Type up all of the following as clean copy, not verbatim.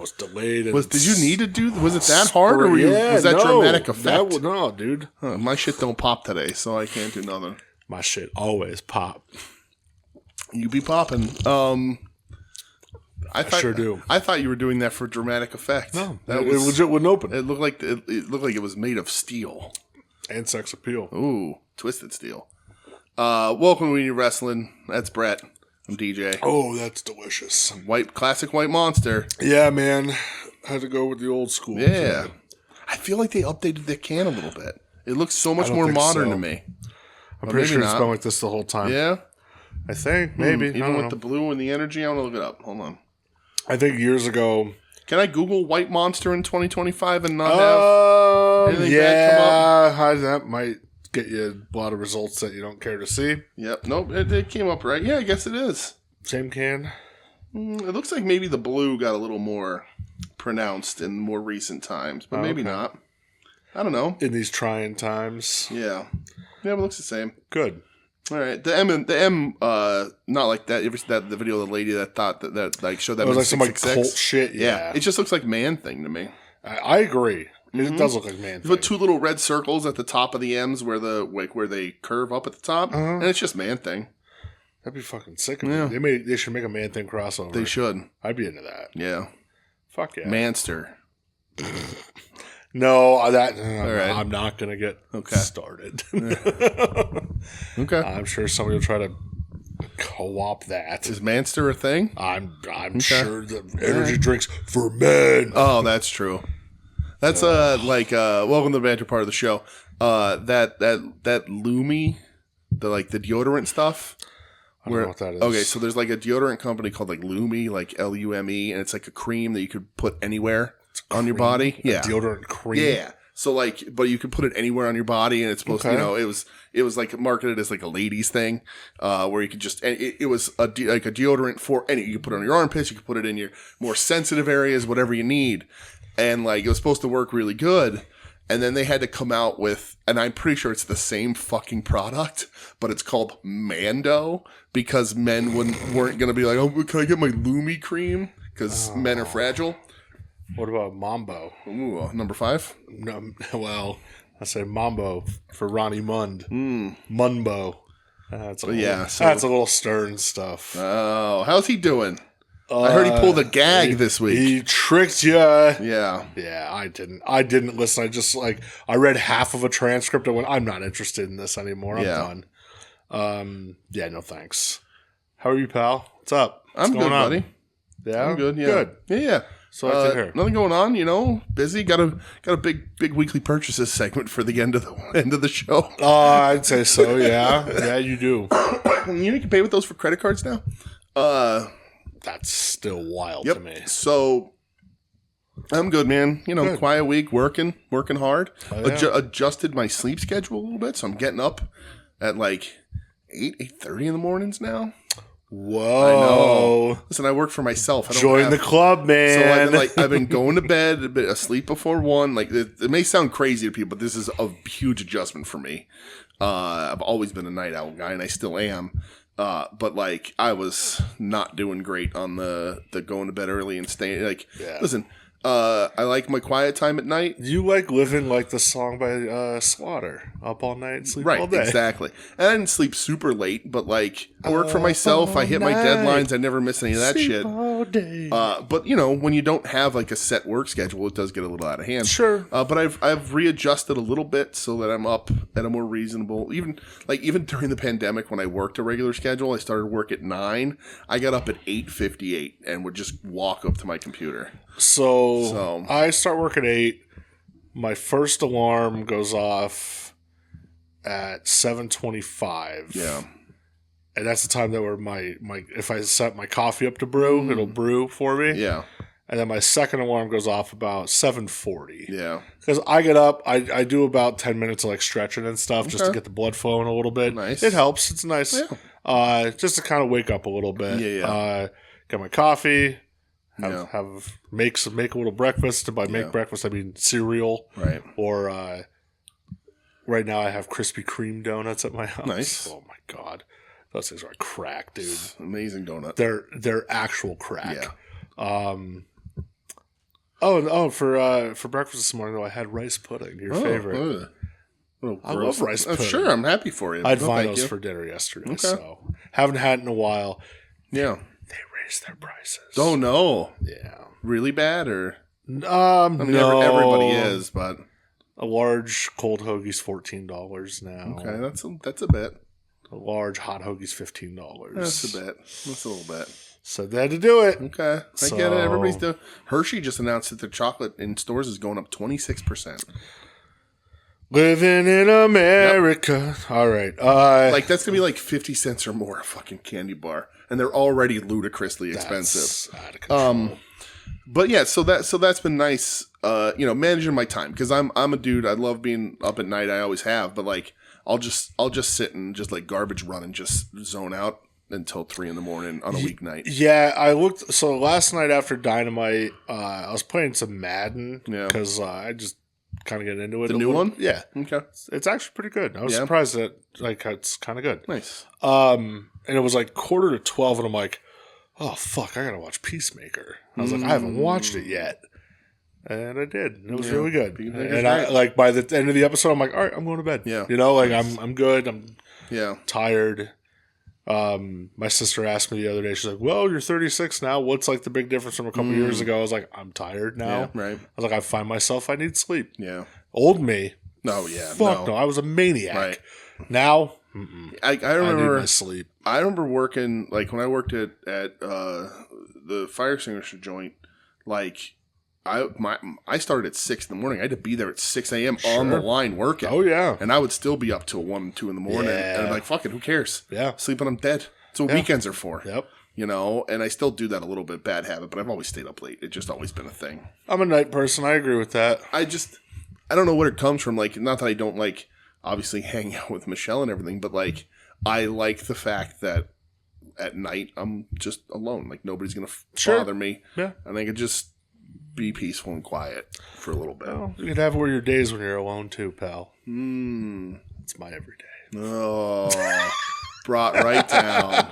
was delayed. Did you need to do? Was it that hard, or was that dramatic effect? No, dude. My shit don't pop today, so I can't do nothing. My shit always pop. You be popping. I sure do. I thought you were doing that for dramatic effect. No, it legit wouldn't open. It looked like it was made of steel and sex appeal. Ooh, twisted steel. Welcome to WeNeedWrestling. That's Brett. I'm DJ. Oh, that's delicious. Classic white monster. Yeah, man. Had to go with the old school. Yeah. I feel like they updated the can a little bit. It looks so much more modern to me. I'm pretty sure it's been like this the whole time. Yeah? I think, maybe. Even with the blue and the energy, I want to look it up. Hold on. I think years ago. Can I Google white monster in 2025 and not have anything bad come up? That might get you a lot of results that you don't care to see. Yep. Nope. It came up right. Yeah, I guess it is. Same can. It looks like maybe the blue got a little more pronounced in more recent times, but maybe not. I don't know. In these trying times. Yeah. Yeah, but it looks the same. Good. All right, the M, not like that. You ever see the video of the lady that thought that like showed that it was like some like 666? cult shit? Yeah, it just looks like man thing to me. I agree. It does look like man thing. Put two little red circles at the top of the M's where they curve up at the top, and it's just man thing. That'd be fucking sick. They should make a man thing crossover. They should. I'd be into that. Yeah. Fuck yeah. Manster. No, all right. I'm not going to get started. Okay. I'm sure somebody will try to co-op that. Is Manster a thing? I'm sure the energy drinks for men. Oh, that's true. That's welcome to the banter part of the show. That Lumi, the deodorant stuff. I don't know what that is. Okay, so there's like a deodorant company called like Lumi, like Lume, and it's like a cream that you could put anywhere on your body. Yeah. Deodorant cream. Yeah. So but you could put it anywhere on your body, and it's supposed to, it was like marketed as like a ladies thing, where you could just, and it was like a deodorant for any, you could put it on your armpits, you could put it in your more sensitive areas, whatever you need. And it was supposed to work really good. And then they had to come out with, and I'm pretty sure it's the same fucking product, but it's called Mando, because men weren't going to be like, oh, can I get my Lumi cream? Because men are fragile. What about Mambo? Ooh, number 5? No, well, I say Mambo for Ronnie Mund. Munbo. That's a little stern stuff. Oh, how's he doing? I heard he pulled a gag this week. He tricked you. Yeah. Yeah, I didn't listen. I just I read half of a transcript and went, I'm not interested in this anymore. I'm done. Yeah, no thanks. How are you, pal? What's up? I'm good, buddy. Yeah? I'm good, yeah. Good. Yeah. So I can hear. Nothing going on, busy. Got a big weekly purchases segment for the end of the show. I'd say so, yeah. Yeah, you do. You can pay with those for credit cards now? That's still wild to me. So I'm good, man. Good. Quiet week, working hard. Oh, yeah. Adjusted my sleep schedule a little bit, so I'm getting up at 8:30 in the mornings now. Whoa. I know. Listen, I work for myself. Join the club, man. So I've been going to bed, a bit asleep before 1. It may sound crazy to people, but this is a huge adjustment for me. I've always been a night owl guy, and I still am. But I was not doing great on the going to bed early and staying. Listen, I like my quiet time at night. You like living like the song by Slaughter, up all night and sleep all day. Right, exactly. And I didn't sleep super late, but I work for myself. I hit my deadlines. I never miss any of that sleep shit. All day. But when you don't have a set work schedule, it does get a little out of hand. Sure. But I've readjusted a little bit so that I'm up at a more reasonable. Even during the pandemic when I worked a regular schedule, I started work at 9. I got up at 8:58 and would just walk up to my computer. So I start work at 8. My first alarm goes off at 7:25. Yeah. And that's the time that where my if I set my coffee up to brew, it'll brew for me. Yeah. And then my second alarm goes off about 7:40. Yeah. Because I get up, I do about 10 minutes of stretching and stuff just to get the blood flowing a little bit. Nice. It helps. It's nice. Yeah. Just to kind of wake up a little bit. Yeah. Get my coffee. Make a little breakfast. And by make breakfast, I mean cereal. Right. Or right now I have Krispy Kreme donuts at my house. Nice. Oh my god, those things are crack, dude. Amazing donut. They're actual crack. Yeah. For breakfast this morning, though, I had rice pudding, your favorite. I love rice pudding. Sure, I'm happy for you. I had vinos for dinner yesterday, so haven't had it in a while. Yeah. They raised their prices. Oh, no. Yeah. Really bad, or? I mean, no. Everybody is, but... A large cold hoagie's $14 now. Okay, that's a bit. A large hot hoagie's $15. That's a bit. That's a little bit. So they had to do it. Okay, I get it. Everybody's doing. Hershey just announced that their chocolate in stores is going up 26%. Living in America. Yep. All right. Like that's gonna be like 50 cents or more a fucking candy bar, and they're already ludicrously expensive. Out of control. But yeah, so that's been nice. Managing my time because I'm a dude. I love being up at night. I always have. But like, I'll just sit and just like garbage run and just zone out until 3 a.m. on a weeknight. Yeah, I looked. So last night after Dynamite, I was playing some Madden because I just kind of get into it. The new one? Yeah. Okay. It's actually pretty good. I was surprised that like it's kind of good. Nice. And it was like 11:45, and I'm like, oh fuck, I gotta watch Peacemaker. I was like, I haven't watched it yet. And I did. And it was really good. And I like by the end of the episode, I'm like, all right, I'm going to bed. Yeah. I'm good. I'm tired. My sister asked me the other day, she's like, well, you're 36 now. What's like the big difference from a couple years ago? I was like, I'm tired now. Yeah, right. I was like, I find myself, I need sleep. Yeah. Old me. No, yeah. Fuck no. I was a maniac. Right. Now, I remember I need my sleep. I remember working, like when I worked at the fire extinguisher joint, like I started at 6 in the morning. I had to be there at 6 a.m. on the line working. Oh, yeah. And I would still be up till 1, 2 in the morning. Yeah. And I'm like, fuck it, who cares? Yeah. Sleep when I'm dead. That's what weekends are for. Yep. And I still do that a little bit, bad habit, but I've always stayed up late. It's just always been a thing. I'm a night person. I agree with that. I don't know where it comes from. Like, not that I don't like, obviously, hang out with Michelle and everything, but like, I like the fact that at night I'm just alone. Like, nobody's going to bother me. Yeah. And I could just be peaceful and quiet for a little bit. Well, you could have your days when you're alone too, pal. It's my everyday. Oh, brought right down.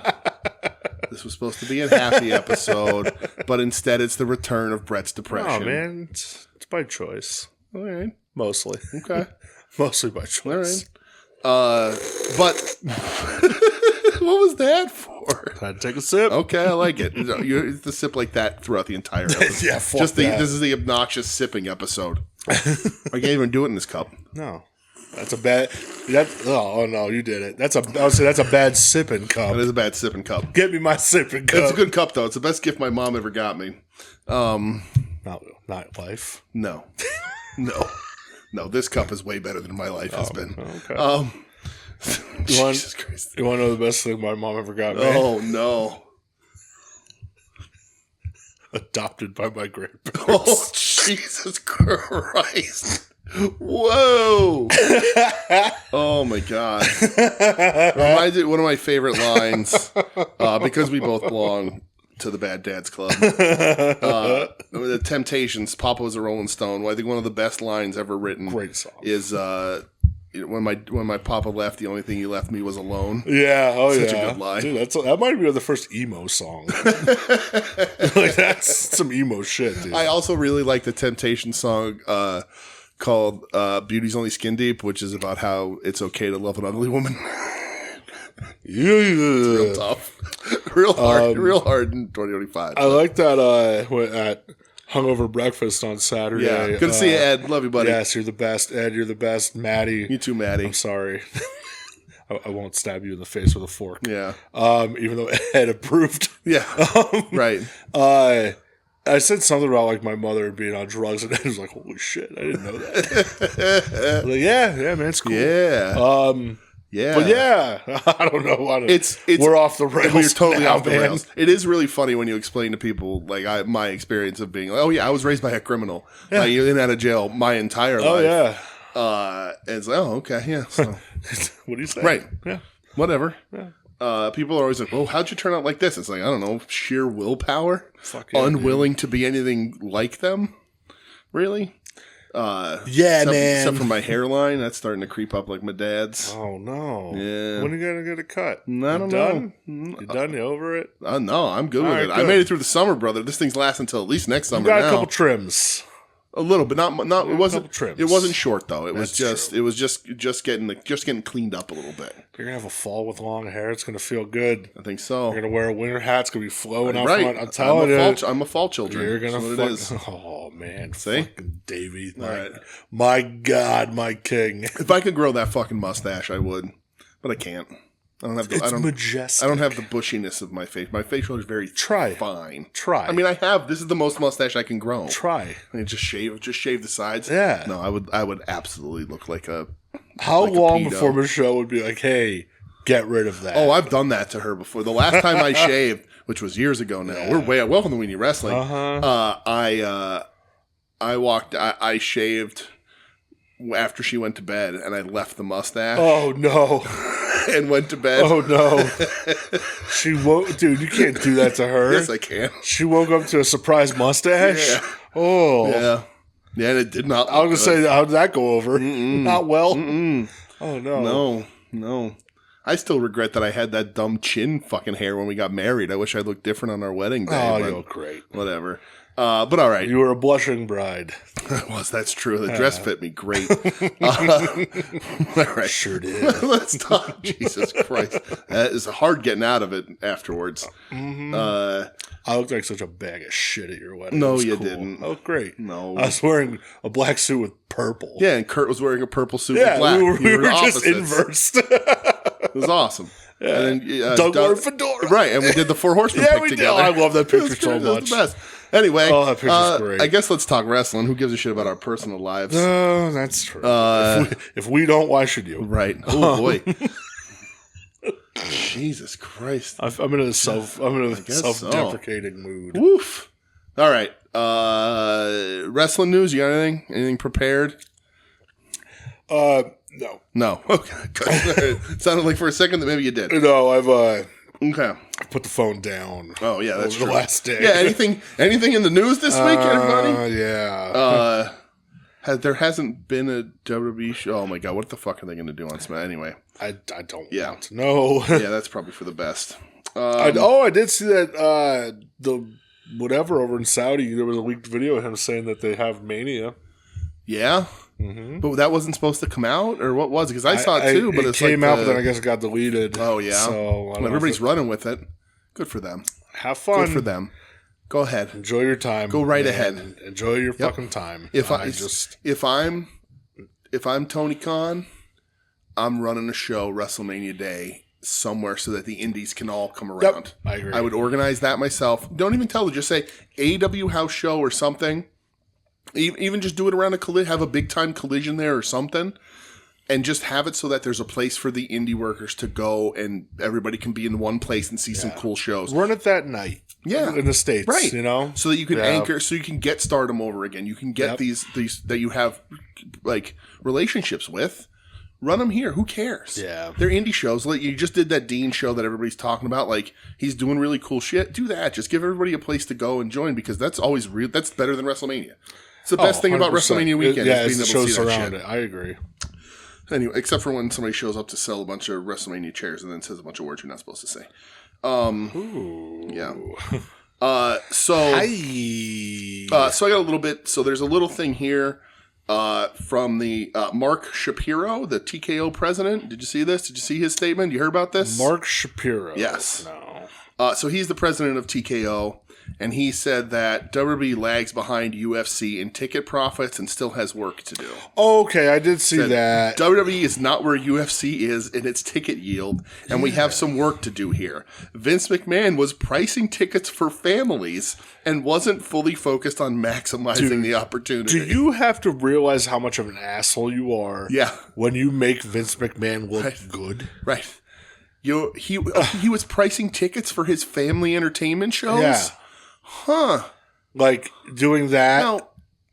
This was supposed to be a happy episode, but instead it's the return of Brett's depression. Oh, man. It's by choice. All right. Mostly. Okay. Mostly by choice. All right. But what was that for? I had to take a sip. Okay, I like it. You have to sip like that throughout the entire episode. Yeah, fuck this is the obnoxious sipping episode. I can't even do it in this cup. No. That's a bad. Oh no, you did it. That's a bad sipping cup. That is a bad sipping cup. Get me my sipping cup. It's a good cup though. It's the best gift my mom ever got me. Not life. No. No. This cup is way better than my life has been. Okay. Jesus Christ. You want to know the best thing my mom ever got me? Oh no. Adopted by my grandparents. Oh Jesus Christ. Whoa! Oh my god! Reminds me of one of my favorite lines because we both belong to the Bad Dads Club. The Temptations, "Papa was a Rolling Stone." Well, I think one of the best lines ever written. Great song. Is when my papa left, the only thing he left me was alone. Yeah, Such a good line. Dude, that might be the first emo song. Like that's some emo shit, dude. I also really like the Temptations song called Beauty's Only Skin Deep, which is about how it's okay to love an ugly woman. Yeah. It's real tough. Real hard in 2025. I like that at hungover breakfast on Saturday. Yeah. Good to see you, Ed. Love you, buddy. Yes, you're the best. Ed, you're the best. Maddie. You too, Maddie. I'm sorry. I won't stab you in the face with a fork. Yeah. Even though Ed approved. Yeah. Right. I said something about like my mother being on drugs, and Ed was like, "Holy shit, I didn't know that." I was like, yeah, man, it's cool. Yeah. Yeah. But yeah, I don't know. We're off the rails. We're totally now, off the rails. It is really funny when you explain to people like my experience of being like, oh yeah, I was raised by a criminal. Yeah. Like, in and out of jail my entire life. Oh yeah. And it's like, oh okay, yeah. So. What do you say? Right. Yeah. Whatever. Yeah. People are always like, well, how'd you turn out like this? It's like, I don't know, sheer willpower. Fuck yeah, unwilling to be anything like them. Really? Yeah, man. Except for my hairline, that's starting to creep up like my dad's. Oh, no. Yeah. When are you going to get a cut? I don't know. You done? You over it? No, I'm good with it. Good. I made it through the summer, brother. This thing's lasting until at least next summer. You got now. a couple trims. A little, but not. It wasn't. Trims. It wasn't short though. It was That's just. true. It was just getting cleaned up a little bit. You're gonna have a fall with long hair. It's gonna feel good. I think so. You're gonna wear a winter hat. It's gonna be flowing out Right. front. I'm telling you. I'm a fall children. You're gonna That's what it is. Oh man, See? fucking Davey. Right. My God, my king. If I could grow that fucking mustache, I would, but I can't. I don't have. The, It's I don't. majestic. I don't have the bushiness of my face. My facial is very Try. fine. Try. I mean, I have. This is the most mustache I can grow. Try. I mean, just shave the sides. Yeah. No, I would absolutely look like a. How like a long pedo. before Michelle would be like, "Hey, get rid of that"? Oh, I've done that to her before. The last time I shaved, which was years ago now. We're way welcome to WeNeedWrestling. I shaved after she went to bed, and I left the mustache. Oh no. And went to bed. Oh no. She woke, dude. You can't do that to her. Yes, I can. She woke up to a surprise mustache. Yeah. Oh. Yeah, and it did not. I was gonna say, how did that go over? Not well. Mm-mm. Oh no. No. I still regret that I had that dumb chin fucking hair when we got married. I wish I looked different on our wedding day. Oh, but you look great. whatever. But all right. You were a blushing bride. That's true. The dress fit me great. All right. Sure did. Let's talk. Jesus Christ. That is hard getting out of it afterwards. I looked like such a bag of shit at your wedding. No, It was you cool. didn't. Oh, great. No. I was wearing a black suit with purple. Yeah, and Kurt was wearing a purple suit Yeah, with black. we were just opposites. inversed. It was awesome. Yeah. And then Doug wore a fedora. Right, and we did the Four Horsemen Yeah, pick we did. together. I love that picture It was so good. It was much. the best. Anyway, Oh, that picture's great. I guess let's talk wrestling. Who gives a shit about our personal lives? Oh, that's true. If we don't, why should you? Right. Oh boy. Jesus Christ. I'm in a self-deprecating mood. Woof. All right. Wrestling news. You got anything? Anything prepared? No. No. Okay. Good. Sounded like for a second that maybe you did. No, I've Okay. put the phone down. Oh yeah, that's over true. the last day. Yeah. Anything in the news this week, everybody? Yeah. There hasn't been a WWE show. Oh my god, what the fuck are they going to do on SmackDown? Anyway, I don't want to know. yeah, that's probably for the best. I did see that the whatever over in Saudi, there was a leaked video of him saying that they have Mania. Yeah, but that wasn't supposed to come out, or what was it? Because I saw it too, but it it's came like out, but then I guess it got deleted. Oh yeah, so I don't well, know everybody's if running with it. Good for them. have fun. Good for them. Go ahead. Enjoy your time. Go right man. ahead. Enjoy your fucking time. If I'm Tony Khan, I'm running a show WrestleMania Day somewhere so that the indies can all come around. Yep, I agree. I would organize that myself. Don't even tell them. Just say AEW house show or something. Even just do it around have a big time collision there or something. And just have it so that there's a place for the indie workers to go and everybody can be in one place and see some cool shows. Run it that night. Yeah. In the States. Right. You know? So that you can anchor, so you can get Stardom over again. You can get these that you have like relationships with. Run them here. Who cares? Yeah. They're indie shows. Like you just did that Dean show that everybody's talking about. Like he's doing really cool shit. Do that. Just give everybody a place to go and join because that's always real. That's better than WrestleMania. It's the best thing about 100%. WrestleMania weekend is being able to shows see that around shit. it. I agree. Anyway, except for when somebody shows up to sell a bunch of WrestleMania chairs and then says a bunch of words you're not supposed to say. Yeah. So I got a little bit. So there's a little thing here from the Mark Shapiro, the TKO president. Did you see this? Did you see his statement? You heard about this? Mark Shapiro. Yes. No. So he's the president of TKO. And he said that WWE lags behind UFC in ticket profits and still has work to do. Okay, I did see that. WWE is not where UFC is in its ticket yield, and we have some work to do here. Vince McMahon was pricing tickets for families and wasn't fully focused on maximizing the opportunity. Do you have to realize how much of an asshole you are when you make Vince McMahon look good? Right. He was pricing tickets for his family entertainment shows? Yeah. Huh. Like doing that, No.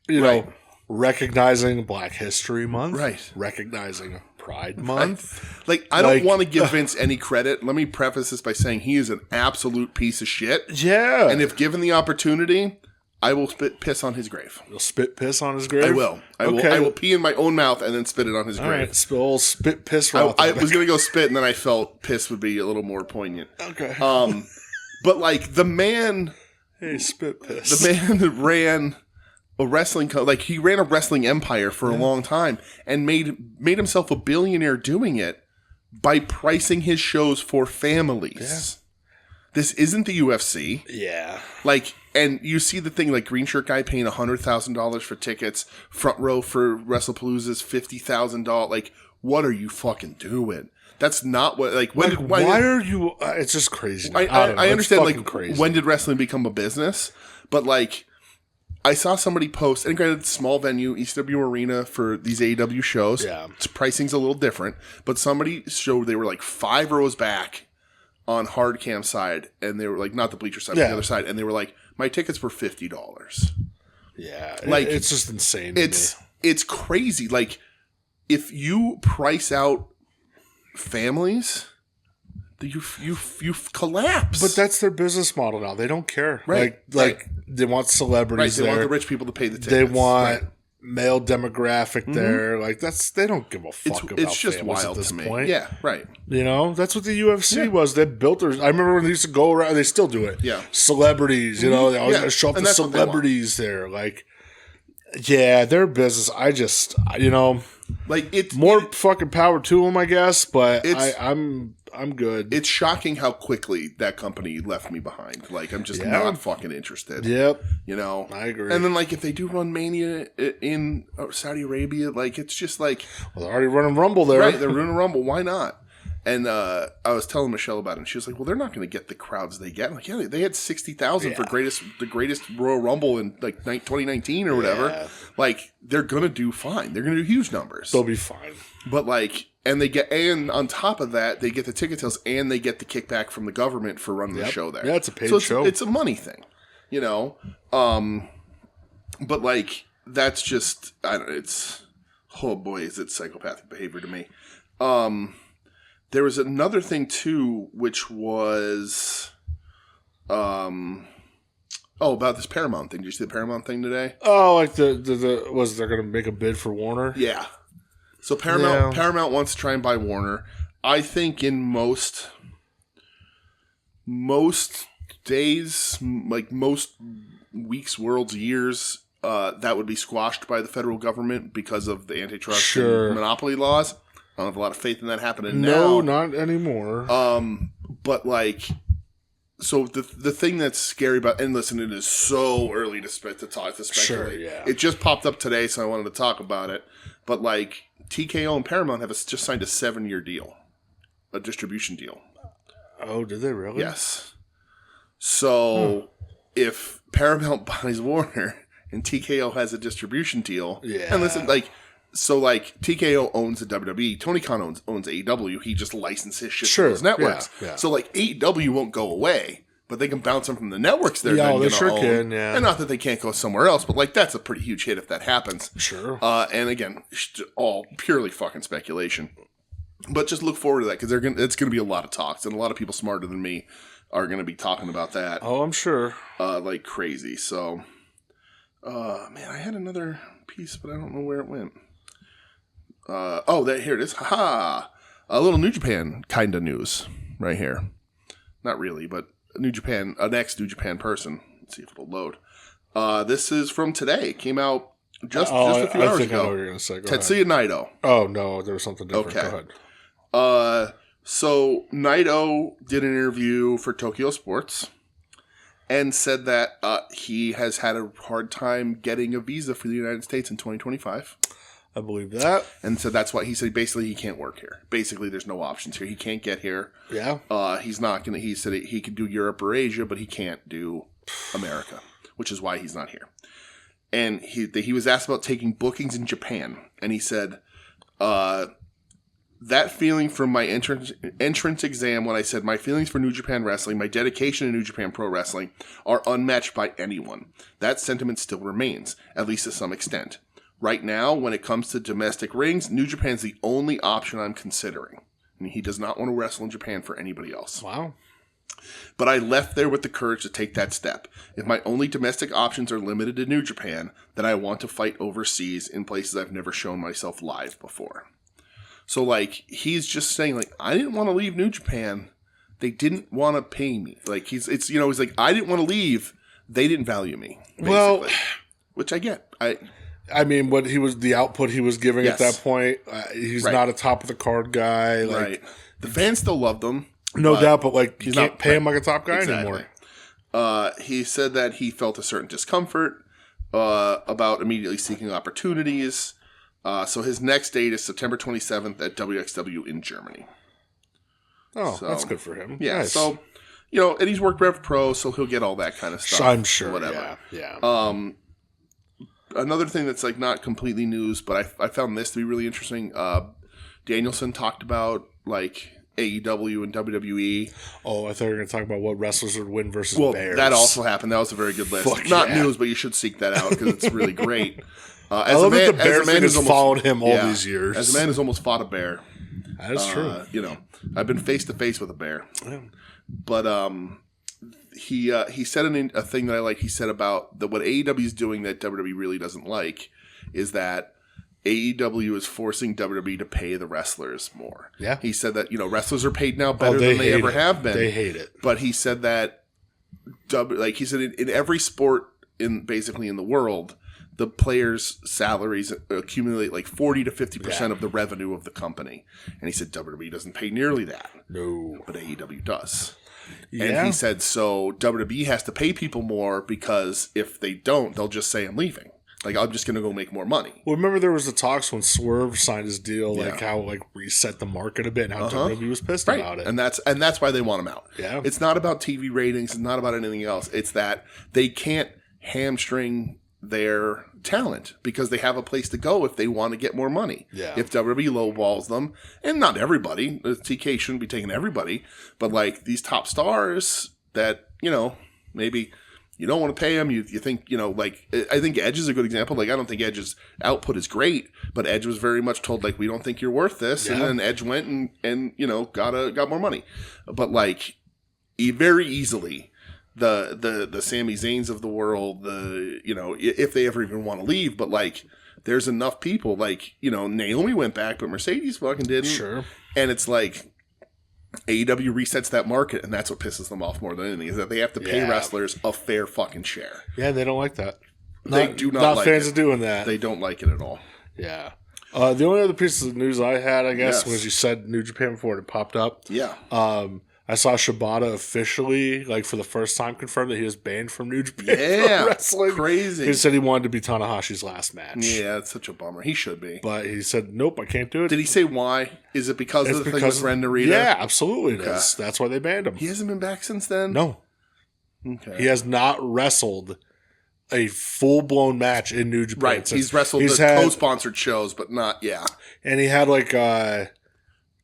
you know, recognizing Black History Month. Right. Recognizing Pride Month. Like, I don't want to give Vince any credit. Let me preface this by saying he is an absolute piece of shit. Yeah. And if given the opportunity, I will spit piss on his grave. You'll spit piss on his grave? I will. I will pee in my own mouth and then spit it on his grave. All right, spill spit piss. I was going to go spit, and then I felt piss would be a little more poignant. Okay. But like the man... Hey, spit piss. The man that ran a wrestling... he ran a wrestling empire for a long time and made himself a billionaire doing it by pricing his shows for families. Yeah. This isn't the UFC. Yeah. And you see the thing, green shirt guy paying $100,000 for tickets, front row for WrestlePalooza's $50,000. What are you fucking doing? That's not what, why are you, it's just crazy. I understand, crazy. When did wrestling become a business? But, I saw somebody post, and granted, small venue, ECW Arena for these AEW shows. Yeah. Pricing's a little different, but somebody showed they were 5 rows back on hard cam side, and they were not the bleacher side, but the other side, and they were my tickets were $50. Yeah, it's just insane. It's crazy. If you price out families, you collapse. But that's their business model now. They don't care. Right. They want celebrities. They there. want the rich people to pay the tickets. They want male demographic there. They don't give a fuck about it's just families wild at this to me. point. Yeah, right. That's what the UFC was. They built their. I remember when they used to go around. They still do it. Yeah, celebrities. They always got to show up the celebrities there. Their business. I just it's more fucking power to them, I guess. But I'm good. It's shocking how quickly that company left me behind. I'm just not fucking interested. Yep. I agree. And then if they do run Mania in Saudi Arabia, it's just well, they're already running Rumble there. Right, they're running Rumble. Why not? And I was telling Michelle about it, and she was like, well, they're not going to get the crowds they get. I'm like, yeah, they had 60,000 for the greatest Royal Rumble in 2019 or whatever. Yeah. They're going to do fine. They're going to do huge numbers. They'll be fine. But and on top of that, they get the ticket sales and they get the kickback from the government for running the show there. Yeah, it's a paid show. It's a money thing, But that's just, I don't know, it's, oh boy, is it psychopathic behavior to me. There was another thing too, which was, about this Paramount thing. Did you see the Paramount thing today? Oh, they're going to make a bid for Warner? Yeah. So Paramount wants to try and buy Warner. I think in most days, most weeks, worlds, years, that would be squashed by the federal government because of the antitrust and monopoly laws. I don't have a lot of faith in that happening now. No, not anymore. But so the thing that's scary about, and listen, it is so early to speculate. Sure, yeah. It just popped up today, so I wanted to talk about it. But TKO and Paramount have just signed a 7-year deal, a distribution deal. Oh, did they really? Yes. So if Paramount buys Warner and TKO has a distribution deal, and listen, TKO owns the WWE, Tony Khan owns AEW. He just licenses shit to those networks. Yeah. So AEW won't go away, but they can bounce them from the networks they're then going to own. Can, yeah. And not that they can't go somewhere else, but that's a pretty huge hit if that happens. Sure. And again, all purely fucking speculation. But just look forward to that because it's going to be a lot of talks, and a lot of people smarter than me are going to be talking about that. Oh, I'm sure. Like crazy. So, man, I had another piece, but I don't know where it went. Here it is. Ha! A little New Japan kind of news right here. Not really, but New Japan, an ex-New Japan person. Let's see if it'll load. This is from today. It came out just a few hours ago. I know what you're going to say. Tetsuya Naito. Oh, no, there was something different. Okay. Go ahead. So Naito did an interview for Tokyo Sports and said that he has had a hard time getting a visa for the United States in 2025. I believe that. And so that's why he said basically he can't work here. Basically, there's no options here. He can't get here. Yeah. He's not going to, he said he could do Europe or Asia, but he can't do America, which is why he's not here. And he was asked about taking bookings in Japan. And he said, that feeling from my entrance exam when I said my feelings for New Japan Wrestling, my dedication to New Japan Pro Wrestling are unmatched by anyone. That sentiment still remains, at least to some extent. Right now, when it comes to domestic rings, New Japan's the only option I'm considering. And he does not want to wrestle in Japan for anybody else. Wow. But I left there with the courage to take that step. If my only domestic options are limited to New Japan, then I want to fight overseas in places I've never shown myself live before. So, like, he's just saying, like, I didn't want to leave New Japan. They didn't want to pay me. Like, he's like, I didn't want to leave. They didn't value me, basically. Well, which I get. I mean, the output he was giving at that point, he's not a top of the card guy. Like, right. The fans still loved him. No doubt, but like you can't pay him like a top guy anymore. He said that he felt a certain discomfort about immediately seeking opportunities. So his next date is September 27th at WXW in Germany. Oh, so, that's good for him. Yeah, nice. So, and he's worked Rev Pro, so he'll get all that kind of stuff. I'm sure, whatever. Yeah. Another thing that's like not completely news, but I found this to be really interesting. Danielson talked about like AEW and WWE. Oh, I thought you were going to talk about what wrestlers would win versus Bears. That also happened. That was a very good list. Not news, but you should seek that out because it's really great. I love that the Bears thing has followed him all these years. As a man who's almost fought a bear. That is true. I've been face to face with a bear. Yeah. But he said a thing that I like. He said about what AEW is doing that WWE really doesn't like is that AEW is forcing WWE to pay the wrestlers more. Yeah. He said that, wrestlers are paid now better than they ever have been. They hate it. But he said that, in every sport basically in the world, the players' salaries accumulate like 40 to 50% of the revenue of the company. And he said WWE doesn't pay nearly that. No. But AEW does. Yeah. And he said, so WWE has to pay people more because if they don't, they'll just say, I'm leaving. Like, I'm just going to go make more money. Well, remember there was the talks when Swerve signed his deal, like how like reset the market a bit and how WWE was pissed about it. And that's why they want him out. Yeah. It's not about TV ratings. It's not about anything else. It's that they can't hamstring their talent because they have a place to go if they want to get more money. Yeah. If WWE lowballs them, and not everybody, TK shouldn't be taking everybody, but like these top stars that, maybe you don't want to pay him. You think, I think Edge is a good example. Like, I don't think Edge's output is great, but Edge was very much told, like, we don't think you're worth this. Yeah. And then Edge went and got more money. But, like, very easily, the Sami Zayns of the world, if they ever even want to leave, but, like, there's enough people. Like, Naomi went back, but Mercedes fucking didn't. Sure. And it's like, AEW resets that market, and that's what pisses them off more than anything, is that they have to pay wrestlers a fair fucking share. Yeah, they don't like that. They do not like it. Not fans of doing that. They don't like it at all. Yeah. The only other piece of news I had, I guess, was you said New Japan before it popped up. Yeah. I saw Shibata officially, like for the first time, confirmed that he was banned from New Japan for wrestling. Crazy. He said he wanted to be Tanahashi's last match. Yeah, it's such a bummer. He should be. But he said, nope, I can't do it. Did he say why? Is it because of the thing with Ren Narita? Yeah, absolutely it is. That's why they banned him. He hasn't been back since then? No. Okay. He has not wrestled a full-blown match in New Japan. Right. He's wrestled the co-sponsored shows, but not, And he had like,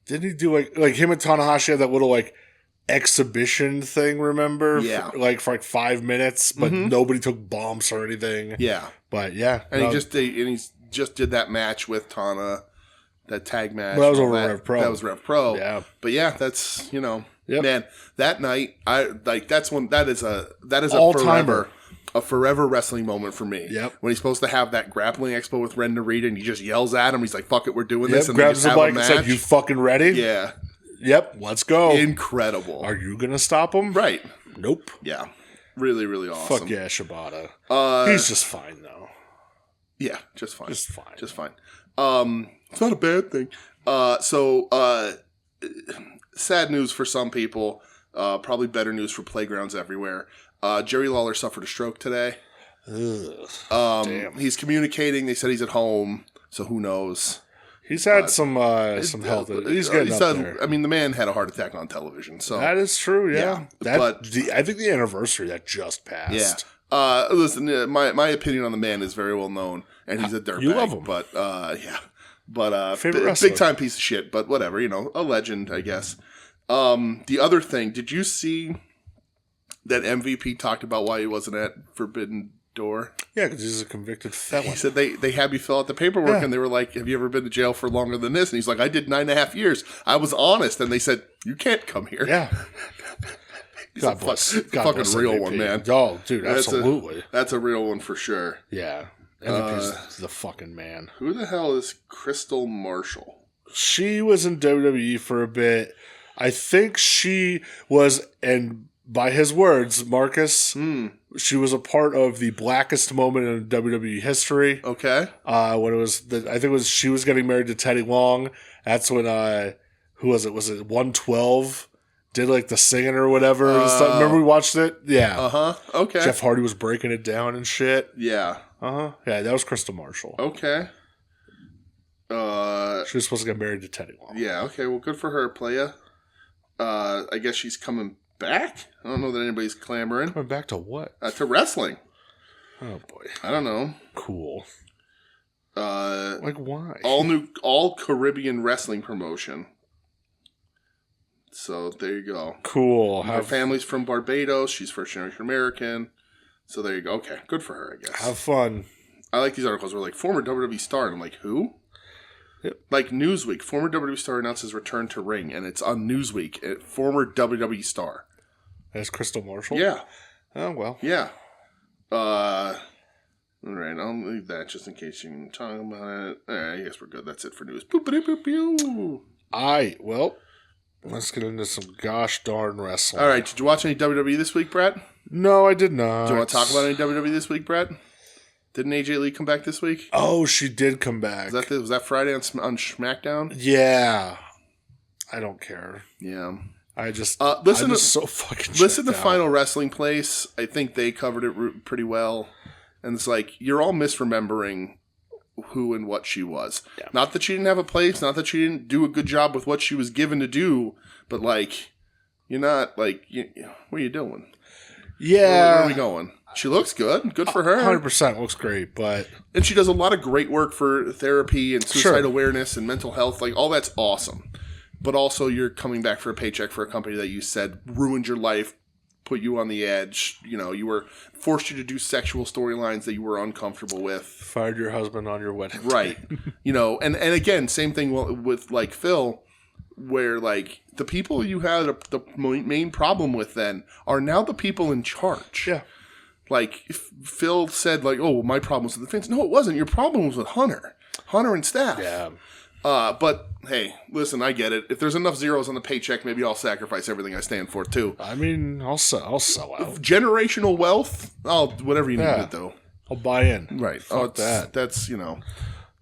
didn't he do like him and Tanahashi had that little like, exhibition thing, remember? Yeah. For like 5 minutes, but nobody took bumps or anything. Yeah. But yeah. And he just did that match with Tana, that tag match. Well, that was over Rev Pro. That was Rev Pro. Yeah. But yeah, that's, man, that night, that is a all-timer. A forever wrestling moment for me. Yep. When he's supposed to have that grappling expo with Ren Narita and he just yells at him. He's like, fuck it, we're doing this. And grabs the mic and said, you fucking ready? Yeah. Yep, let's go. Incredible. Are you going to stop him? Right. Nope. Yeah. Really, really awesome. Fuck yeah, Shibata. He's just fine, though. Yeah, just fine. Just fine. Just fine. It's not a bad thing. Sad news for some people. Probably better news for playgrounds everywhere. Jerry Lawler suffered a stroke today. Ugh, damn. He's communicating. They said he's at home, so who knows? He's had some health. He's getting up there. I mean, the man had a heart attack on television. So that is true. Yeah. But I think the anniversary that just passed. Yeah. Listen, my opinion on the man is very well known, and he's a dirtbag. You love him, but But big time piece of shit. But whatever, a legend, I guess. The other thing, did you see that MVP talked about why he wasn't at Forbidden Door? Yeah, because he's a convicted felon. He said they had me fill out the paperwork, and they were like, have you ever been to jail for longer than this? And he's like, I did 9.5 years. I was honest. And they said, you can't come here. Yeah. God bless. God fucking bless real MVP. one, man. Oh, dude, absolutely. That's a real one for sure. Yeah. MVP's the fucking man. Who the hell is Crystal Marshall? She was in WWE for a bit. I think she was, and by his words, Marcus, she was a part of the blackest moment in WWE history. Okay. When it was, I think it was, she was getting married to Teddy Long. That's when, who was it? Was it 112? Did like the singing or whatever. Remember we watched it? Yeah. Uh-huh. Okay. Jeff Hardy was breaking it down and shit. Yeah. Uh-huh. Yeah, that was Crystal Marshall. Okay. She was supposed to get married to Teddy Long. Yeah, okay. Well, good for her, playa. I guess she's coming back? I don't know that anybody's clamoring. Coming back to what? To wrestling. Oh, boy. I don't know. Cool. Like, why? All Caribbean wrestling promotion. So, there you go. Cool. Her family's from Barbados. She's first generation American. So, there you go. Okay. Good for her, I guess. Have fun. I like these articles where like, former WWE star. And I'm like, who? Yep. Like Newsweek. Former WWE star announces return to ring. And it's on Newsweek. Former WWE star. That's Crystal Marshall? Yeah. Oh, well. Yeah. All right, I'll leave that just in case you can talk about it. All right, I guess we're good. That's it for news. Boop-a-doop-boop-pew. Well, let's get into some gosh darn wrestling. All right, did you watch any WWE this week, Brett? No, I did not. Do you want to talk about any WWE this week, Brett? Didn't AJ Lee come back this week? Oh, she did come back. Was that Friday on SmackDown? Yeah. I don't care. Yeah. I'm just so fucking listen to out. Final Wrestling Place. I think they covered it pretty well. And it's like, you're all misremembering who and what she was. Yeah. Not that she didn't have a place, not that she didn't do a good job with what she was given to do, but like, you're not like, what are you doing? Yeah. Where are we going? She looks good. Good for her. 100% looks great, but... And she does a lot of great work for therapy and suicide awareness and mental health. Like, all that's awesome. But also, you're coming back for a paycheck for a company that you said ruined your life, put you on the edge. You were forced you to do sexual storylines that you were uncomfortable with. Fired your husband on your wedding day. Right. And again, same thing with like Phil, where like the people you had the main problem with then are now the people in charge. Yeah. Like Phil said, like, oh, my problem was with the fans. No, it wasn't. Your problem was with Hunter and staff. Yeah. But hey, listen, I get it. If there's enough zeros on the paycheck, maybe I'll sacrifice everything I stand for too. I mean, I'll sell out. Generational wealth, whatever you need it though. I'll buy in. Right. Fuck that. That's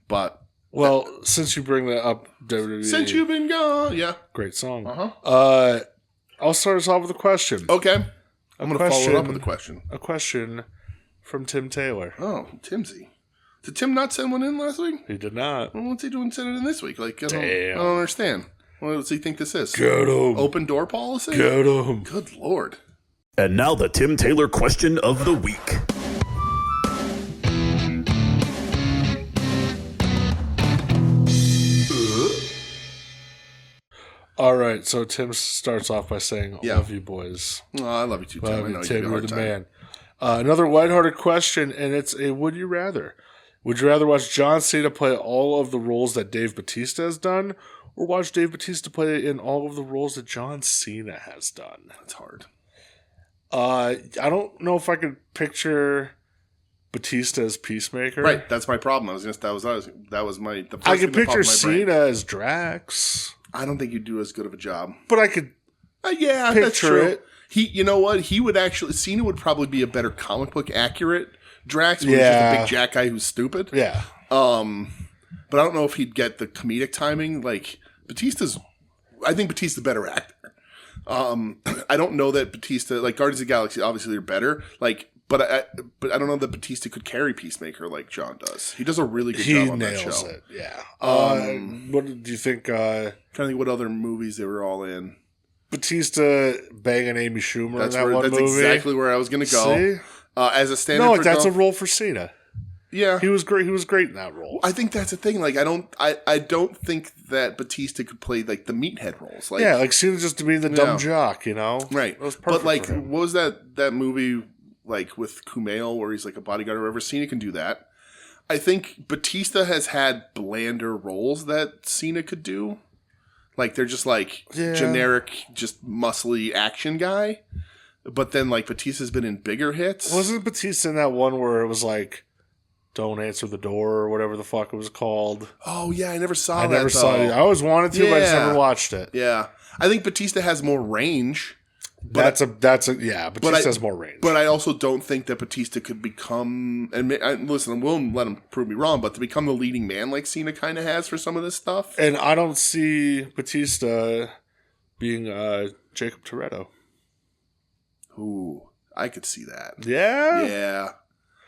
but. Well, since you bring that up, WWE. Since you've been gone, yeah. Great song. Uh-huh. I'll start us off with a question. Okay. I'm going to follow it up with a question. A question from Tim Taylor. Oh, Timsy. Did Tim not send one in last week? He did not. Well, what's he doing sending it in this week? Like, I don't understand. What does he think this is? Get him. Open door policy? Get him. Good Lord. And now the Tim Taylor question of the week. All right, so Tim starts off by saying, I love you, boys. Oh, I love you too, Tim. Love I know you, Tim. you're the man. Another lighthearted question, and it's a would you rather? Would you rather watch John Cena play all of the roles that Dave Bautista has done, or watch Dave Bautista play in all of the roles that John Cena has done? That's hard. I don't know if I could picture Batista as Peacemaker. Right, that's my problem. I could picture Cena as Drax. I don't think you'd do as good of a job. But I could that's true. it. You know what? Cena would probably be a better comic book accurate Drax, where he's just a big jack guy who's stupid. Yeah. But I don't know if he'd get the comedic timing. Like, I think Batista's a better actor. I don't know that Batista, like Guardians of the Galaxy, obviously they're better. Like, but I don't know that Batista could carry Peacemaker like John does. He does a really good job on that show. He nails it, yeah. What do you think? Trying to think what other movies they were all in. Batista banging Amy Schumer in that one movie. That's exactly where I was going to go. See? As a stand-in that's a role for Cena. Yeah, he was great. He was great in that role. I think that's the thing. Like, I don't think that Batista could play like the meathead roles. Like, like Cena just to be the dumb jock, Right. But like, what was that movie like with Kumail where he's like a bodyguard or whatever? Cena can do that. I think Batista has had blander roles that Cena could do. Like, they're just like generic, just muscly action guy. But then, like, Batista's been in bigger hits. Wasn't Batista in that one where it was like, "Don't answer the door" or whatever the fuck it was called? Oh, yeah, I never saw that, I never saw it. I always wanted to, but I just never watched it. Yeah. I think Batista has more range. Batista has more range. But I also don't think that Batista could become, and listen, we'll let him prove me wrong, but to become the leading man like Cena kind of has for some of this stuff. And I don't see Batista being Jacob Toretto. Ooh, I could see that. Yeah? Yeah.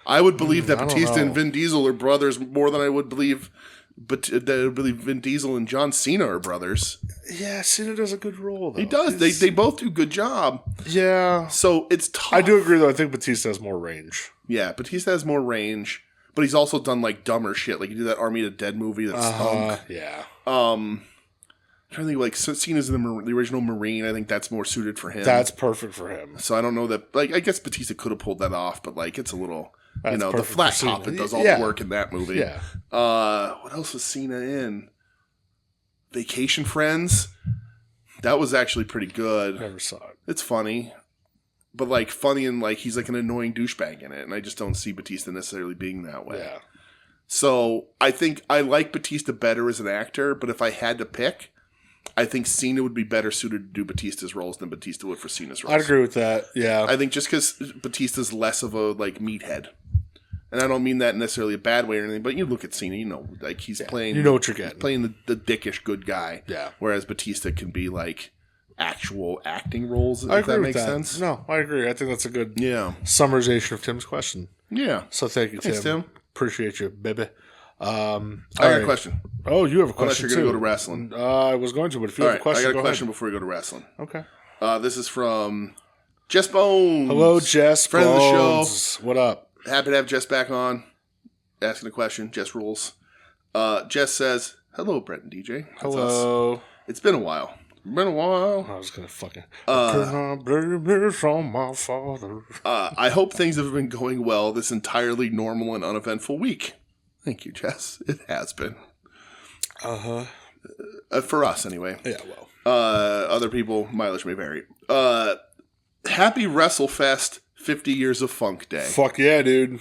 I would believe that Batista and Vin Diesel are brothers more than I would believe Vin Diesel and John Cena are brothers. Yeah, Cena does a good role, though. He does. They both do a good job. Yeah. So it's tough. I do agree, though. I think Batista has more range. Yeah, Batista has more range, but he's also done, like, dumber shit. Like, he did that Army of the Dead movie that stunk. Yeah. I'm trying to think, like, Cena's in the original Marine. I think that's more suited for him. That's perfect for him. So I don't know that, like, I guess Batista could have pulled that off, but, like, it's a little, the flat top, it does all the work in that movie. Yeah. What else was Cena in? Vacation Friends. That was actually pretty good. Never saw it. It's funny. But, like, funny and, like, he's, like, an annoying douchebag in it, and I just don't see Batista necessarily being that way. Yeah. So I think I like Batista better as an actor, but if I had to pick, I think Cena would be better suited to do Batista's roles than Batista would for Cena's roles. I'd agree with that, yeah. I think just because Batista's less of a, like, meathead. And I don't mean that necessarily a bad way or anything, but you look at Cena, like, he's playing... You know what you're getting. Playing the dickish good guy. Yeah. Whereas Batista can be, like, actual acting roles, I if agree that with makes that. sense. No, I agree. I think that's a good summarization of Tim's question. Yeah. So thank you, Tim. Thanks, Tim. Appreciate you, baby. I got a question. Oh, you have a question, unless you're going to go to wrestling. I was going to, but if you have a question, I got a question ahead. before we go to wrestling. Okay. This is from Jess Bones. Hello, Jess. Friend Bones. of the show. What up? Happy to have Jess back on. Asking a question. Jess rules. Jess says, "Hello, Brett and DJ." That's Hello. us. It's been a while. Been a while. I was going to fucking... Can I blame it on my father? I hope things have been going well this entirely normal and uneventful week. Thank you, Jess. It has been. Uh-huh. For us, anyway. Yeah, well. Other people, mileage may vary. Happy WrestleFest 50 Years of Funk Day. Fuck yeah, dude.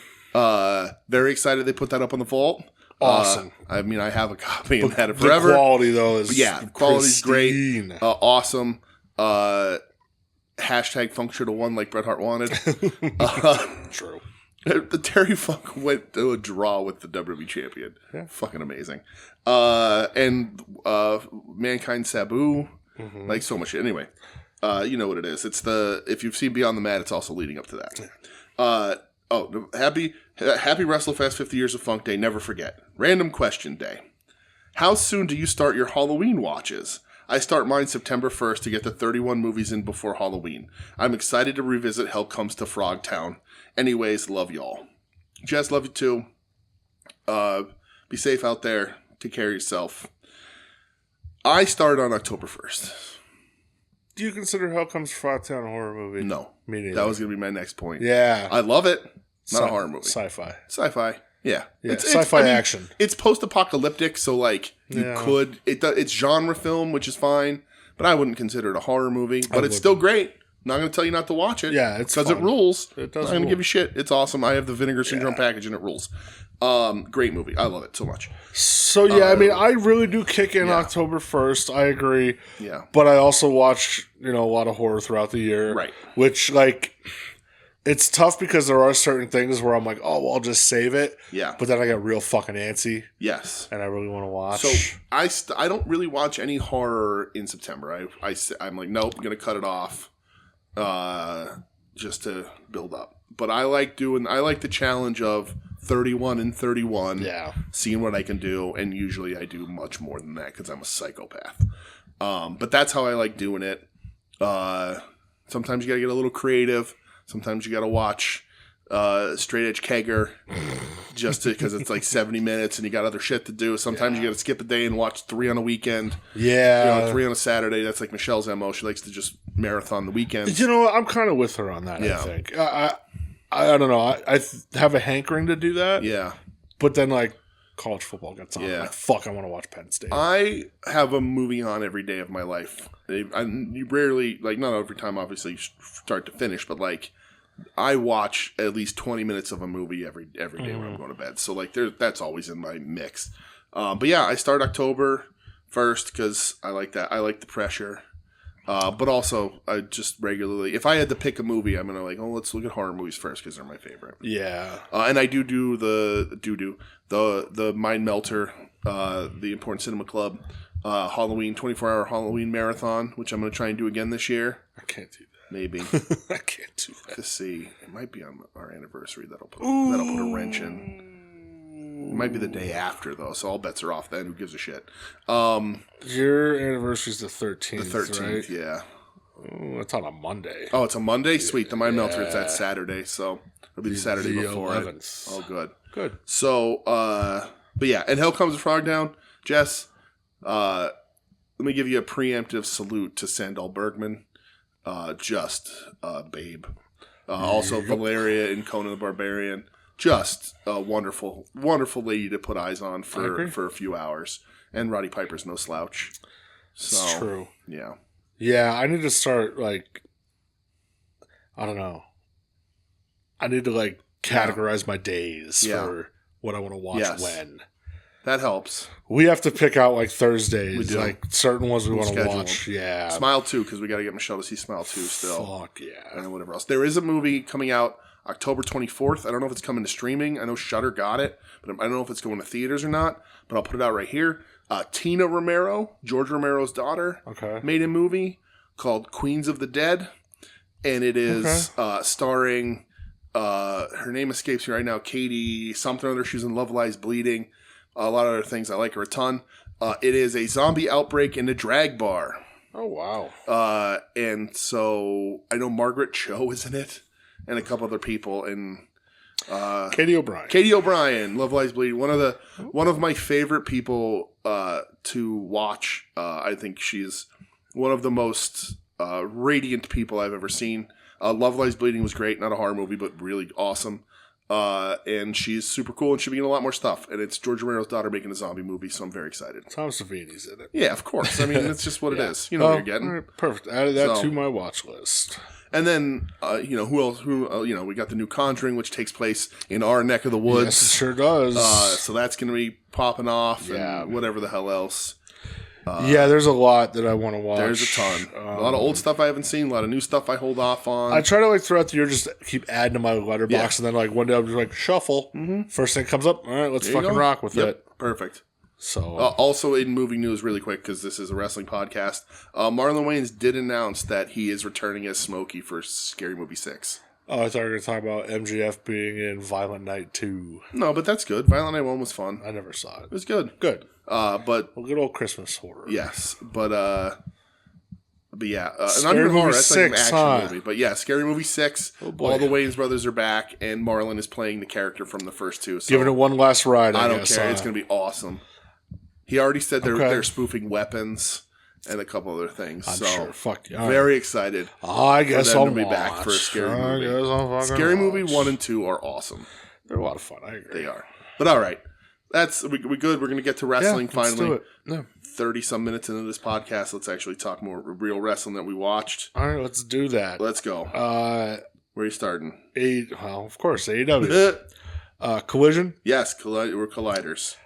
Very excited they put that up on the vault. Awesome. I mean, I have a copy and had it forever. The quality, though, is the quality's pristine. great. Awesome. Hashtag Funk should have won like Bret Hart wanted. True. Terry Funk went to a draw with the WWE champion. Yeah. Fucking amazing. And Mankind Sabu. Mm-hmm. Like so much shit. Anyway, you know what it is. It's if you've seen Beyond the Mat, it's also leading up to that. Happy WrestleFest 50 Years of Funk Day. Never forget. Random question day. How soon do you start your Halloween watches? I start mine September 1st to get the 31 movies in before Halloween. I'm excited to revisit Hell Comes to Frogtown. Anyways, love y'all. Jess, love you too. Be safe out there. Take care of yourself. I start on October 1st. Do you consider Hell Comes to Frogtown a horror movie? No. Me neither. That was going to be my next point. Yeah. I love it. Not a horror movie. Sci-fi. Sci-fi. Yeah. It's sci-fi action. It's post-apocalyptic, so like it's genre film, which is fine, but I wouldn't consider it a horror movie. But it's still great. Not going to tell you not to watch it. Yeah, it's because it rules. It does. I'm going to give you shit. It's awesome. I have the Vinegar Syndrome package and it rules. Great movie. I love it so much. So yeah, I mean, I really do kick in October 1st. I agree. Yeah, but I also watch a lot of horror throughout the year. Right. Which it's tough because there are certain things where I'm like, oh, well, I'll just save it. Yeah. But then I get real fucking antsy. Yes. And I really want to watch. So I don't really watch any horror in September. I'm like, nope, I'm going to cut it off just to build up. But I like the challenge of 31 and 31. Yeah. Seeing what I can do. And usually I do much more than that because I'm a psychopath. But that's how I like doing it. Sometimes you got to get a little creative. Sometimes you got to watch Straight Edge Kegger just because it's like 70 minutes and you got other shit to do. Sometimes you got to skip a day and watch 3 on a weekend. Yeah. 3 on a Saturday. That's like Michelle's MO. She likes to just marathon the weekends. I'm kind of with her on that, I think. I don't know. I have a hankering to do that. Yeah. But then, college football gets on. Yeah. I'm like, fuck, I want to watch Penn State. I have a movie on every day of my life. You rarely, like, not every time, obviously, start to finish, but, like, I watch at least 20 minutes of a movie every day when I'm going to bed. So, like, that's always in my mix. But, yeah, I start October 1st because I like that. I like the pressure. But also, I just regularly, if I had to pick a movie, I'm going to like, let's look at horror movies first because they're my favorite. Yeah. And I do the Mind Melter, the Important Cinema Club, Halloween, 24-hour Halloween marathon, which I'm going to try and do again this year. I can't do that. Maybe. I can't do that. To see. It might be on our anniversary that'll put a wrench in. It might be the day after, though, so all bets are off then. Who gives a shit? Your anniversary's the 13th, The 13th, right? yeah. Oh, it's on a Monday. Oh, it's a Monday? Sweet. The Mind Melter is that Saturday, so it'll be the Saturday before 11th. it. Oh, good. Good. So, but yeah, and Hell Comes a Frog Down. Jess, let me give you a preemptive salute to Sandal Bergman. Babe. Also, Valeria in Conan the Barbarian. Just a wonderful, wonderful lady to put eyes on for a few hours. And Roddy Piper's no slouch. So, It's true. Yeah. Yeah, I need to start, like, I don't know. I need to, like, categorize my days for what I want to watch when. That helps. We have to pick out, like, Thursdays. We do. Like, certain ones we want to schedule watch. Yeah. Smile 2, because we got to get Michelle to see Smile 2 still. Fuck, yeah. And whatever else. There is a movie coming out October 24th. I don't know if it's coming to streaming. I know Shudder got it, but I don't know if it's going to theaters or not. But I'll put it out right here. Tina Romero, George Romero's daughter, made a movie called Queens of the Dead. And it is starring, her name escapes me right now, Katie something or other. She's in Love Lies Bleeding. A lot of other things. I like her a ton. It is a zombie outbreak in a drag bar. Oh, wow. And so I know Margaret Cho is in it. And a couple other people, and Katie O'Brien. Katie O'Brien, Love Lies Bleeding. One of my favorite people to watch. I think she's one of the most radiant people I've ever seen. Love Lies Bleeding was great, not a horror movie, but really awesome. And she's super cool, and she'll be in a lot more stuff. And it's George Romero's daughter making a zombie movie, so I'm very excited. Tom Savini's in it. Yeah, of course. I mean, it's just what it is. You know what you're getting. All right, perfect. Added that to my watch list. And then, who else? We got the new Conjuring, which takes place in our neck of the woods. Yes, it sure does. So that's going to be popping off and whatever the hell else. There's a lot that I want to watch. There's a ton. A lot of old stuff I haven't seen. A lot of new stuff I hold off on. I try to, like, throughout the year just keep adding to my letterbox, and then, like, one day I'm just like, shuffle. Mm-hmm. First thing comes up, all right, let's fucking rock with it. Perfect. So, also in movie news, really quick, because this is a wrestling podcast, Marlon Wayans did announce that he is returning as Smokey for Scary Movie 6. I thought you were going to talk about MGF being in Violent Night 2. No, but that's good. Violent Night 1 was fun. I never saw it. It was good. Good. But well, good old Christmas horror. Yes, but yeah, Scary not even horror. Movie That's like an 6, action movie. But yeah, Scary Movie 6. Oh boy. All the Wayans brothers are back, and Marlon is playing the character from the first two. So Giving it one last ride. I don't care. It's going to be awesome. He already said they're spoofing weapons and a couple other things. I'm so sure. Fuck you. Very excited. I guess I'll be back for a scary movie. Guess Scary Movie 1 and 2 are awesome. They're a lot of fun. I agree. They are. But all right. We good. We're going to get to wrestling finally. Let's do it. 30-some minutes into this podcast, let's actually talk more real wrestling that we watched. All right, let's do that. Let's go. Where are you starting? Of course, AEW. Collision. Yes, we're colliders.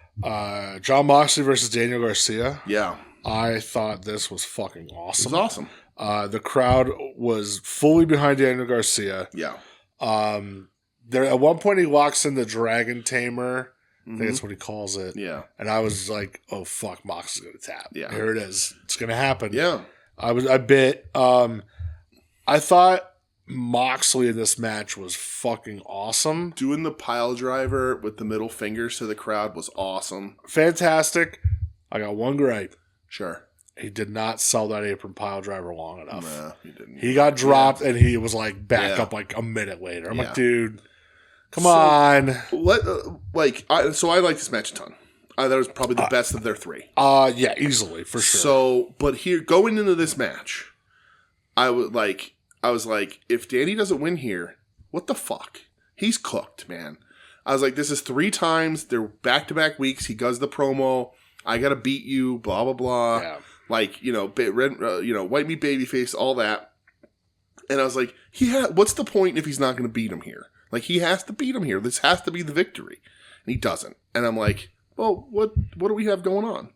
Jon Moxley versus Daniel Garcia. Yeah. I thought this was fucking awesome. It was awesome. The crowd was fully behind Daniel Garcia. Yeah. There at one point he locks in the Dragon Tamer. I think that's what he calls it. Yeah. And I was like, oh fuck, Mox is gonna tap. Yeah. Here it is. It's gonna happen. Yeah. I thought Moxley in this match was fucking awesome. Doing the pile driver with the middle fingers to the crowd was awesome. Fantastic. I got one gripe. Sure. He did not sell that apron pile driver long enough. No, he didn't. He got dropped and he was like back up like a minute later. I'm like, dude, come on. So I like this match a ton. That was probably the best of their three. Yeah, easily, for sure. So, but here, going into this match, I was like, if Danny doesn't win here, what the fuck? He's cooked, man. I was like, this is 3 times. They're back-to-back weeks. He does the promo. I got to beat you, blah, blah, blah. Yeah. Like, white meat babyface, all that. And I was like, what's the point if he's not going to beat him here? Like, he has to beat him here. This has to be the victory. And he doesn't. And I'm like, well, what do we have going on?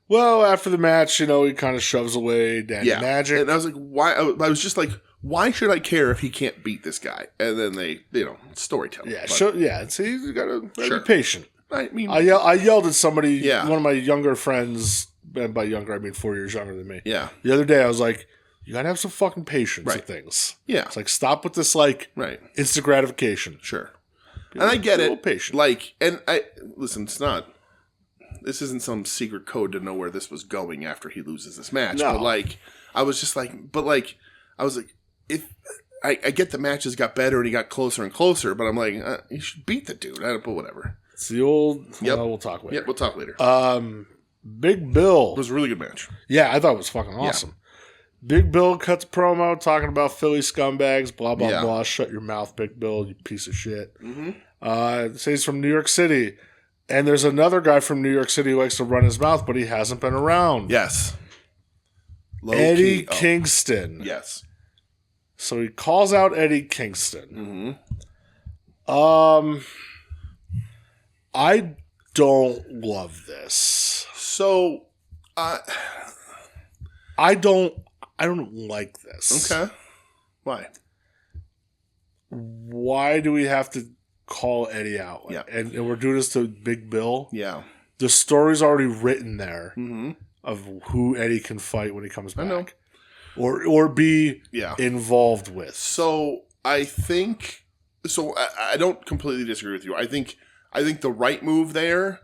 Well, after the match, he kind of shoves away Daddy Magic. And I was like, why? I was just like, why should I care if he can't beat this guy? And then they, storytelling. Yeah, see, you gotta be patient. I mean, I yelled at somebody, one of my younger friends, and by younger, I mean 4 years younger than me. Yeah. The other day, I was like, you gotta have some fucking patience with things. Yeah. It's like, stop with this, instant gratification. Sure. And I get it. Patient. Listen, this isn't some secret code to know where this was going after he loses this match. No. But I was just like, if I get the matches got better and he got closer and closer, but I'm like, you should beat the dude. But whatever. It's the old, we'll talk later. Yeah, we'll talk later. Big Bill. It was a really good match. Yeah, I thought it was fucking awesome. Big Bill cuts a promo talking about Philly scumbags, blah, blah, blah. Shut your mouth, Big Bill, you piece of shit. Mm-hmm. Say he's from New York City. And there's another guy from New York City who likes to run his mouth, but he hasn't been around. Yes. Eddie Kingston. Yes. So he calls out Eddie Kingston. Mm-hmm. I don't love this. So, I don't like this. Okay. Why? Why do we have to call Eddie out? And we're doing this to Big Bill? Yeah. The story's already written there of who Eddie can fight when he comes back. I know. Or be involved with. So, I think... So, I don't completely disagree with you. I think the right move there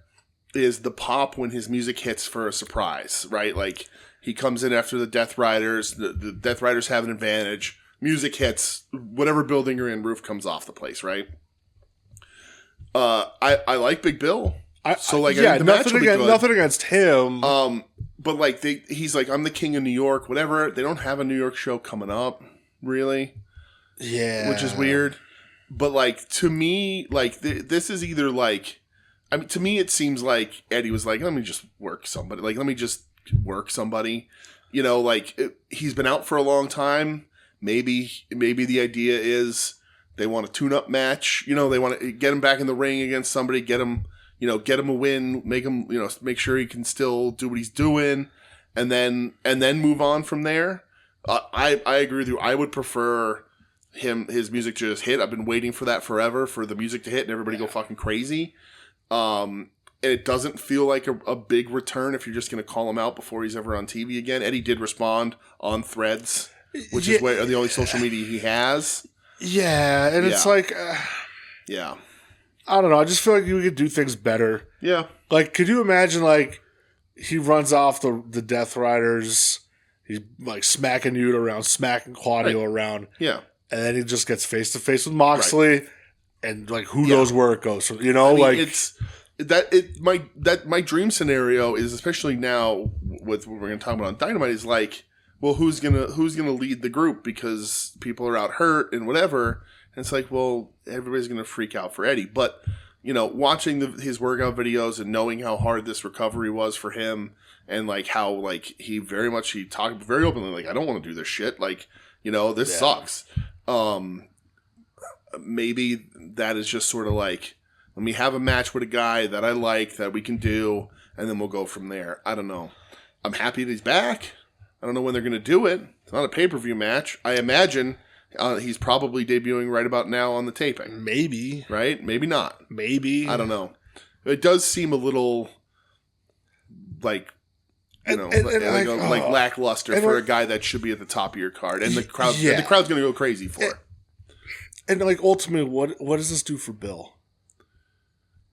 is the pop when his music hits for a surprise, right? Like, he comes in after the Death Riders. The Death Riders have an advantage. Music hits. Whatever building you're in, roof comes off the place, right? I like Big Bill. I think the match will be good. Nothing against him. But he's like, I'm the king of New York, whatever. They don't have a New York show coming up, really. Yeah. Which is weird. But to me, this is either to me it seems like Eddie was like, let me just work somebody. Let me just work somebody. He's been out for a long time. Maybe the idea is they want a tune-up match. They want to get him back in the ring against somebody, get him a win, make sure he can still do what he's doing, and then move on from there. I agree with you. I would prefer his music to just hit. I've been waiting for that forever, for the music to hit and everybody go fucking crazy. And it doesn't feel like a big return if you're just going to call him out before he's ever on TV again. Eddie did respond on Threads, which is the only social media he has. Yeah, and it's like... yeah. I don't know. I just feel like we could do things better. Yeah. Could you imagine, he runs off the Death Riders, he's, smacking Yuta around, smacking Claudio around. Yeah. And then he just gets face-to-face with Moxley, and, who knows where it goes. So, my dream scenario is, especially now with what we're going to talk about on Dynamite, is who's gonna lead the group, because people are out hurt and whatever. And it's everybody's gonna freak out for Eddie. But watching his workout videos and knowing how hard this recovery was for him, and how he talked very openly, I don't want to do this shit. This sucks. Maybe that is just sort of let me have a match with a guy that I like, that we can do, and then we'll go from there. I don't know. I'm happy that he's back. I don't know when they're going to do it. It's not a pay-per-view match. I imagine he's probably debuting right about now on the taping. Maybe. Right? Maybe not. Maybe. I don't know. It does seem a little lackluster for a guy that should be at the top of your card. And the crowd's going to go crazy for it. And ultimately, what does this do for Bill?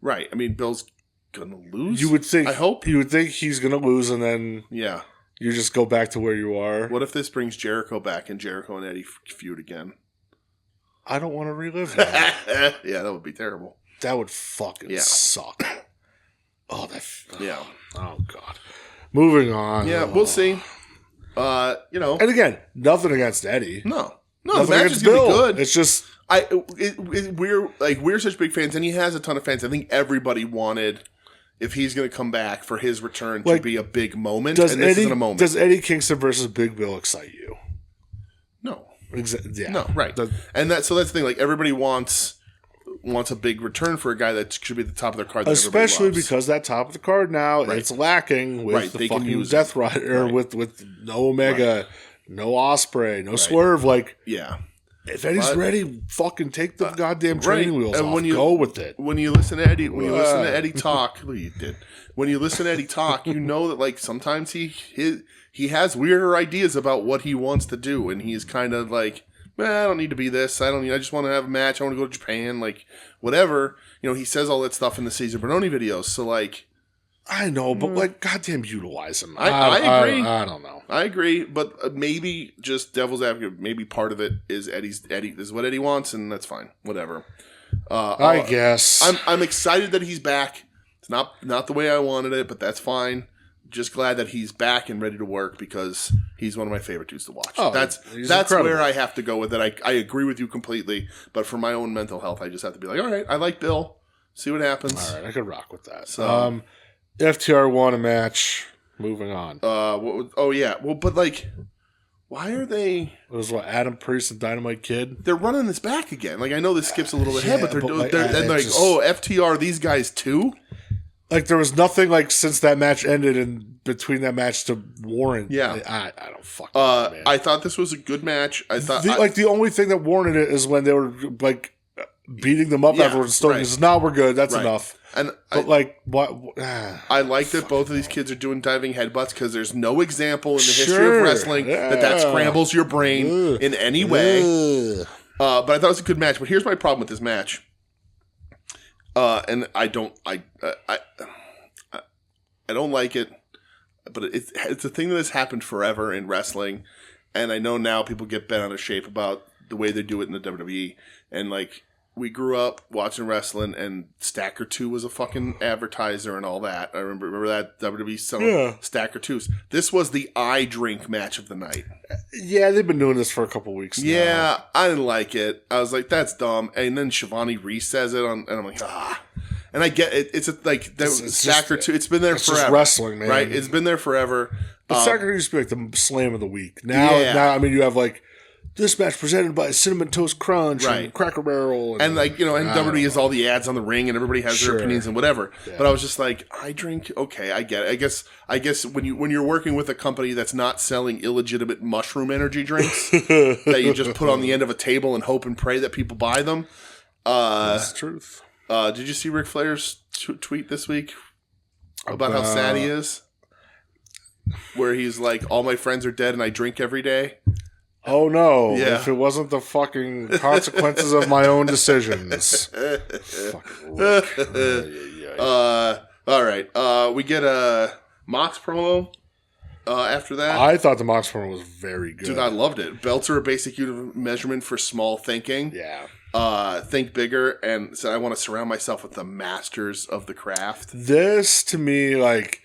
Right. I mean, Bill's going to lose. You would think. I hope. You would think he's going to lose, and then you just go back to where you are. What if this brings Jericho back and Jericho and Eddie feud again? I don't want to relive that. Yeah, that would be terrible. That would fucking suck. Oh, yeah. Oh, God. Moving on. Yeah, we'll see. And again, nothing against Eddie. No, nothing the match is going to be good. It's just... we're such big fans, and he has a ton of fans. I think everybody wanted, if he's going to come back, for his return to be a big moment. And this isn't a moment. Does Eddie Kingston versus Big Bill excite you? No. Yeah. No, right. And that's the thing. Like, everybody wants a big return for a guy that should be at the top of their card. That especially loves. because that top of the card now it's lacking with the fucking Death Rider, with no Omega, no Ospreay, no Swerve. Like, if Eddie's ready, fucking take the goddamn training wheels off. Go with it. When you listen to Eddie, talk, when you listen to Eddie talk, you know that like sometimes he has weirder ideas about what he wants to do, and he's kind of like, I don't need to be this. I just want to have a match. I want to go to Japan. Like, whatever. You know, he says all that stuff in the Cesar Bononi videos. So, like, I know, but like, goddamn, utilize him. I agree. I don't know. I agree, but maybe just devil's advocate. Maybe part of it is Eddie. This is what Eddie wants, and that's fine. Whatever. I guess I'm excited that he's back. It's not the way I wanted it, but that's fine. Just glad that he's back and ready to work because he's one of my favorite dudes to watch. That's incredible. Where I have to go with it. I agree with you completely, but for my own mental health, I just have to be like, all right, I like Bill. See what happens. All right, I could rock with that. So, FTR won a match. Moving on. Well, but like, why are they? It was Adam Priest and Dynamite Kid. They're running this back again. Like, I know this skips a little bit ahead, but they're just, FTR, these guys too. Like, there was nothing like since that match ended and between that match to warrant. Yeah, I don't fucking know, man. I thought this was a good match. I thought the only thing that warranted it is when they were like beating them up afterwards. And says, "No, we're good. That's enough." And what? I like that both of these kids are doing diving headbutts because there's no example in the history of wrestling that scrambles your brain in any way. But I thought it was a good match. But here's my problem with this match. And I don't like it, but it's a thing that has happened forever in wrestling, and I know now people get bent out of shape about the way they do it in the WWE, and like we grew up watching wrestling, and Stacker 2 was a fucking advertiser and all that. I remember that WWE selling Stacker 2s. This was the I drink match of the night. Yeah, they've been doing this for a couple weeks now. Yeah, I didn't like it. I was like, that's dumb. And then Shivani Reese says it, and I'm like, And I get it. It's Stacker 2. It's been there forever. Just wrestling, man. Right? It's been there forever. But Stacker used to be like the slam of the week. Now, I mean, you have like this match presented by Cinnamon Toast Crunch and Cracker Barrel. And like, you know, and WWE has all the ads on the ring and everybody has their opinions and whatever. Yeah. But I was just like, I drink, okay, I get it. I guess when you're working with a company that's not selling illegitimate mushroom energy drinks that you just put on the end of a table and hope and pray that people buy them. That's the truth. Did you see Ric Flair's tweet this week about how sad he is? Where he's like, all my friends are dead and I drink every day. Oh no! Yeah. If it wasn't the fucking consequences of my own decisions. Fucking Rick. All right. We get a Mox promo after that. I thought the Mox promo was very good. Dude, I loved it. Belts are a basic unit of measurement for small thinking. Yeah. Think bigger, and so I want to surround myself with the masters of the craft. This to me like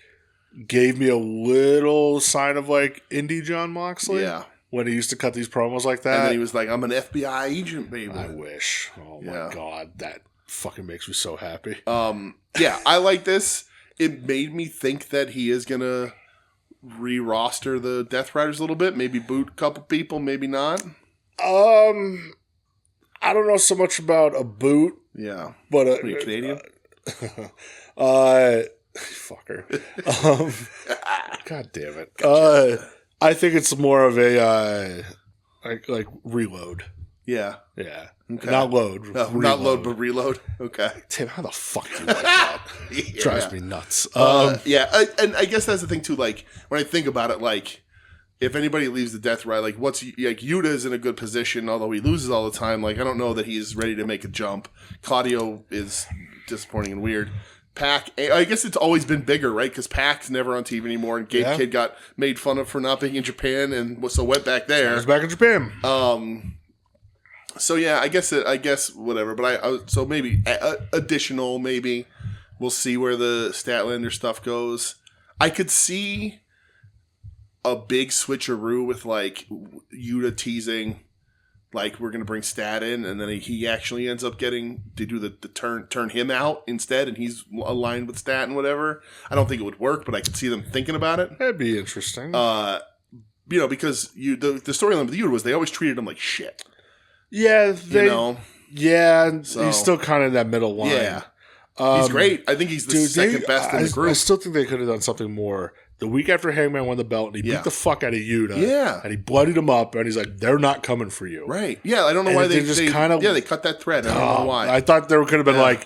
gave me a little sign of like indie John Moxley. Yeah. When he used to cut these promos like that. And then he was like, I'm an FBI agent, baby. I wish. Oh, my God. That fucking makes me so happy. Yeah, I like this. It made me think that he is going to re-roster the Death Riders a little bit. Maybe boot a couple people, maybe not. I don't know so much about a boot. Yeah. But are you Canadian? Fucker. God damn it. Gotcha. I think it's more of a like reload. Yeah. Yeah. Okay. Not load. No, not load, but reload. Okay. Tim, how the fuck do you like that? Drives me nuts. Yeah. And I guess that's the thing too. Like when I think about it, like if anybody leaves the Death Ride, like Yuta's in a good position, although he loses all the time. Like I don't know that he's ready to make a jump. Claudio is disappointing and weird. Pac, I guess it's always been bigger, right? Because Pac's never on TV anymore, and Gabe Kidd got made fun of for not being in Japan, and so went back there. He's back in Japan. So yeah, I guess whatever. But so maybe additional, maybe we'll see where the Statlander stuff goes. I could see a big switcheroo with like Yuta teasing like we're going to bring Stat in, and then he actually ends up getting to do the turn him out instead, and he's aligned with Stat and whatever. I don't think it would work, but I could see them thinking about it. That'd be interesting. Because the storyline with Yuta was they always treated him like shit. Yeah, Yeah, So, he's still kind of in that middle line. Yeah. He's great. I think he's the second best in the group. I still think they could have done something more. The week after Hangman won the belt, and he beat the fuck out of Yuta. Yeah. And he bloodied him up, and he's like, they're not coming for you. Right. Yeah, I don't know why they cut that thread. I don't know why. I thought there could have been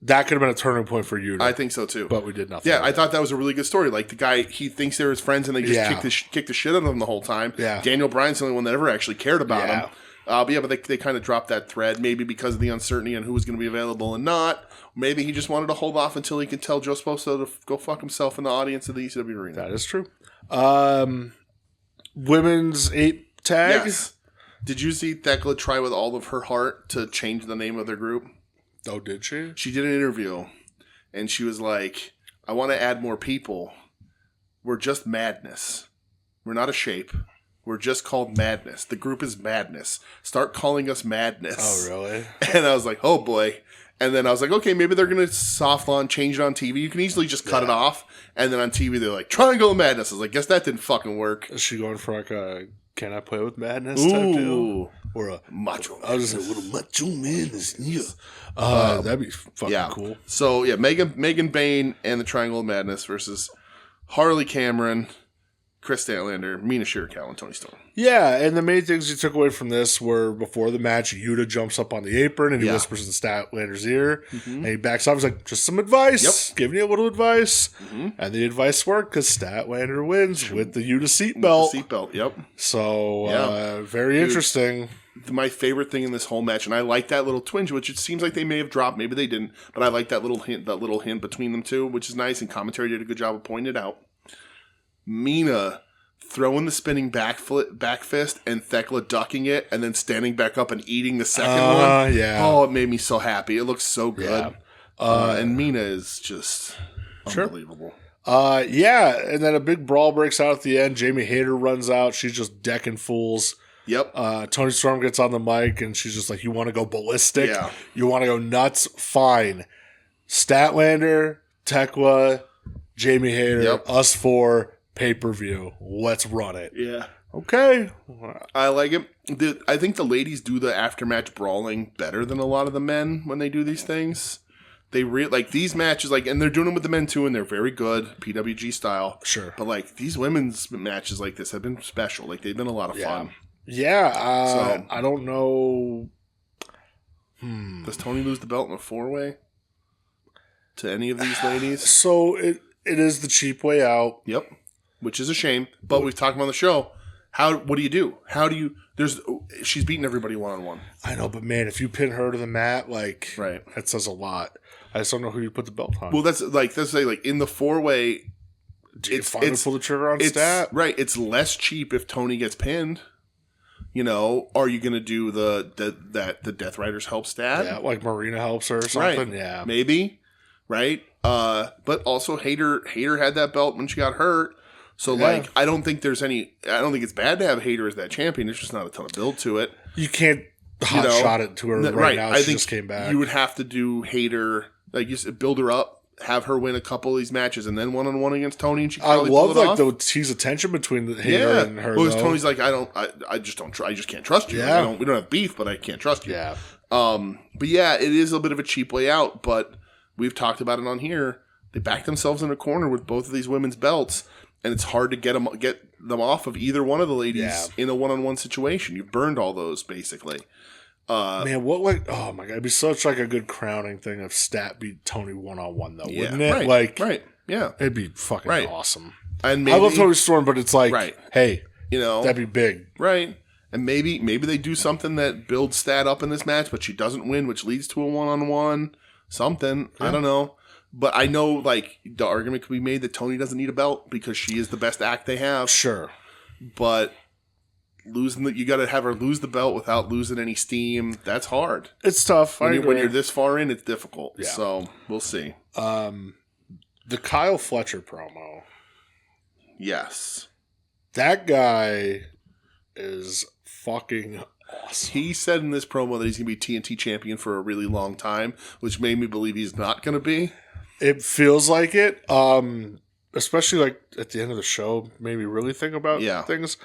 that could have been a turning point for Yuta. I think so too. But we did nothing. Yeah, I thought that was a really good story. Like the guy, he thinks they're his friends, and they just kick the shit out of him the whole time. Yeah. Daniel Bryan's the only one that ever actually cared about him. But they kind of dropped that thread, maybe because of the uncertainty on who was going to be available and not. Maybe he just wanted to hold off until he could tell Joe Sposo to go fuck himself in the audience of the ECW arena. That is true. Women's 8 tag. Yes. Did you see Thekla try with all of her heart to change the name of their group? Oh, did she? She did an interview, and she was like, I want to add more people. We're just Madness. We're not a shape. We're just called Madness. The group is Madness. Start calling us Madness. Oh, really? And I was like, oh, boy. And then I was like, okay, maybe they're going to soft launch, change it on TV. You can easily just cut it off. And then on TV, they're like, Triangle of Madness. I was like, guess that didn't fucking work. Is she going for like a Can I Play with Madness type deal? Or a Macho. I was just a little Macho Madness. Yeah. That'd be fucking cool. So, yeah, Megan Bain and the Triangle of Madness versus Harley Cameron, Chris Statlander, Mina Shirakawa, and Tony Storm. Yeah, and the main things you took away from this were before the match, Yuta jumps up on the apron and he whispers in Statlander's ear, and he backs off. He's like, just some advice, giving you a little advice. And the advice worked because Statlander wins with the Yuta seatbelt. Yep. So, very interesting. My favorite thing in this whole match, and I like that little twinge, which it seems like they may have dropped, maybe they didn't, but I like that little hint between them two, which is nice, and commentary did a good job of pointing it out. Mina throwing the spinning back fist and Thekla ducking it and then standing back up and eating the second one. Yeah. Oh, it made me so happy. It looks so good. And Mina is just unbelievable. Yeah, and then a big brawl breaks out at the end. Jamie Hayter runs out. She's just decking fools. Yep. Tony Storm gets on the mic and she's just like, you want to go ballistic? Yeah. You want to go nuts? Fine. Statlander, Thekla, Jamie Hayter, us four, pay-per-view. Let's run it. Yeah. Okay. I like it. I think the ladies do the after-match brawling better than a lot of the men when they do these things. They like these matches, and they're doing them with the men too, and they're very good, PWG style. Sure. But these women's matches like this have been special. They've been a lot of fun. Yeah. I don't know. Does Tony lose the belt in a 4-way to any of these ladies? So it is the cheap way out. Yep. Which is a shame, but we've talked about on the show. What do you do? She's beating everybody one-on-one. I know, but man, if you pin her to the mat, that says a lot. I just don't know who you put the belt on. Well, that's in the 4-way. Do you finally pull the trigger on Stat? Right. It's less cheap if Tony gets pinned. Are you going to do the Death Riders help Stat? Yeah, like Marina helps her or something. Right. Yeah, maybe. Right. But also Hayter had that belt when she got hurt. So, I don't think it's bad to have Hayter as that champion. There's just not a ton of build to it. You can't hot shot it to her right now. She just came back. You would have to do Hayter, build her up, have her win a couple of these matches, and then one-on-one against Tony, and she probably pull it off. the tease of tension between the Hayter and her. Well, Tony's like, I just can't trust you. Yeah. We don't have beef, but I can't trust you. Yeah. But yeah, it is a bit of a cheap way out, but we've talked about it on here. They backed themselves in a corner with both of these women's belts. And it's hard to get them off of either one of the ladies in a one-on-one situation. You've burned all those, basically. Man, oh my God, it'd be such a good crowning thing if Stat beat Tony one-on-one, though, wouldn't it? Right, yeah. It'd be fucking awesome. And I love Tony Storm, but it's hey, that'd be big. Right. And maybe they do something that builds Stat up in this match, but she doesn't win, which leads to a one-on-one. Something. Yeah. I don't know. But I know, the argument could be made that Tony doesn't need a belt because she is the best act they have. Sure. But you got to have her lose the belt without losing any steam. That's hard. It's tough. When you're this far in, it's difficult. Yeah. So, we'll see. The Kyle Fletcher promo. Yes. That guy is fucking awesome. He said in this promo that he's going to be TNT champion for a really long time, which made me believe he's not going to be. It feels like it, especially like at the end of the show, made me really think about things.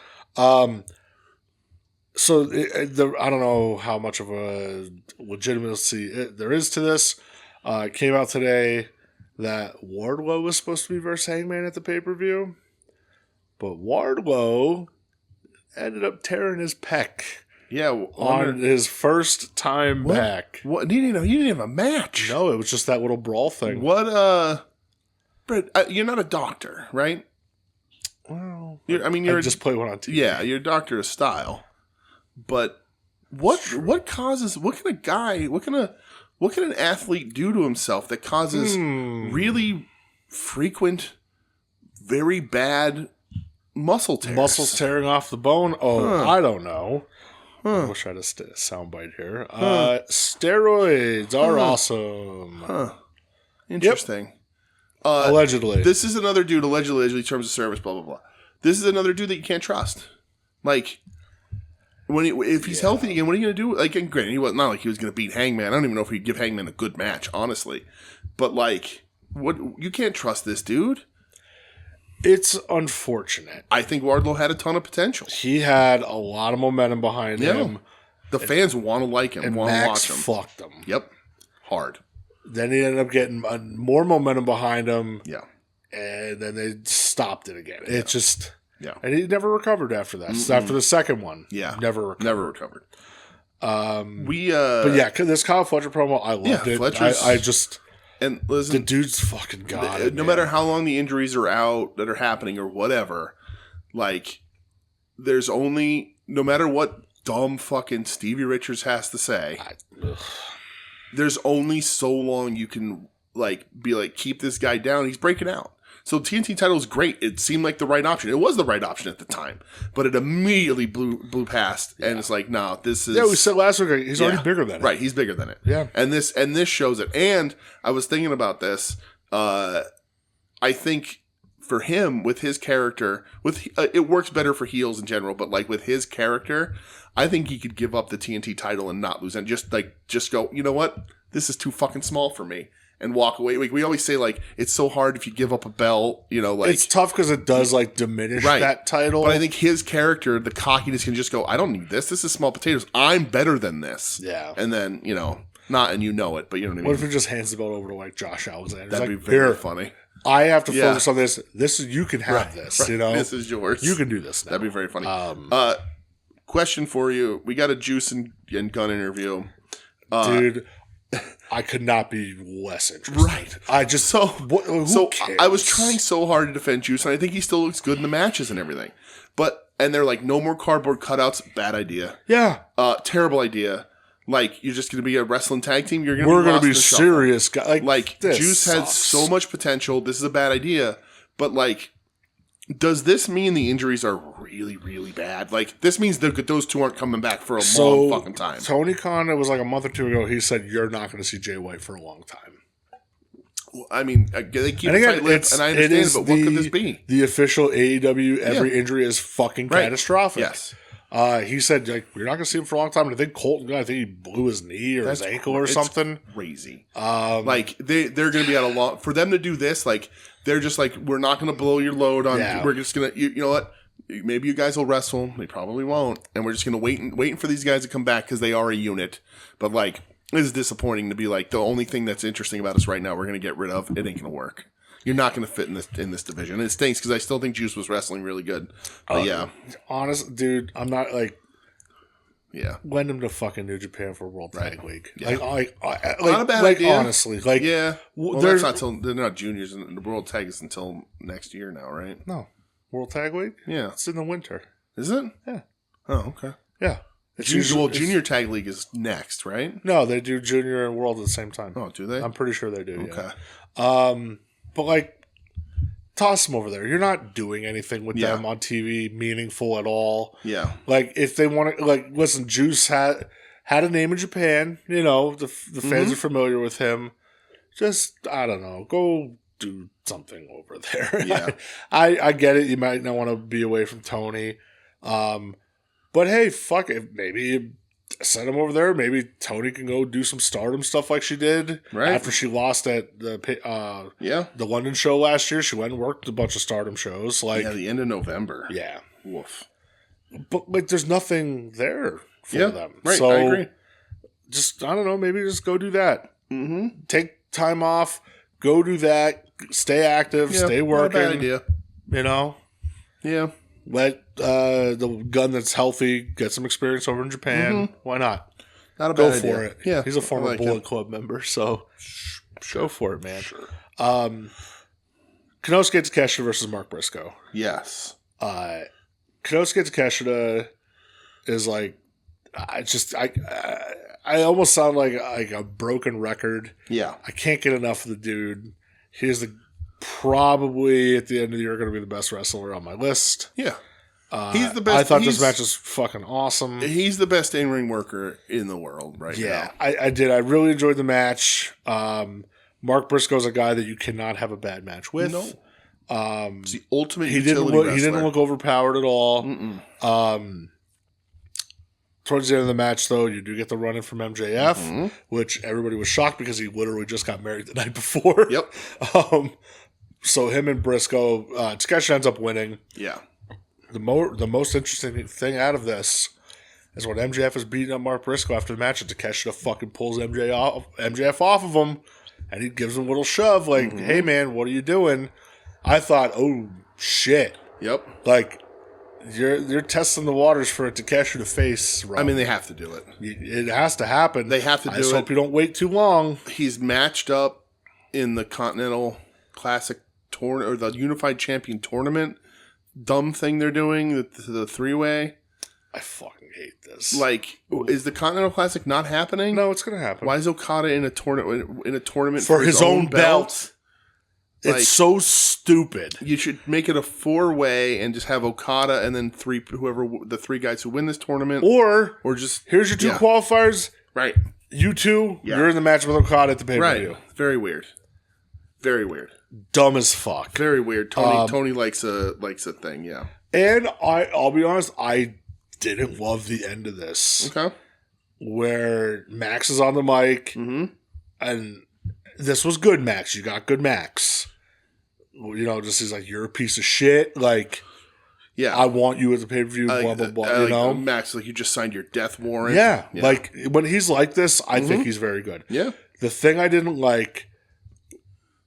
So I don't know how much of a legitimacy there is to this. It came out today that Wardlow was supposed to be versus Hangman at the pay-per-view, but Wardlow ended up tearing his pec. Yeah, on his first time back. What? He didn't have a match. No, it was just that little brawl thing. What? Brett, you're not a doctor, right? Well, I just play one on TV. Yeah, you're a doctor of style. But what can an athlete do to himself that causes really frequent, very bad muscle tears? Muscles tearing off the bone? Oh, I don't know. I wish I had a soundbite here. Steroids are awesome. Interesting. Allegedly. This is another dude, allegedly, terms of service, blah, blah, blah. This is another dude that you can't trust. Like, if he's healthy again, what are you going to do? Like, and granted, he was not like he was going to beat Hangman. I don't even know if he'd give Hangman a good match, honestly. But, like, you can't trust this dude. It's unfortunate. I think Wardlow had a ton of potential. He had a lot of momentum behind him. The fans want to like him, want to watch him. Fucked him. Yep. Hard. Then he ended up getting more momentum behind him. Yeah. And then they stopped it again. It just... Yeah. And he never recovered after that. So after the second one. Yeah. Never recovered. But yeah, this Kyle Fletcher promo, I loved it. I just... And listen, the dude's fucking got it. No matter how long the injuries are out that are happening or whatever, like, there's only, no matter what dumb fucking Stevie Richards has to say, there's only so long you can, like, be like, keep this guy down. He's breaking out. So TNT title is great. It seemed like the right option. It was the right option at the time, but it immediately blew past, and it's like, no, this is. Yeah, we said last week he's already bigger than it. Right, he's bigger than it. Yeah, and this shows it. And I was thinking about this. I think for him, with his character, it works better for heels in general, but like with his character, I think he could give up the TNT title and not lose, and just go, you know what, this is too fucking small for me. And walk away. Like, we always say, like, it's so hard if you give up a belt, you know, like... It's tough because it does, like, diminish that title. But I think his character, the cockiness, can just go, I don't need this. This is small potatoes. I'm better than this. Yeah. And then, you know, and you know it, but you know what I mean? What if he just hands the belt over to, like, Josh Alexander? That'd be very funny. I have to focus on this. You can have this, you know? This is yours. You can do this now. That'd be very funny. Question for you. We got a Juice and Gunn interview. Dude... I could not be less interested. Right. I just who cares? I was trying so hard to defend Juice, and I think he still looks good in the matches and everything. And they're like, no more cardboard cutouts. Bad idea. Yeah. Terrible idea. Like, you're just going to be a wrestling tag team. We're going to be serious guys. Like Juice had so much potential. This is a bad idea. But like, does this mean the injuries are really, really bad? Like, this means that those two aren't coming back for a long fucking time. Tony Khan, it was like a month or two ago, he said, you're not going to see Jay White for a long time. Well, I mean, they keep it tight-lipped, and I understand, but what could this be? The official AEW, every injury is fucking catastrophic. Yes. He said, like, you're not going to see him for a long time. And I think Colton, he blew his knee or his ankle or something. Crazy. Like, they're going to be at a long... For them to do this, like... They're just like, we're not going to blow your load on. Yeah. We're just going to, you know what? Maybe you guys will wrestle. They probably won't. And we're just going to waiting for these guys to come back because they are a unit. But like, it is disappointing to be like, the only thing that's interesting about us right now, we're going to get rid of. It ain't going to work. You're not going to fit in this division. And it stinks because I still think Juice was wrestling really good. But yeah. Honest, dude, I'm not like. Yeah. Lend him to fucking New Japan for World Tag League. Yeah. Like, not a bad idea. Honestly. Like, yeah. Well, that's not till, they're not juniors, and the World Tag is until next year now, right? No. World Tag League? Yeah. It's in the winter. Is it? Yeah. Oh, okay. Yeah. Junior Tag League is next, right? No, they do Junior and World at the same time. Oh, do they? I'm pretty sure they do, okay. Yeah. But like, toss them over there. You're not doing anything with them on TV meaningful at all. Yeah. Like, if they want to, like, listen, Juice had a name in Japan. You know, the fans are familiar with him. Just, I don't know, go do something over there. Yeah. I get it. You might not want to be away from Tony. But hey, fuck it. Maybe send him over there. Maybe Tony can go do some Stardom stuff like she did after she lost at the London show last year. She went and worked a bunch of Stardom shows. Like the end of November. Yeah. Woof. But like, there's nothing there for them. Right. So I agree. Just, I don't know, maybe just go do that. Mm-hmm. Take time off, go do that, stay active, stay working. Not a bad idea. You know? Yeah. Let the gun that's healthy get some experience over in Japan. Mm-hmm. Why not? Not a go bad for idea. it. Yeah. He's a former like Bullet Club member, so go for it, man. Sure. Konosuke Takeshita versus Mark Briscoe. Yes. Konosuke Takeshita is like, I almost sound like a broken record. Yeah. I can't get enough of the dude. He's probably at the end of the year going to be the best wrestler on my list. Yeah. He's the best. I thought this match was fucking awesome. He's the best in-ring worker in the world right now. Yeah, I did. I really enjoyed the match. Mark Briscoe's a guy that you cannot have a bad match with. No. It's the ultimate he didn't look overpowered at all. Towards the end of the match, though, you do get the run-in from MJF, which everybody was shocked because he literally just got married the night before. Yep. So him and Briscoe, Takeshita ends up winning. Yeah. The most interesting thing out of this is when MJF is beating up Mark Briscoe after the match, and Takeshita fucking pulls MJF off of him, and he gives him a little shove, like, "Hey man, what are you doing?" I thought, "Oh shit!" Yep. Like, you're testing the waters for a Takeshita face run. I mean, they have to do it. It has to happen. They have to do it. I just hope you don't wait too long. He's matched up in the Continental Classic tournament or the Unified Champion tournament. Dumb thing they're doing, the three-way. I fucking hate this. Like, is the Continental Classic not happening? No, it's gonna happen. Why is Okada in a tournament for his own belt? Like, it's so stupid. You should make it a 4-way and just have Okada and then the three guys who win this tournament, or just here's your two qualifiers. Right, you two, you're in the match with Okada at the pay-per-view. Right, very weird. Very weird. Dumb as fuck. Very weird. Tony likes a thing, yeah. And I'll be honest, I didn't love the end of this. Okay. Where Max is on the mic, and this was good, Max. You got good, Max. You know, just he's like, you're a piece of shit. Like, yeah, I want you at the pay per view. Blah blah blah. You know, Max, like you just signed your death warrant. Yeah, like when he's like this, I think he's very good. Yeah. The thing I didn't like.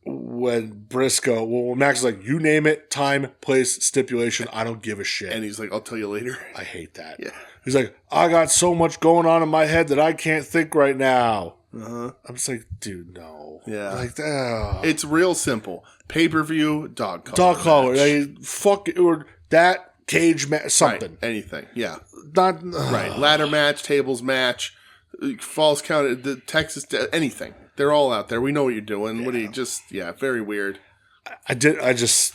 When Max is like, you name it, time, place, stipulation, I don't give a shit. And he's like, I'll tell you later. I hate that. Yeah. He's like, I got so much going on in my head that I can't think right now. I'm just like, dude, no. Yeah. Like, it's real simple. Pay-per-view, dog collar. Dog collar. Like, fuck it, or that cage match, something. Right. Anything. Yeah. Not right. Ladder match, tables match, falls count, the Texas, anything. They're all out there. We know what you're doing. Yeah. What do you very weird. I just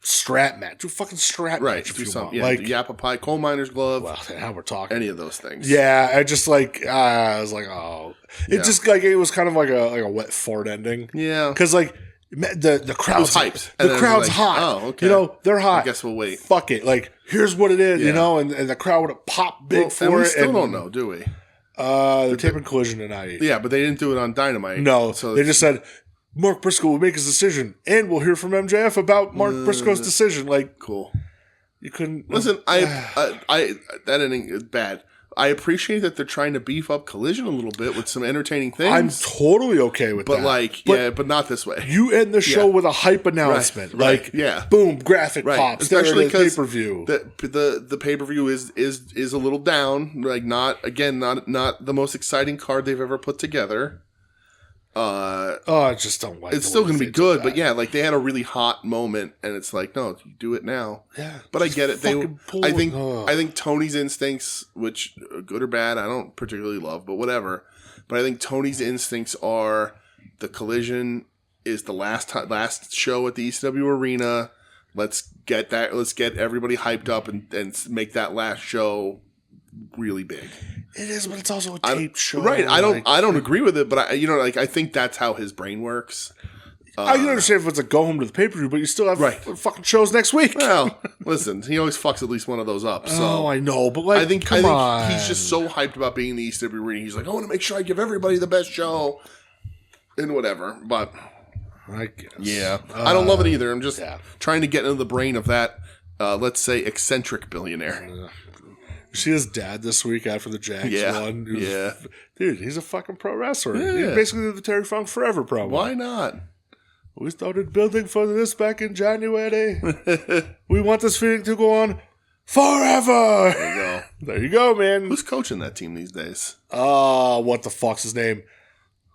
strap match. Do a fucking strap match if you want. Yeah, like Yappa Pie, coal miner's glove. Well, now we're talking. Any of those things. Yeah, I just like I was like, oh, it just like it was kind of like a wet fart ending. Yeah, because like the crowd's hyped. The crowd's like, hot. Oh, okay. You know they're hot. I guess we'll wait. Fuck it. Like here's what it is. You know, and the crowd would have popped big for and we it. Still don't know, do we? They're taping Collision tonight. Yeah, but they didn't do it on Dynamite. No, so they just said Mark Briscoe will make his decision, and we'll hear from MJF about Mark Briscoe's decision. Like, cool. You couldn't listen. I that ending is bad. I appreciate that they're trying to beef up Collision a little bit with some entertaining things. I'm totally okay with that. But not this way. You end the show with a hype announcement. Right. Boom, graphic pops. Especially because pay-per-view. The pay-per-view is a little down. Like not the most exciting card they've ever put together. I just don't like it. It's still going to be good, but yeah, like they had a really hot moment, and it's like, no, you do it now. Yeah, but I get it. I think Tony's instincts, which good or bad, I don't particularly love, but whatever. But I think Tony's instincts are the Collision is the last show at the ECW arena. Let's get everybody hyped up and make that last show really big. It is, but it's also a taped show. Right. I don't agree with it, but I think that's how his brain works. I can understand if it's a go home to the pay-per-view, but you still have fucking shows next week. Well, listen, he always fucks at least one of those up. So I know, but like, I think he's just so hyped about being in the East every arena. He's like, I want to make sure I give everybody the best show and whatever. But I guess. Yeah, I don't love it either. I'm just trying to get into the brain of that, let's say, eccentric billionaire. See his dad this week after the Jags won. Dude, he's a fucking pro wrestler. Yeah. He basically did the Terry Funk Forever promo. Why not? We started building for this back in January. We want this feeling to go on forever. There you go. There you go, man. Who's coaching that team these days? What the fuck's his name?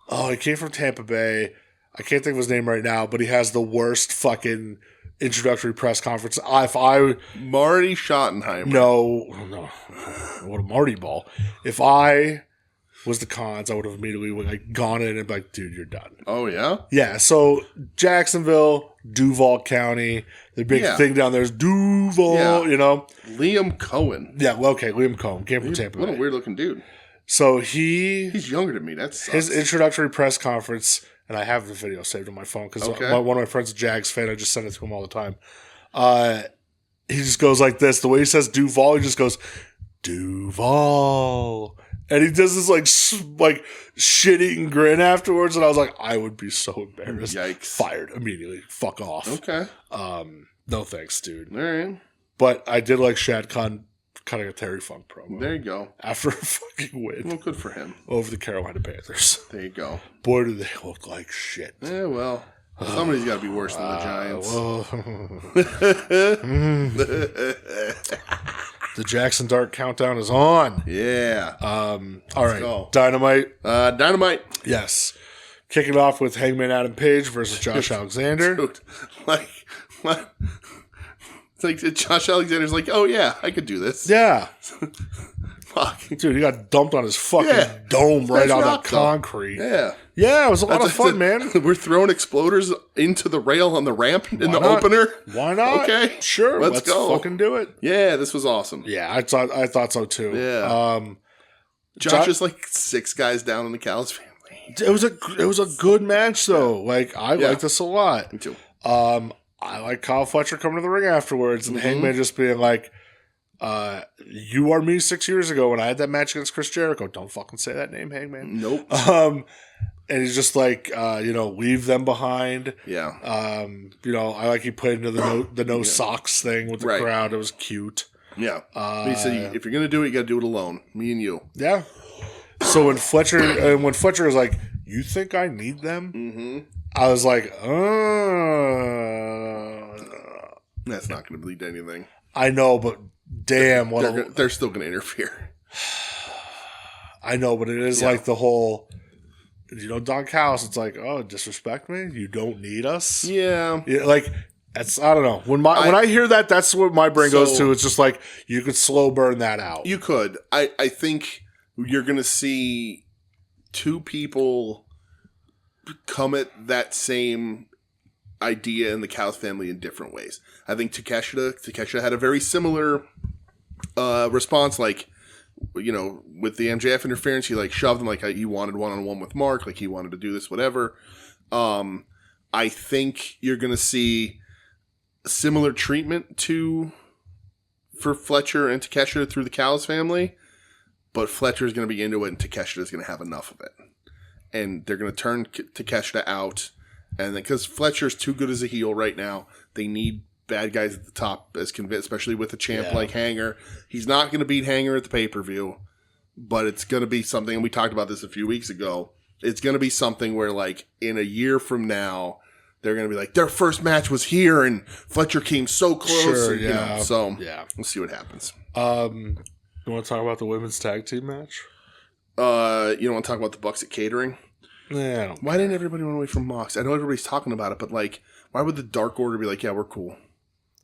Oh, he came from Tampa Bay. I can't think of his name right now, but he has the worst fucking introductory press conference. Marty Schottenheimer. No. What a Marty ball. If I was the Cons, I would have immediately gone in and be like, dude, you're done. Oh, yeah? Yeah, so Jacksonville, Duval County, the big thing down there is Duval, you know? Liam Cohen. Yeah, well, okay, Liam Cohen came from Tampa Bay. What a weird-looking dude. So he's younger than me. That sucks. His introductory press conference, and I have the video saved on my phone because one of my friends is a Jags fan. I just send it to him all the time. He just goes like this. The way he says Duval, he just goes, Duval. And he does this like shit-eating grin afterwards, and I was like, I would be so embarrassed. Yikes. Fired immediately. Fuck off. Okay. No thanks, dude. All right. But I did like Shad Khan cutting a Terry Funk promo. There you go. After a fucking win. Well, good for him. Over the Carolina Panthers. There you go. Boy, do they look like shit. Yeah, well, somebody's got to be worse than the Giants. The Jackson Dart countdown is on. Yeah. All right. Go. Dynamite. Dynamite. Yes. Kicking off with Hangman Adam Page versus Josh Alexander. Dude, what? It's like Josh Alexander's like, oh yeah, I could do this. Yeah. Fuck. Dude, he got dumped on his fucking dome right on that concrete. Yeah. Yeah, it was a lot of fun, man. We're throwing exploders into the rail on the ramp in the opener. Why not? Okay. Sure. Let's go. Fucking do it. Yeah, this was awesome. Yeah, I thought so too. Yeah. Josh is like 6 guys down in the Callis family. It was a good match though. Like I like this a lot. Me too. I like Kyle Fletcher coming to the ring afterwards and Hangman just being like, you are me 6 years ago when I had that match against Chris Jericho. Don't fucking say that name, Hangman. Nope. And he's just like, leave them behind. Yeah. I like he played into the no socks thing with the crowd. It was cute. Yeah. He said, if you're going to do it, you got to do it alone. Me and you. Yeah. So when Fletcher was like, you think I need them? Mm-hmm. I was like, that's not going to lead to anything. I know, but damn, they're still going to interfere. I know, but it is like the whole, Don Callis, it's like, oh, disrespect me? You don't need us? Yeah. Like, that's, I don't know. When I hear that, that's what my brain goes to. It's just like, you could slow burn that out. You could. I think you're going to see 2 people come at that same idea in the Callis family in different ways. I think Takeshita had a very similar response, like, with the MJF interference, he shoved him like he wanted one-on-one with Mark, like he wanted to do this, whatever. I think you're going to see similar treatment for Fletcher and Takeshita through the Callis family, but Fletcher is going to be into it and Takeshita is going to have enough of it. And they're going to turn Takeshita out. And then, because Fletcher's too good as a heel right now, they need bad guys at the top, especially with a champ like Hanger. He's not going to beat Hanger at the pay-per-view, but it's going to be something, and we talked about this a few weeks ago, it's going to be something where, in a year from now, they're going to be like, their first match was here, and Fletcher came so close. Sure, we'll see what happens. You want to talk about the women's tag team match? You don't want to talk about the Bucks at catering? Yeah. Why didn't everybody run away from Mox? I know everybody's talking about it, but why would the Dark Order be like, yeah, we're cool?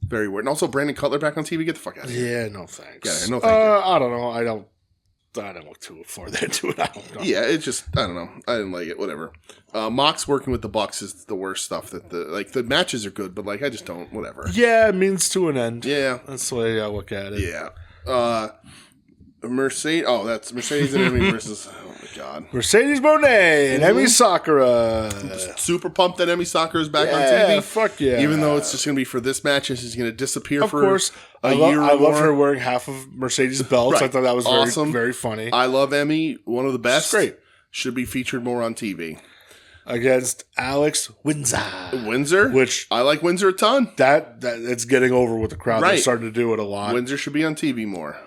Very weird. And also Brandon Cutler back on TV. Get the fuck out of here. Yeah, no thanks. Yeah, no thank you. I don't know. I don't look too far into it. I don't know. Yeah, it's just, I don't know. I didn't like it. Whatever. Mox working with the Bucks is the worst stuff. That the matches are good, but I just don't. Whatever. Yeah, it means to an end. Yeah, that's the way I look at it. Yeah. Mercedes. Oh, that's Mercedes and Enemy versus. Oh my God. Mercedes Moné and Emi Sakura. Super pumped that Emi Sakura is back on Yeah, TV. fuck yeah. Even though it's just going to be for this match, and she's going to disappear Of for course. a year or I love more. her wearing half of Mercedes' belts. Right. I thought that was Awesome. very funny. I love Emi. One of the best. She's great. Should be featured more on TV. Against Alex Windsor. Windsor? Which I like Windsor a ton. that it's getting over with the crowd. They're Right. starting to do it a lot. Windsor should be on TV more.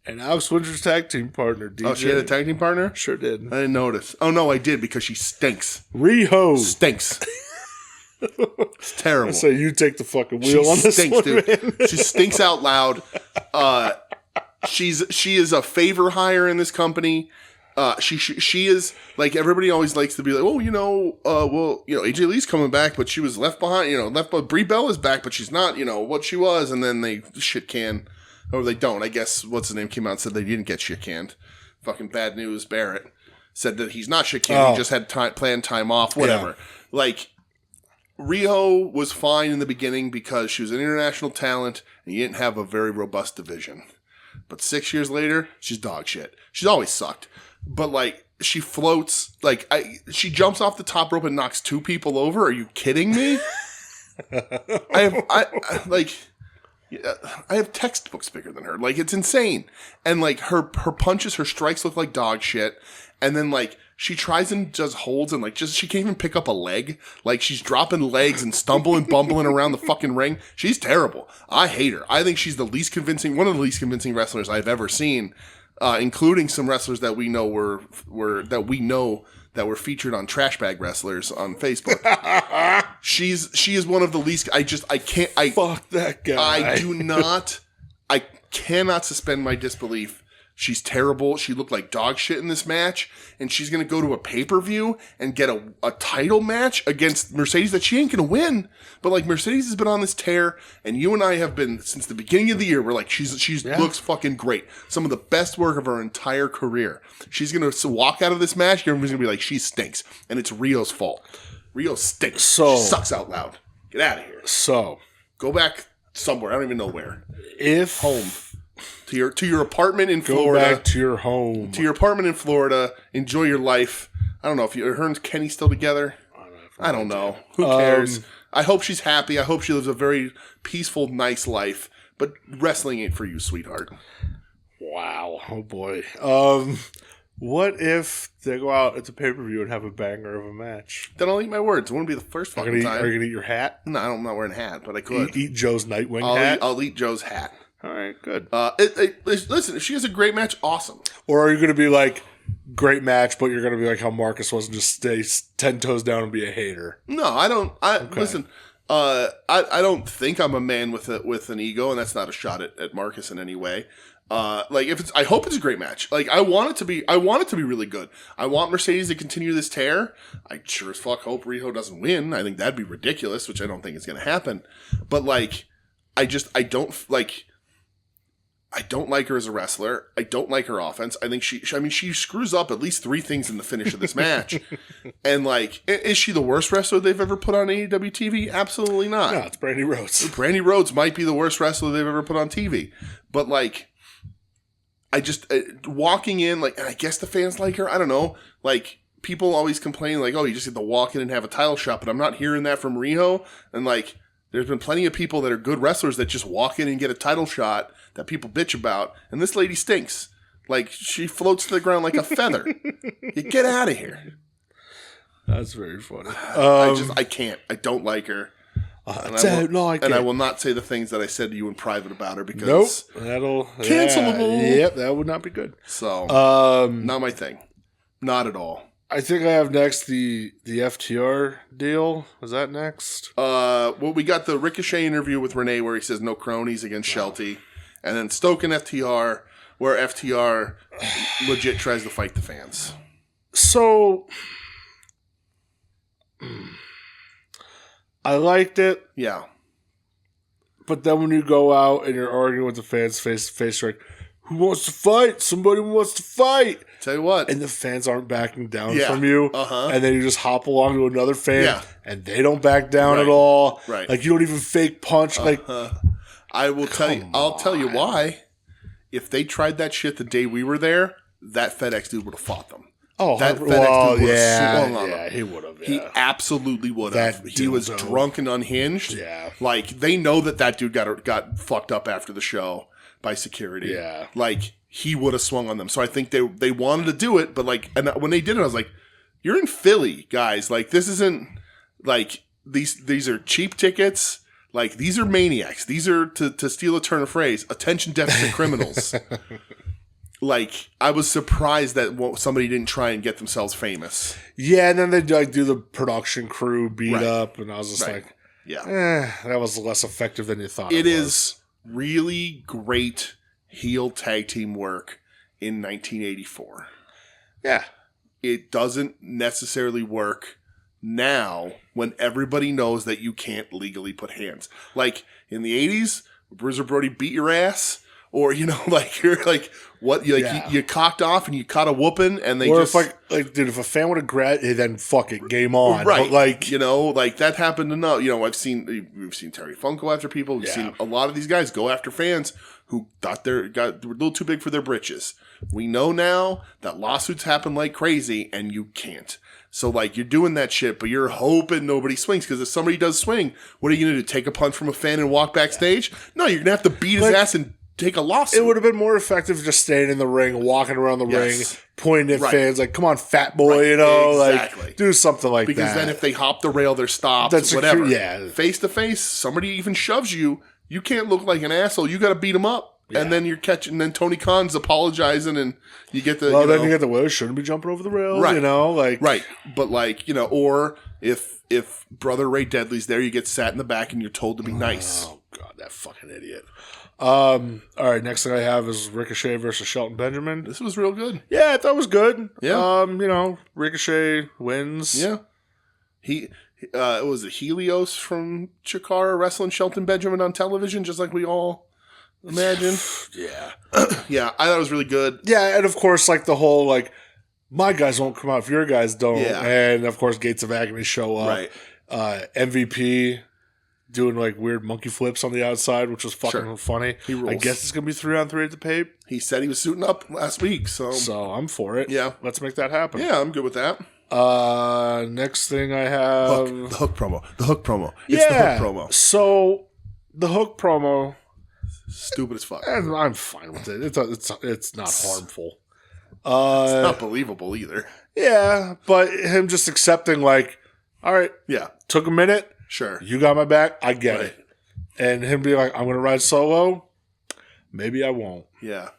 And Alex Windsor's tag team partner, DJ. Oh, she had a tag team partner? Sure did. I didn't notice. Oh, no, I did because she stinks. Riho. Stinks. It's terrible. So you take the fucking wheel She on this stinks, one, dude. man. She stinks out loud. She is a favor hire in this company. She is like everybody always likes to be like, oh, AJ Lee's coming back, but she was left behind. Brie Bell is back, but she's not. What she was, and then they shit can, or they don't. I guess what's his name came out and said they didn't get shit canned. Fucking bad news. Barrett said that he's not shit canned. He just had planned time off. Whatever. Yeah. Like. Riho was fine in the beginning because she was an international talent and you didn't have a very robust division. But 6 years later, she's dog shit. She's always sucked. But, she floats. She jumps off the top rope and knocks 2 people over. Are you kidding me? I have textbooks bigger than her. It's insane. And, her punches, her strikes look like dog shit. And then, she tries and does holds and she can't even pick up a leg. She's dropping legs and stumbling, bumbling around the fucking ring. She's terrible. I hate her. I think she's one of the least convincing wrestlers I've ever seen, including some wrestlers that we know were featured on Trash Bag Wrestlers on Facebook. She is one of the least. Fuck that guy. I cannot suspend my disbelief. She's terrible. She looked like dog shit in this match. And she's going to go to a pay-per-view and get a title match against Mercedes that she ain't going to win. But, Mercedes has been on this tear. And you and I have been, since the beginning of the year, we're like, she looks fucking great. Some of the best work of her entire career. She's going to walk out of this match. Everybody's going to be like, she stinks. And it's Rio's fault. Rio stinks. She sucks out loud. Get out of here. So. Go back somewhere. I don't even know where. Home. To your apartment in Florida. Go back to your home. To your apartment in Florida. Enjoy your life. I don't know if her and Kenny still together. I don't know. Who cares? I hope she's happy. I hope she lives a very peaceful, nice life. But wrestling ain't for you, sweetheart. Wow. Oh, boy. What if they go out at the pay-per-view and have a banger of a match? Then I'll eat my words. It wouldn't be the first fucking time. Are you going to eat your hat? No, I'm not wearing a hat, but I could. Eat Joe's Nightwing hat? I'll eat Joe's hat. All right, good. Listen, if she has a great match, awesome. Or are you going to be like, great match, but you're going to be like how Marcus was and just stay 10 toes down and be a hater? No, I don't. Listen, I don't think I'm a man with an ego, and that's not a shot at Marcus in any way. I hope it's a great match. I want it to be really good. I want Mercedes to continue this tear. I sure as fuck hope Riho doesn't win. I think that'd be ridiculous, which I don't think is going to happen. But I don't like her as a wrestler. I don't like her offense. I think she screws up at least 3 things in the finish of this match. And is she the worst wrestler they've ever put on AEW TV? Absolutely not. No, it's Brandy Rhodes. Brandy Rhodes might be the worst wrestler they've ever put on TV. But I just walking in, and I guess the fans like her. I don't know. People always complain oh, you just get to walk in and have a title shot, but I'm not hearing that from Riho. And there's been plenty of people that are good wrestlers that just walk in and get a title shot that people bitch about. And this lady stinks. She floats to the ground like a feather. You get out of here. That's very funny. I can't. I don't like her. And I will not say the things that I said to you in private about her because that'll cancelable. Yeah, yep, that would not be good. So not my thing. Not at all. I think I have next the FTR deal. Was that next? We got the Ricochet interview with Renee where he says no cronies against Shelty. And then Stoke and FTR, where FTR legit tries to fight the fans. So, I liked it. Yeah. But then when you go out and you're arguing with the fans face to face, you're like, who wants to fight? Somebody wants to fight. Tell you what. And the fans aren't backing down from you. And then you just hop along to another fan and they don't back down at all. Right. You don't even fake punch. I'll tell you why. If they tried that shit the day we were there, that FedEx dude would have fought them. Oh, that FedEx dude would have swung on them. He would have. Yeah. He absolutely would have. He was drunk and unhinged. Yeah. Like, they know that dude got fucked up after the show by security. Yeah. Like, he would have swung on them. So I think they wanted to do it, but like, and when they did it, I was like, you're in Philly, guys. Like, this isn't like these are cheap tickets. Like, these are maniacs. These are, to steal a turn of phrase, attention deficit criminals. Like, I was surprised that somebody didn't try and get themselves famous. Yeah, and then they like do the production crew beat up, and I was just like, yeah, that was less effective than you thought. It is really great heel tag team work in 1984. Yeah. It doesn't necessarily work now when everybody knows that you can't legally put hands. Like, in the 80s, Bruiser Brody beat your ass, or, you know, like, you're like, what, you cocked off and you caught a whooping, and they if a fan would have grabbed it, then fuck it, game on. Right. But like, you know, like, that happened enough. You know, we've seen Terry Funk go after people. We've seen a lot of these guys go after fans who thought were a little too big for their britches. We know now that lawsuits happen like crazy, and you can't. So, like, you're doing that shit, but you're hoping nobody swings, because if somebody does swing, what are you going to do, take a punch from a fan and walk backstage? No, you're going to have to beat his ass and take a lawsuit. It would have been more effective just staying in the ring, walking around the ring, pointing at fans, like, come on, fat boy, you know, like, do something like that. Because then if they hop the rail, they're stopped, whatever. Face to face, somebody even shoves you, you can't look like an asshole. You got to beat them up. Yeah. And then you're catching, and then Tony Khan's apologizing, and you get the. Well, then you get the shouldn't be jumping over the rail, right? You know, like but like, you know, or if Brother Ray Deadly's there, you get sat in the back, and you're told to be nice. Oh God, that fucking idiot! All right, next thing I have is Ricochet versus Shelton Benjamin. This was real good. Yeah, I thought it was good. Yeah, you know, Ricochet wins. Yeah, it was Helios from Chikara wrestling Shelton Benjamin on television, just like we all imagine. Yeah. Yeah, I thought it was really good. Yeah, and of course, like, the whole, like, my guys won't come out if your guys don't. Yeah. And, of course, Gates of Agony show up. Right. MVP doing, like, weird monkey flips on the outside, which was fucking funny. He rules. I guess it's going to be 3-on-3 at the Pape. He said he was suiting up last week, so I'm for it. Yeah. Let's make that happen. Yeah, I'm good with that. Next thing I have... The Hook promo. The Hook promo. It's the Hook promo. So, the Hook promo... Stupid as fuck. I'm fine with it. It's not harmful. It's not believable either. Yeah, but him just accepting, like, all right, took a minute. Sure. You got my back. I get it. And him being like, I'm going to ride solo. Maybe I won't. Yeah.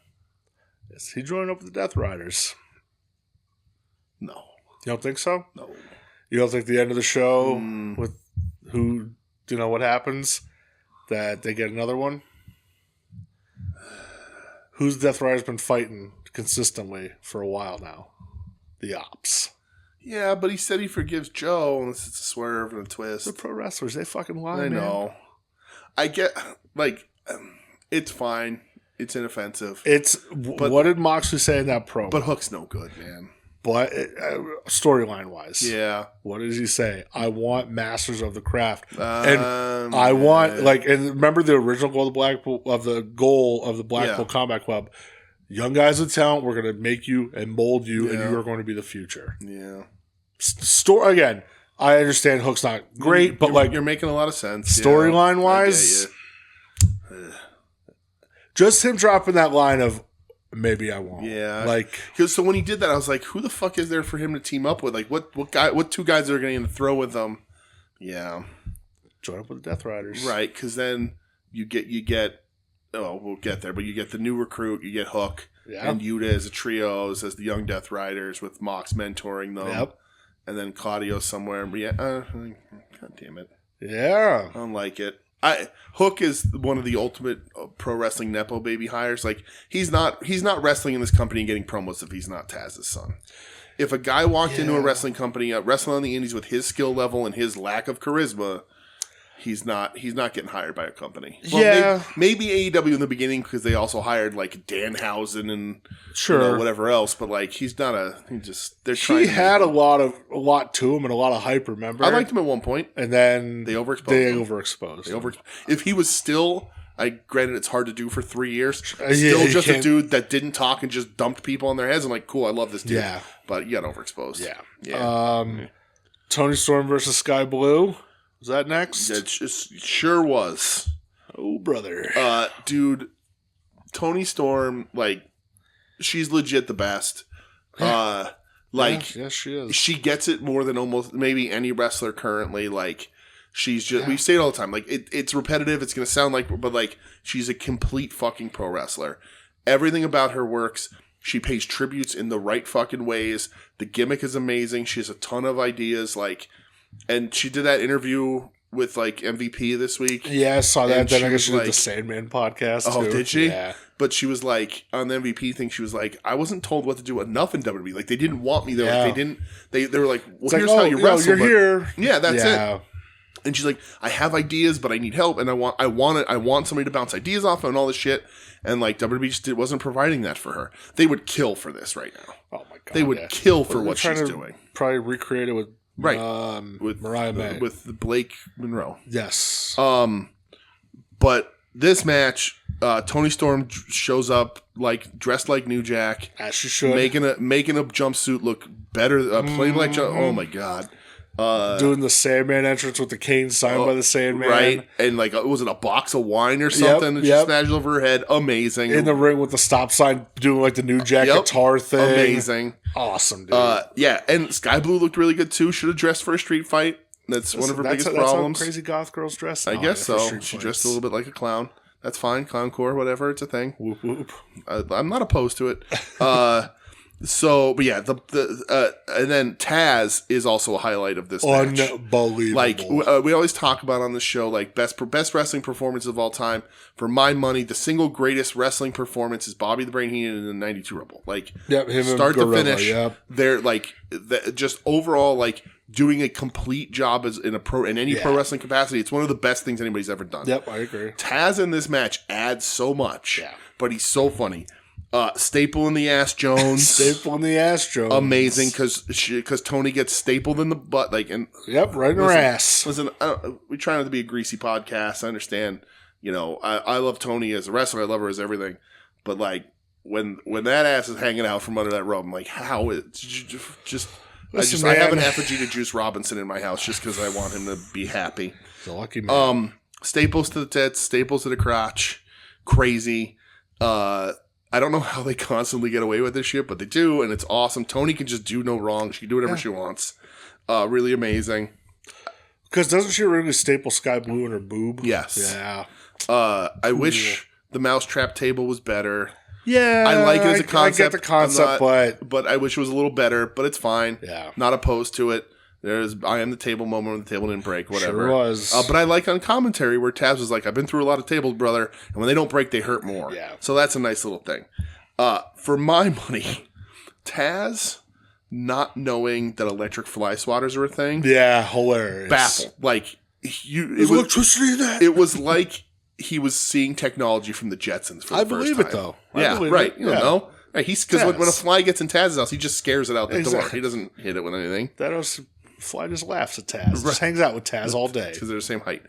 Is he joining up with the Death Riders? No. You don't think so? No. You don't think the end of the show with who, you know, what happens, that they get another one? Who's Death Rider's been fighting consistently for a while now? The Ops. Yeah, but he said he forgives Joe unless it's a swerve and a twist. The pro wrestlers, they fucking lie, I man. know. I get, like, it's fine. It's inoffensive. What did Moxley say in that promo? But Hook's no good, man. But storyline-wise. Yeah. What does he say? I want masters of the craft. And I want, like, and remember the original goal of the Blackpool Combat Club? Young guys with talent, we're going to make you and mold you, and you are going to be the future. Yeah. Again, I understand Hook's not great, but you're making a lot of sense. Storyline-wise, just him dropping that line of, maybe I won't. Yeah. Like, so when he did that, I was like, who the fuck is there for him to team up with? Like, what two guys are going to throw with them? Yeah. Join up with the Death Riders. Right, because then you get, we'll get there, but you get the new recruit, you get Hook, and Yuta as a trio, as the Young Death Riders with Mox mentoring them. Yep. And then Claudio somewhere. But God damn it. Yeah. I don't like it. Hook is one of the ultimate pro wrestling nepo baby hires. Like, he's not wrestling in this company and getting promos if he's not Taz's son. If a guy walked into a wrestling company, wrestling on the indies with his skill level and his lack of charisma, he's not getting hired by a company. Well, maybe AEW in the beginning, because they also hired like Danhausen and whatever else. But like, he's not they're trying. He had a lot to him and a lot of hype. Remember, I liked him at one point, and then they overexposed. If he was still Granted, it's hard to do for 3 years. Yeah, Still you just a can't- dude that didn't talk and just dumped people on their heads. I'm like, cool, I love this dude. Yeah. But you got overexposed. Yeah. Tony Storm versus Sky Blue. Was that next? It sure was. Oh, brother. Dude, Tony Storm, like, she's legit the best. Like, yes, she is. she gets it more than almost maybe any wrestler currently. Like, she's just, we say it all the time. Like, it's repetitive. It's going to sound like, but like, she's a complete fucking pro wrestler. Everything about her works. She pays tributes in the right fucking ways. The gimmick is amazing. She has a ton of ideas. Like, and she did that interview with like MVP this week. Yeah, I saw that. And Then she I guess was she did like- the Sandman podcast. Oh, too. did she? Yeah. But she was like, on the MVP thing, she was like, I wasn't told what to do enough in WWE. Like, they didn't want me there. Yeah. Like, they were like, well, It's here's like, how you wrestle. You're but- here. Yeah, that's Yeah. it. And she's like, I have ideas, but I need help, and I want somebody to bounce ideas off and all this shit. And like WWE just wasn't providing that for her. They would kill for this right now. Oh my god. They would kill for what They're she's trying to doing. Probably recreate it with With Mariah May. with Blake Monroe. Yes. But this match, Tony Storm shows up like dressed like New Jack, As she should. making a jumpsuit look better. Plain black jump. Oh my god. Doing the Sandman entrance with the cane signed by the Sandman. Right, and like, was it a box of wine or something? And she yep. smashed over her head. Amazing. In the ring with the stop sign, doing like the New Jack guitar thing. Amazing. Awesome, dude. Yeah, and Sky Blue looked really good too. Should have dressed for a street fight. That's one of her biggest problems. That's how crazy goth girls dress. I now, guess for so. street She fights. dressed a little bit like a clown. That's fine. Clowncore, whatever. It's a thing. Whoop whoop. I'm not opposed to it. But yeah, and then Taz is also a highlight of this match. Unbelievable. Like, we always talk about on the show, like, best wrestling performance of all time. For my money, the single greatest wrestling performance is Bobby the Brain Heenan in the 92 Rumble. Like, Yep, him start and to Gorilla, finish, yep. they're like, just overall, like, doing a complete job as in any pro wrestling capacity. It's one of the best things anybody's ever done. Yep, I agree. Taz in this match adds so much, Yeah. but he's so funny. Staple in the ass Jones. Staple in the ass, Jones. Amazing, because Tony gets stapled in the butt, like, and Yep, right in her ass. listen, we try not to be a greasy podcast. I understand, I love Tony as a wrestler. I love her as everything, but like when that ass is hanging out from under that robe, I'm like, how is just. Listen, I have an man. effigy to Juice Robinson in my house just because I want him to be happy. He's a lucky man. Staples to the tits, staples to the crotch, crazy. I don't know how they constantly get away with this shit, but they do, and it's awesome. Tony can just do no wrong. She can do whatever she wants. Really amazing. Because doesn't she really staple Sky Blue in her boob? Yes. Yeah. I wish the mousetrap table was better. Yeah. I like it as a concept. I get the concept, but I wish it was a little better, but it's fine. Yeah. Not opposed to it. There's I am the table moment when the table didn't break, whatever. Sure was. But I like on commentary where Taz was like, I've been through a lot of tables, brother, and when they don't break, they hurt more. Yeah. So that's a nice little thing. For my money, Taz not knowing that electric fly swatters are a thing, Yeah, hilarious. baffled. Like, There's electricity in that. it was like he was seeing technology from the Jetsons for the I first believe time. it, though. Yeah, believe right. it. You don't Yeah. know. Right, because when a Taz. fly gets in Taz's house, he just scares it out the door. Exactly. He doesn't hit it with anything That was Fly just laughs at Taz. Just hangs out with Taz all day. because they're the same height.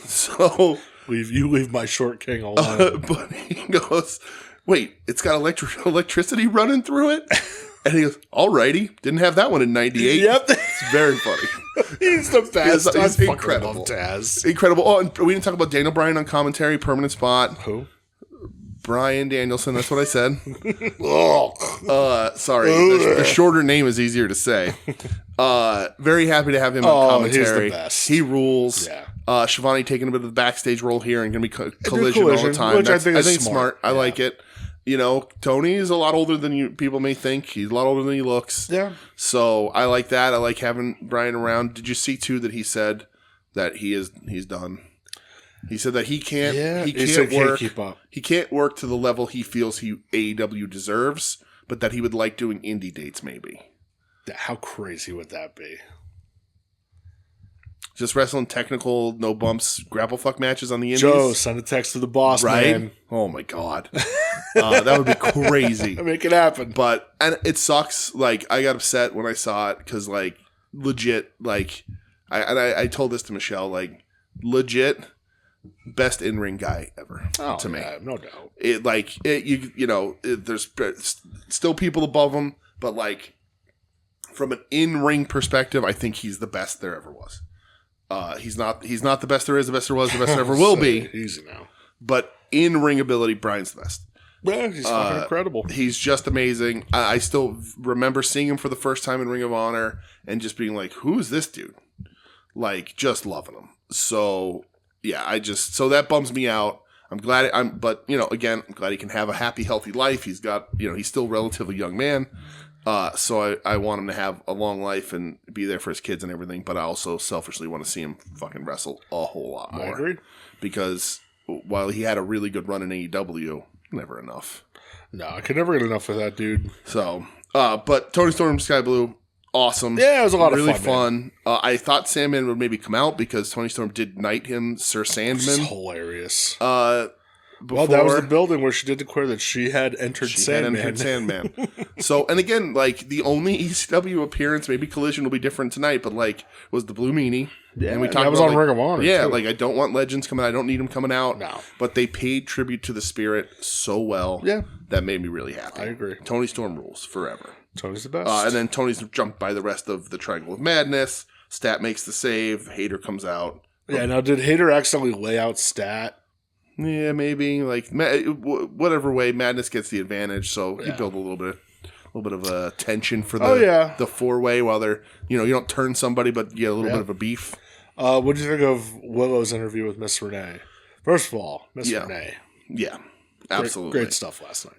So, You leave my short king alone. but he goes, wait, it's got electricity running through it? And he goes, alrighty. Didn't have that one in 98. Yep. It's very funny. He's the best. He's I fucking incredible. love Taz. Incredible. Oh, and we didn't talk about Daniel Bryan on commentary, permanent spot. Who? Brian Danielson, that's what I said. Oh. Sorry, the shorter name is easier to say. Very happy to have him on commentary. he's the best. He rules. Yeah. Shivani taking a bit of the backstage role here and going to be collision all the Collision, time. which I think is it's smart. I Yeah. like it. Tony is a lot older than people may think. He's a lot older than he looks. Yeah. So I like that. I like having Brian around. Did you see too that he said that he's done? He said that he can't. Yeah. He said can't work. keep up. He can't work to the level he feels AEW deserves, but that he would like doing indie dates maybe. How crazy would that be? Just wrestling technical, no bumps, grapple fuck matches on the indies. Joe, send a text to the boss, right? man. Oh my god, that would be crazy. Make it happen. And it sucks. Like, I got upset when I saw it because, like, legit, like, I told this to Michelle, like, legit. best in-ring guy ever to me. No doubt. There's still people above him, but like from an in-ring perspective, I think he's the best there ever was. He's not the best there is, the best there was, the best there ever will be. Easy now. But in-ring ability, Brian's the best. Yeah, he's fucking incredible. He's just amazing. I still remember seeing him for the first time in Ring of Honor and just being like, who is this dude? Like, just loving him. So, yeah, so that bums me out. But, again, I'm glad he can have a happy, healthy life. He's got, he's still a relatively young man. So I want him to have a long life and be there for his kids and everything. But I also selfishly want to see him fucking wrestle a whole lot more. I agree. Because while he had a really good run in AEW, never enough. No, I could never get enough of that dude. So, but Tony Storm, Sky Blue, awesome. Yeah, it was a lot really of fun. I thought Sandman would maybe come out because Tony Storm did knight him Sir Sandman. It's hilarious. Before, that was the building where she did declare that she had entered Sandman. So, and again, like, the only ECW appearance, maybe Collision will be different tonight, but, like, was the Blue Meanie. Yeah, and we that was on Ring of Honor, yeah, too. like, I don't want Legends coming out. I don't need them coming out. No. But they paid tribute to the Spirit so well. Yeah. That made me really happy. I agree. Tony Storm rules forever. Tony's the best. And then Tony's jumped by the rest of the Triangle of Madness. Stat makes the save. Hater comes out. Yeah, now did Hater accidentally lay out Stat? Yeah, maybe. Like, whatever way, Madness gets the advantage, so you build a little bit of tension for the four-way while they're, you don't turn somebody, but you get a little bit of a beef. What did you think of Willow's interview with Miss Renee? First of all, Miss Renee. Yeah, absolutely. Great stuff last night.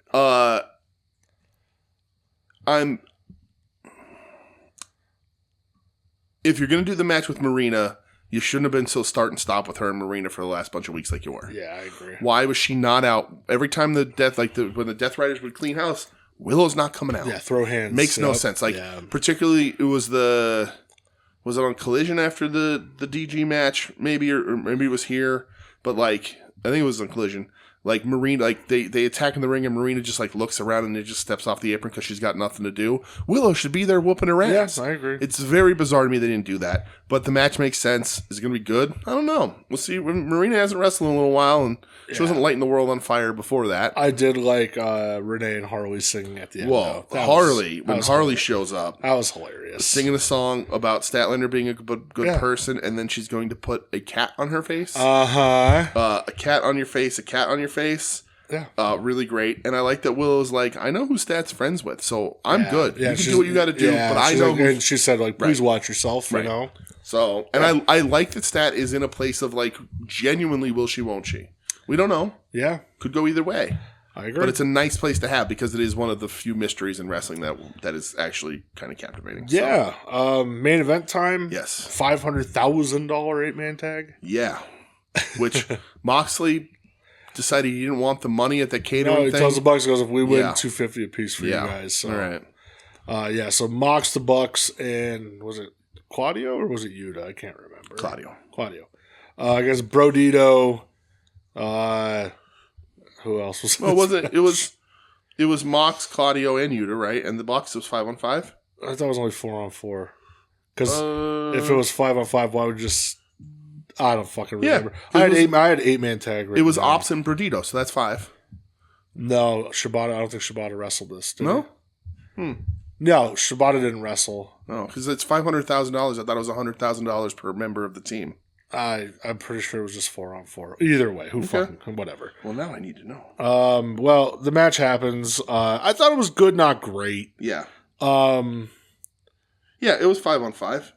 If you're going to do the match with Marina, you shouldn't have been so start and stop with her and Marina for the last bunch of weeks like you were. Yeah, I agree. Why was she not out? Every time when the Death Riders would clean house, Willow's not coming out. Yeah, throw hands. Makes no sense. Like, particularly, was it on Collision after the DG match? Maybe, or maybe it was here. But, like, I think it was on Collision. Like, Marina, like, they attack in the ring and Marina just, like, looks around and it just steps off the apron because she's got nothing to do. Willow should be there whooping her ass. Yes, I agree. It's very bizarre to me they didn't do that. But the match makes sense. Is it going to be good? I don't know. We'll see. Marina hasn't wrestled in a little while and she wasn't lighting the world on fire before that. I did like Renee and Harley singing at the end. Whoa, when Harley shows up. That was hilarious. Singing a song about Statlander being a good person, and then she's going to put a cat on her face. Uh-huh. A cat on your face, a cat on your face. Yeah. Really great. And I like that Willow's like, I know who Stat's friends with, so I'm good. Yeah, you can do what you got to do, but I know who... And she said, like, please watch yourself, you know? So, and I like that Stat is in a place of, like, genuinely will she, won't she? We don't know. Yeah. Could go either way. I agree. But it's a nice place to have because it is one of the few mysteries in wrestling that is actually kind of captivating. Yeah. So. Main event time. Yes. $500,000 8-man tag. Yeah. Which Moxley decided he didn't want the money at the catering thing. No, he tells the Bucks, goes, if we win, $250 a piece for you guys. So. All right. So Mox, the Bucks, and was it Claudio or was it Yuta? I can't remember. Claudio. I guess Brodito. Who else was? Well, was it? It was Mox, Claudio, and Yuta, right? And the Bucks was 5-on-5. I thought it was only 4-on-4. Because if it was 5-on-5, why would just? I don't fucking remember. I had 8-man tag. It was Ops and Brodito, so that's 5. No, Shibata. I don't think Shibata wrestled this. No. No, Shibata didn't wrestle. No, because it's $500,000. I thought it was $100,000 per member of the team. I'm pretty sure it was just 4-on-4. Either way, fucking whatever. Well, now I need to know. Well, the match happens. I thought it was good, not great. Yeah. Yeah, it was 5-on-5.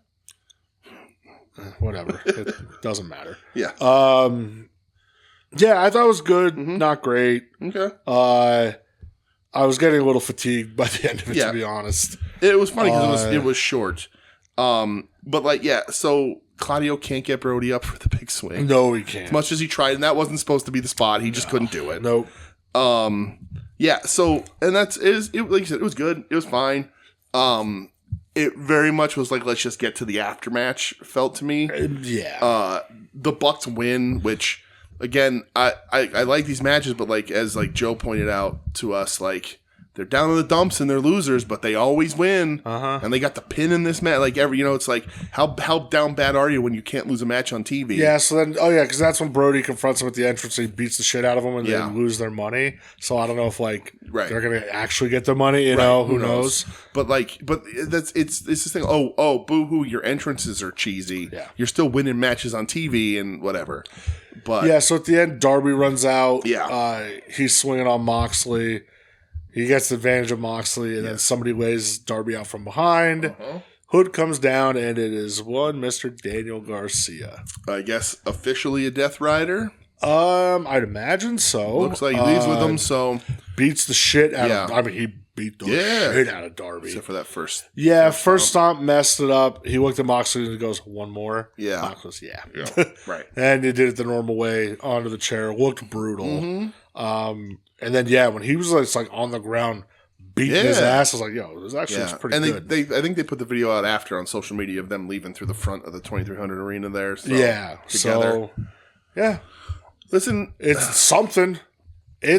Whatever. It doesn't matter. Yeah. Yeah, I thought it was good, not great. Okay. I was getting a little fatigued by the end of it, to be honest. It was funny because it was short. But like, so Claudio can't get Brody up for the big swing. No, he can't. As much as he tried, and that wasn't supposed to be the spot. He just couldn't do it. Nope. Yeah, so, and like you said, it was good. It was fine. It very much was like, let's just get to the aftermatch, felt to me. Yeah. The Bucks win, which, again, I like these matches, but like, as like Joe pointed out to us, like, they're down in the dumps and they're losers, but they always win. And they got the pin in this match. Like it's like how down bad are you when you can't lose a match on TV? Yeah. So then, because that's when Brody confronts him at the entrance and he beats the shit out of them and they lose their money. So I don't know if they're gonna actually get their money. You know, who knows? But it's this thing. Oh, boo hoo! Your entrances are cheesy. Yeah. You're still winning matches on TV and whatever. But yeah. So at the end, Darby runs out. Yeah. He's swinging on Moxley. He gets the advantage of Moxley, and then somebody lays Darby out from behind. Hood comes down, and it is one Mr. Daniel Garcia. I guess officially a Death Rider. I'd imagine so. Looks like he leaves with him, so beats the shit out of. I mean, he beat the shit out of Darby. Except for that first. Yeah, first stomp messed it up. He looked at Moxley and he goes, "One more." Yeah, Moxley's right. And he did it the normal way onto the chair. Looked brutal. And then when he was like on the ground beating his ass, I was like, "Yo, this actually was pretty good." And I think they put the video out after on social media of them leaving through the front of the 2300 arena there. So, together. So listen, it's something.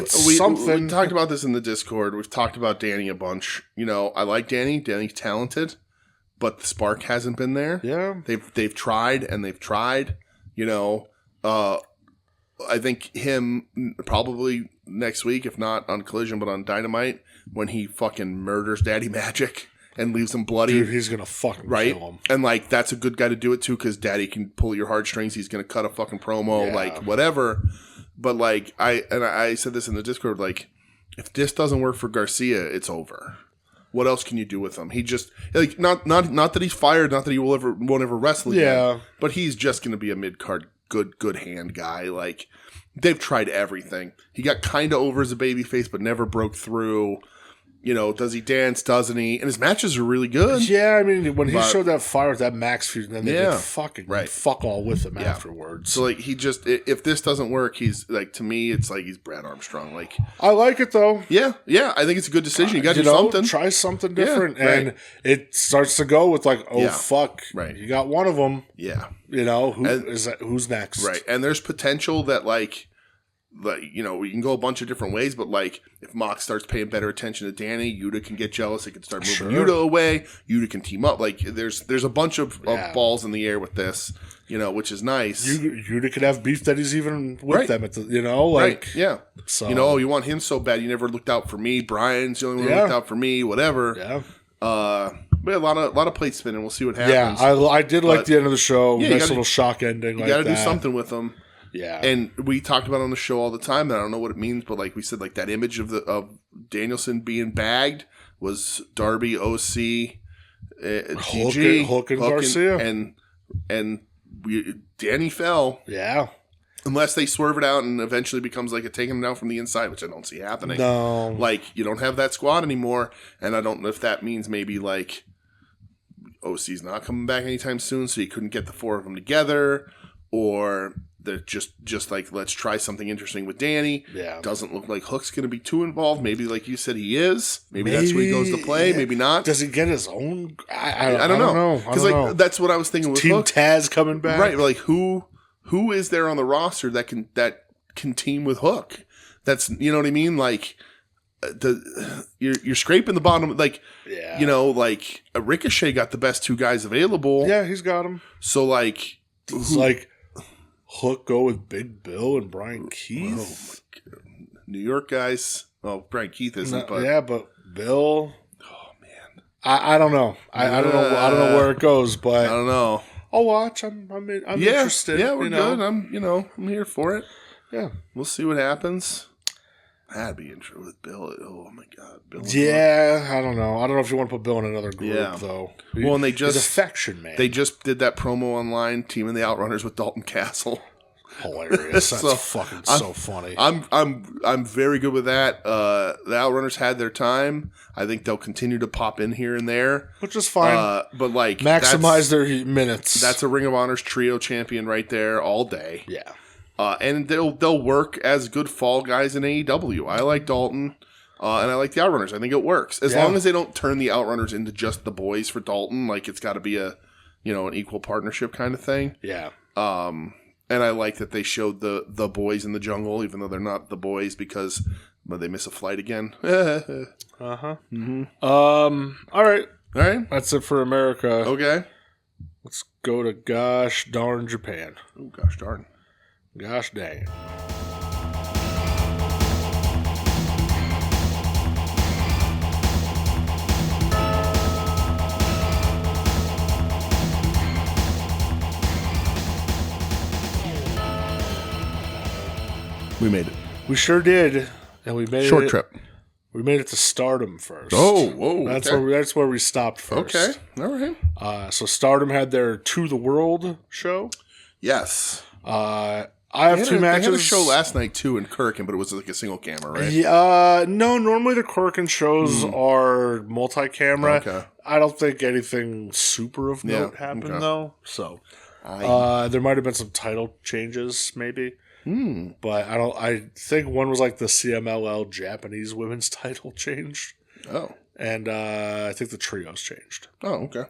Something. We talked about this in the Discord. We've talked about Danny a bunch. I like Danny. Danny's talented, but the spark hasn't been there. Yeah, they've tried and they've tried. I think him probably next week, if not on Collision, but on Dynamite, when he fucking murders Daddy Magic and leaves him bloody. Dude, he's gonna fucking kill him. And that's a good guy to do it too, because Daddy can pull your heartstrings. He's gonna cut a fucking promo, whatever. But I said this in the Discord, if this doesn't work for Garcia, it's over. What else can you do with him? He just not that he's fired, not that he won't ever wrestle again. But he's just gonna be a mid card good hand guy. They've tried everything. He got kind of over as a babyface, but never broke through. Does he dance? Doesn't he? And his matches are really good. Yeah, I mean, when he showed that fire with that Max feud, and then they did fucking fuck all with him afterwards. So he just, if this doesn't work, he's to me, it's like he's Brad Armstrong. I like it though. Yeah, I think it's a good decision. You got to do something. Try something different, and it starts to go with fuck, you got one of them. Yeah, who's next? Right, and there's potential that we can go a bunch of different ways, but if Mox starts paying better attention to Danny, Yuta can get jealous. He can start moving Yuta away. Yuta can team up. There's a bunch of balls in the air with this, which is nice. Yuta could have beef that he's even with them at the, yeah. So you want him so bad. You never looked out for me. Brian's the only one who looked out for me. Whatever. Yeah. But a lot of plate spinning. We'll see what happens. Yeah, I did like the end of the show. Nice little shock ending. You got to do something with them. Yeah, and we talked about it on the show all the time, and I don't know what it means, but we said, that image of Danielson being bagged was Darby, OC, GG, Hook and Garcia, and Danny fell. Yeah, unless they swerve it out and eventually becomes a taking him down from the inside, which I don't see happening. No, you don't have that squad anymore, and I don't know if that means maybe OC's not coming back anytime soon, so you couldn't get the four of them together, or they're just let's try something interesting with Danny. Yeah. Doesn't look like Hook's going to be too involved. Maybe, like you said, he is. Maybe that's where he goes to play. Yeah. Maybe not. Does he get his own? I don't know. Because that's what I was thinking with Team Hook. Taz coming back. Right. Who is there on the roster that can team with Hook? That's, you know what I mean? You're scraping the bottom. A Ricochet got the best two guys available. Yeah, he's got them. So it's Hook go with Big Bill and Brian Keith. Oh, New York guys. Oh, Brian Keith isn't, but but Bill. Oh man, I don't know. I don't know. I don't know where it goes, but I don't know. I'll watch. I'm interested. Yeah, we're good. I'm here for it. Yeah, we'll see what happens. That'd be interesting with Bill. Oh my God, Bill. Yeah, I don't know. I don't know if you want to put Bill in another group though. Well, and he's affection, man. They just did that promo online, teaming the Outrunners with Dalton Castle. Hilarious. That's fucking so funny. I'm very good with that. The Outrunners had their time. I think they'll continue to pop in here and there, which is fine. But maximize their minutes. That's a Ring of Honor's trio champion right there all day. Yeah. And they'll work as good fall guys in AEW. I like Dalton, and I like the Outrunners. I think it works as long as they don't turn the Outrunners into just the boys for Dalton. It's got to be an equal partnership kind of thing. Yeah. And I like that they showed the boys in the jungle, even though they're not the boys, because but they miss a flight again. All right. All right. That's it for America. Okay. Let's go to gosh darn Japan. Oh, gosh darn. Gosh dang. We made it. We sure did. And we made Short trip. We made it to Stardom first. Oh, whoa. That's okay. that's where we stopped first. Okay. All right. So Stardom had their To the World show. Yes. I have two matches. They had a show last night too in Kirkin, but it was like a single camera, right? Yeah. No, normally the Kirkin shows are multi-camera. Okay. I don't think anything super of note happened though. So there might have been some title changes, maybe. But I think one was like the CMLL Japanese women's title changed. Oh. And I think the trios changed. Oh, okay.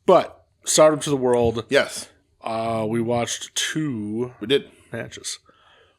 But Stardom to the World. Yes. We watched two We did. matches.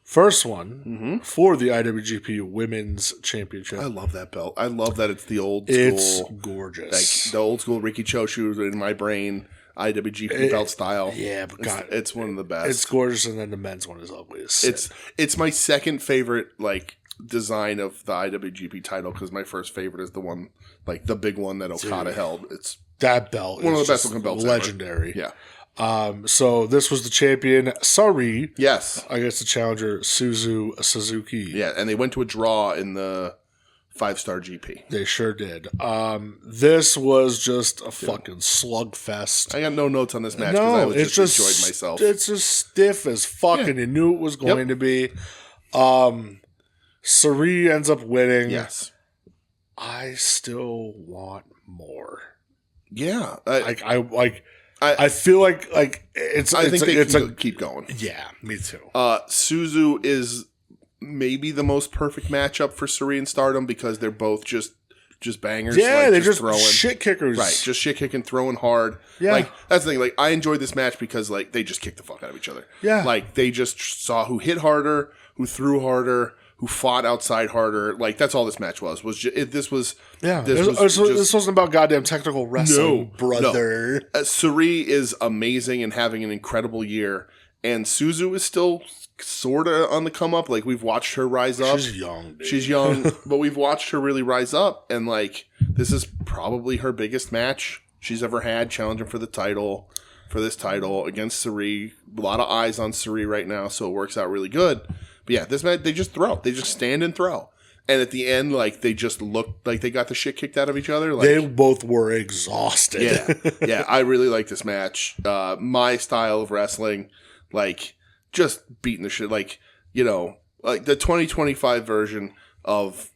First one for the IWGP Women's Championship. I love that belt. I love that it's the old school. It's gorgeous. Like the old school Ricky Choshu in my brain. IWGP belt style. Yeah, but God, it's one of the best. It's gorgeous, and then the men's one is ugly as sin. It's my second favorite like design of the IWGP title because my first favorite is the one like the big one that Okada held. It's that belt. One is of the best just looking belts legendary. ever. Yeah. So this was the champion Sari Yes. against the challenger Suzuki. Yeah, and they went to a draw in the 5-star GP. They sure did. This was just a fucking slugfest. I got no notes on this match because I just enjoyed myself. It's just stiff as fuck, and you knew it was going to be. Sari ends up winning. Yes. I still want more. Yeah. I feel like it's. I think they can keep going. Yeah, me too. Suzu is maybe the most perfect matchup for Sari and Stardom because they're both just bangers. Yeah, like, they're just throwing shit kickers. Right, just shit kicking, throwing hard. Yeah. Like that's the thing. Like I enjoyed this match because like they just kicked the fuck out of each other. Yeah. Like they just saw who hit harder, who threw harder, who fought outside harder. Like that's all this match was. This wasn't about goddamn technical wrestling, brother. No. Sari is amazing and having an incredible year, and Suzu is still sort of on the come up. Like we've watched her rise up. She's young, dude. She's young, but we've watched her really rise up, and like this is probably her biggest match she's ever had, challenging for this title against Sari. A lot of eyes on Sari right now, so it works out really good. But yeah, this match they just throw. They just stand and throw. And at the end, like they just looked like they got the shit kicked out of each other. Like, they both were exhausted. Yeah. I really like this match. My style of wrestling, like just beating the shit. Like like the 2025 version of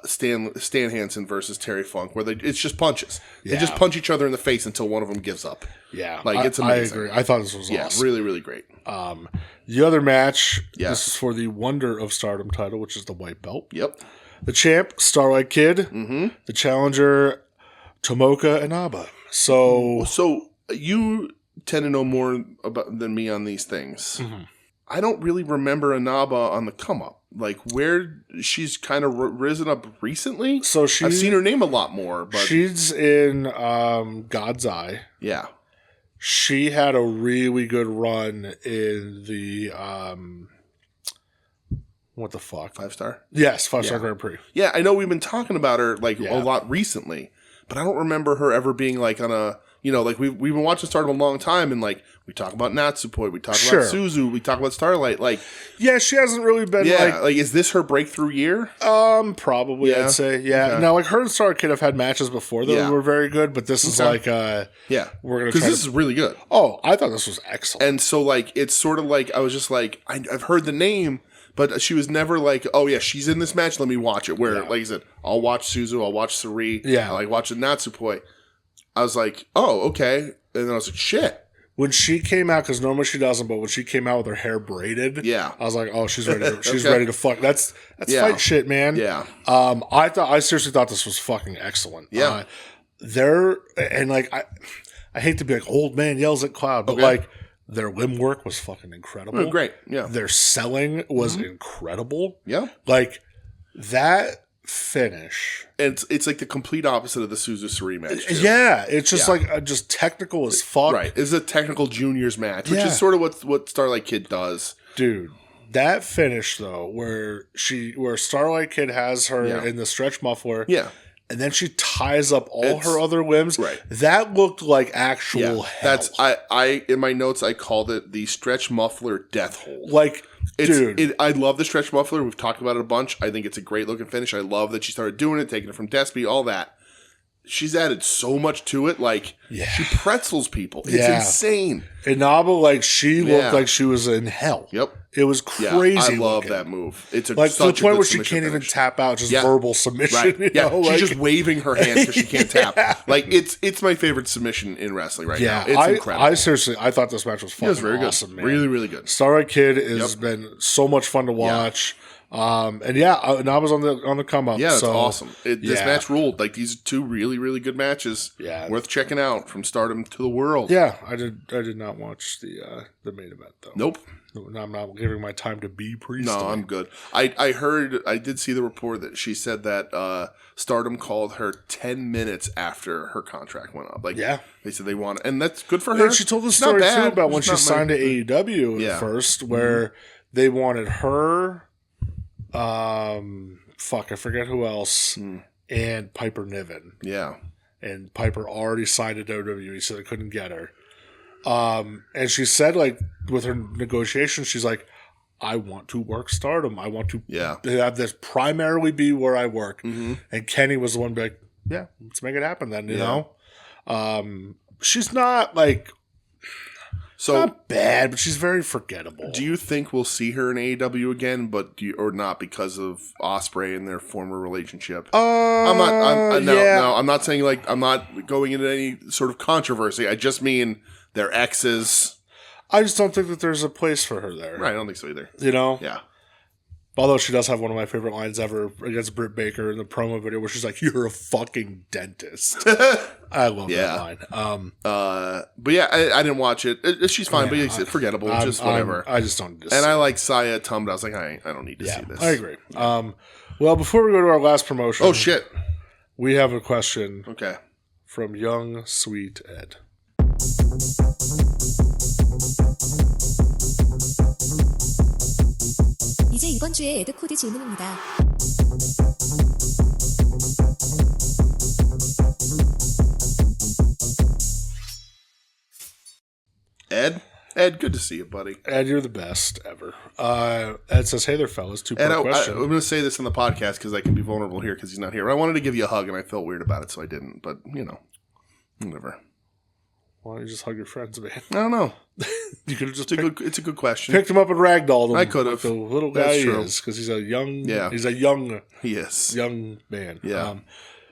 Stan Hansen versus Terry Funk, where it's just punches. Yeah. They just punch each other in the face until one of them gives up. Yeah, like it's amazing. I agree. I thought this was awesome. Really, really great. The other match, Yes. this is for the Wonder of Stardom title, which is the white belt. Yep. The champ, Starlight Kid. The challenger, Tomoka Inaba. So you tend to know more than me on these things. I don't really remember Inaba on the come up. Like where she's kind of risen up recently. So I've seen her name a lot more. But she's in God's Eye. Yeah. She had a really good run in the what the fuck? 5-star? Yes, 5-star Grand Prix. Yeah, I know we've been talking about her like a lot recently, but I don't remember her ever being like on a like we've been watching Stardom a long time, and like we talk about Natsupoi, we talk about Suzu, we talk about Starlight. Like, yeah, she hasn't really been like is this her breakthrough year? Probably I'd say Okay. Now, like her and Starlight Kid have had matches before that were very good, but this is like we're gonna because this is really good. Oh, I thought this was excellent. And so like it's sort of like I was just like I've heard the name. But she was never like, oh yeah, she's in this match, let me watch it. Where, like I said, I'll watch Suzu, I'll watch Sari, I like watching Natsupoi. I was like, oh, okay. And then I was like, shit. When she came out, because normally she doesn't, but when she came out with her hair braided, I was like, oh, she's ready. She's ready to fuck. That's fight shit, man. Yeah. I seriously thought this was fucking excellent. Yeah. I hate to be like old man yells at cloud, but like Their limb work was fucking incredible. Oh, great. Yeah. Their selling was incredible. Yeah. Like, that finish. It's like the complete opposite of the Suzu match. Too. Yeah. It's just like, just technical as fuck. Right. It's a technical juniors match, which Yeah. is sort of what Starlight Kid does. Dude. That finish, though, where Starlight Kid has her in the stretch muffler. Yeah. And then she ties up all her other limbs. Right. That looked like actual hell. That's I in my notes I called it the stretch muffler death hold. Like, dude. I love the stretch muffler. We've talked about it a bunch. I think it's a great looking finish. I love that she started doing it, taking it from Despy, all that. She's added so much to it. Like, she pretzels people. It's insane. Inaba, like, she looked like she was in hell. Yep. It was crazy. I love that move. It's like to the point where she can't even tap out, just verbal submission. Right. You Yeah, know? she's Like, just waving her hands because she can't tap. Like, it's my favorite submission in wrestling right now. It's incredible. I seriously, I thought this match was fucking very awesome, good. man. Really, really good. Starlight Kid has been so much fun to watch. And Inaba's on the come up. Yeah, it's so, awesome. This match ruled. Like, these are two really, really good matches. Yeah. Worth checking out from Stardom to the world. Yeah, I did not watch the main event though. Nope. I'm not giving my time to be priest. No, I'm good. I did see the report that she said that Stardom called her 10 minutes after her contract went up. Like, they said they want, and that's good for her. And she told the story too about when she signed to AEW at first, where they wanted her, I forget who else, and Piper Niven. Yeah. And Piper already signed to WWE, so they couldn't get her. And she said, like, with her negotiations, she's like, I want to work Stardom. I want to have this primarily be where I work. Mm-hmm. And Kenny was the one to be like, yeah, let's make it happen then, you know? She's not, like, not bad, but she's very forgettable. Do you think we'll see her in AEW again, or not because of Ospreay and their former relationship? I'm not saying, like, I'm not going into any sort of controversy. I just mean their exes. I just don't think that there's a place for her there. Right, I don't think so either. You know? Yeah. Although she does have one of my favorite lines ever against Britt Baker in the promo video where she's like, "You're a fucking dentist." I love that line. But yeah, I didn't watch it. She's fine, but it's forgettable. Just whatever. I just don't. And I like Saya Tum. I was like, I don't need to see this. I agree. Well, before we go to our last promotion. Oh, shit. We have a question. Okay. From young, sweet Ed. 이제 이번 주에 에드 코드 질문입니다. Ed, good to see you, buddy. Ed, you're the best ever. Ed says, hey there, fellas. Two-part question. I'm going to say this in the podcast because I can be vulnerable here because he's not here. But I wanted to give you a hug, and I felt weird about it, so I didn't. But, you know, whatever. Why don't you just hug your friends, man? I don't know. You could have just it's a good question. Picked him up and ragdolled him. I could have. The little guy he is, because he's a young man. Yeah.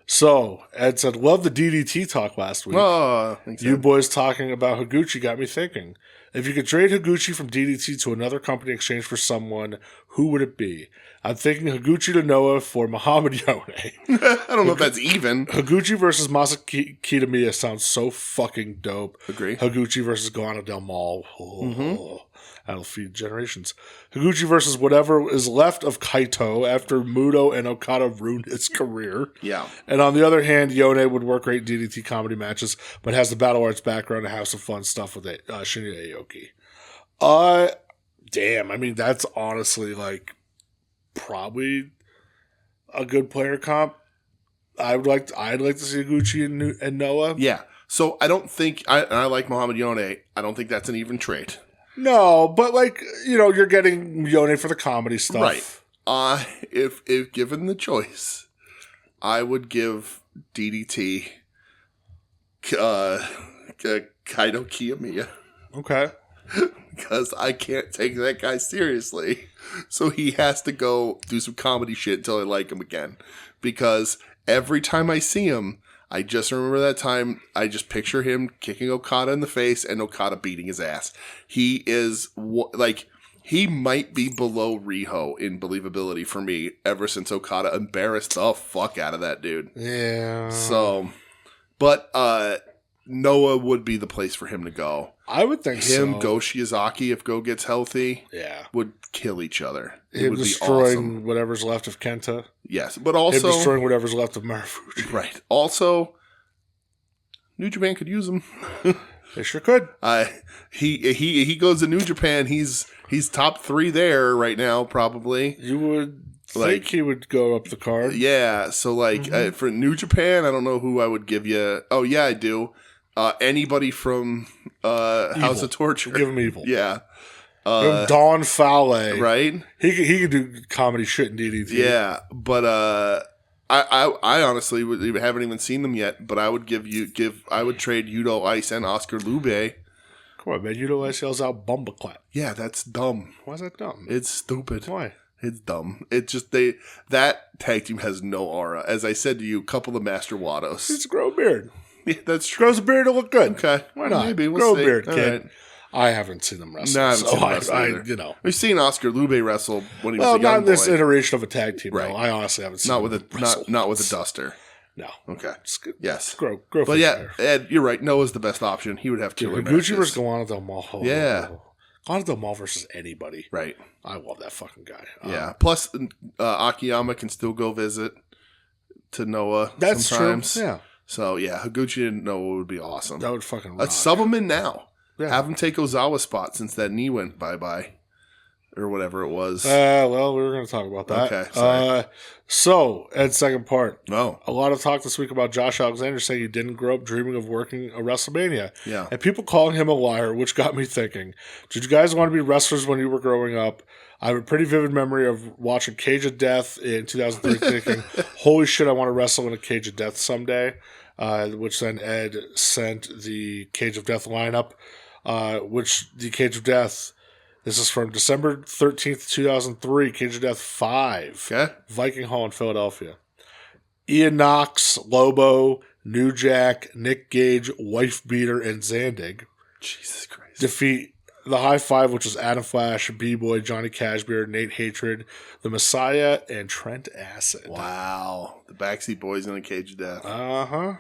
So, Ed said, love the DDT talk last week. Oh, thanks, you Ed. boys talking about Higuchi got me thinking. If you could trade Higuchi from DDT to another company in exchange for someone, who would it be? I'm thinking Higuchi to Noah for Muhammad Yone. I don't know if that's even. Higuchi versus Masaki Kitamiya sounds so fucking dope. Agree. Higuchi versus Guana Del Mal. Oh, that'll feed generations. Higuchi versus whatever is left of Kaito after Muto and Okada ruined his career. Yeah. And on the other hand, Yone would work great DDT comedy matches, but has the battle arts background to have some fun stuff with Shinya Aoki. Damn. I mean, that's honestly like probably a good player comp. I'd like to see Higuchi and Noah. Yeah. So I don't think I like Muhammad Yone. I don't think that's an even trade. No, but like, you know, you're getting Yone for the comedy stuff. Right. If given the choice, I would give DDT Kaito Kiyomiya. Okay. Because I can't take that guy seriously. So he has to go do some comedy shit until I like him again. Because every time I see him, I just remember that time, I just picture him kicking Okada in the face and Okada beating his ass. He is, he might be below Riho in believability for me ever since Okada embarrassed the fuck out of that dude. Yeah. So, but Noah would be the place for him to go. I would think Him, so. Go Shiozaki, if Go gets healthy, Yeah. would kill each other. It Him would be destroying awesome. whatever's left of Kenta. Yes, but Him also destroying whatever's left of Marufuji. right. Also, New Japan could use him. They sure could. He goes to New Japan. He's top 3 there right now, probably. You would Like- think he would go up the card. Yeah. So for New Japan, I don't know who I would give you. Oh yeah, I do. Anybody from House of Torture. Give him Evil. Yeah. Give him Don Fale. Right. He could do comedy shit in DDT. Yeah, but I honestly haven't even seen them yet. But I would I would trade Yudo Ice and Oscar Lube. Come on, man. Yudo Ice yells out Bumbleclap. Yeah, that's dumb. Why is that dumb? It's stupid. Why? It's dumb. It just that tag team has no aura. As I said to you, couple of Master Wados. It's grow a beard. Yeah, that's true. Grows a beard to look good. Okay, Why not? Maybe we'll grow see. a beard, All kid. right. I haven't seen them wrestle. No, I haven't so seen them wrestle either. you know. We've seen Oscar Lube wrestle when he was Well, a young not in this boy. iteration of a tag team. Right. No, I honestly haven't seen Not with them a wrestle. not with a duster. No. Okay. Just g- Yes. Grow But yeah, there. Ed, you're right. Noah's the best option. He would have killer Higuchi matches. versus Galana Del Mal. Yeah. Galana Del Mal versus anybody. Right. I love that fucking guy. Yeah. Plus, Akiyama can still go visit to Noah That's sometimes. true. Yeah. So yeah, Higuchi and Noah would be awesome. That would fucking rock. Let's sub him in now. Yeah. Have him take Ozawa's spot since that knee went bye-bye. Or whatever it was. Well, we were going to talk about that. Okay, sorry. So, Ed's second part. Oh. A lot of talk this week about Josh Alexander saying he didn't grow up dreaming of working a WrestleMania. Yeah. And people calling him a liar, which got me thinking. Did you guys want to be wrestlers when you were growing up? I have a pretty vivid memory of watching Cage of Death in 2003 thinking, holy shit, I want to wrestle in a Cage of Death someday. Which then Ed sent the Cage of Death lineup, which the Cage of Death... This is from December 13th, 2003, Cage of Death 5. Okay. Viking Hall in Philadelphia. Ian Knox, Lobo, New Jack, Nick Gage, Wife Beater, and Zandig Jesus Christ. defeat the High Five, which was Adam Flash, B-Boy, Johnny Cashmere, Nate Hatred, The Messiah, and Trent Acid. Wow. The Backseat Boys in a Cage of Death. Uh-huh.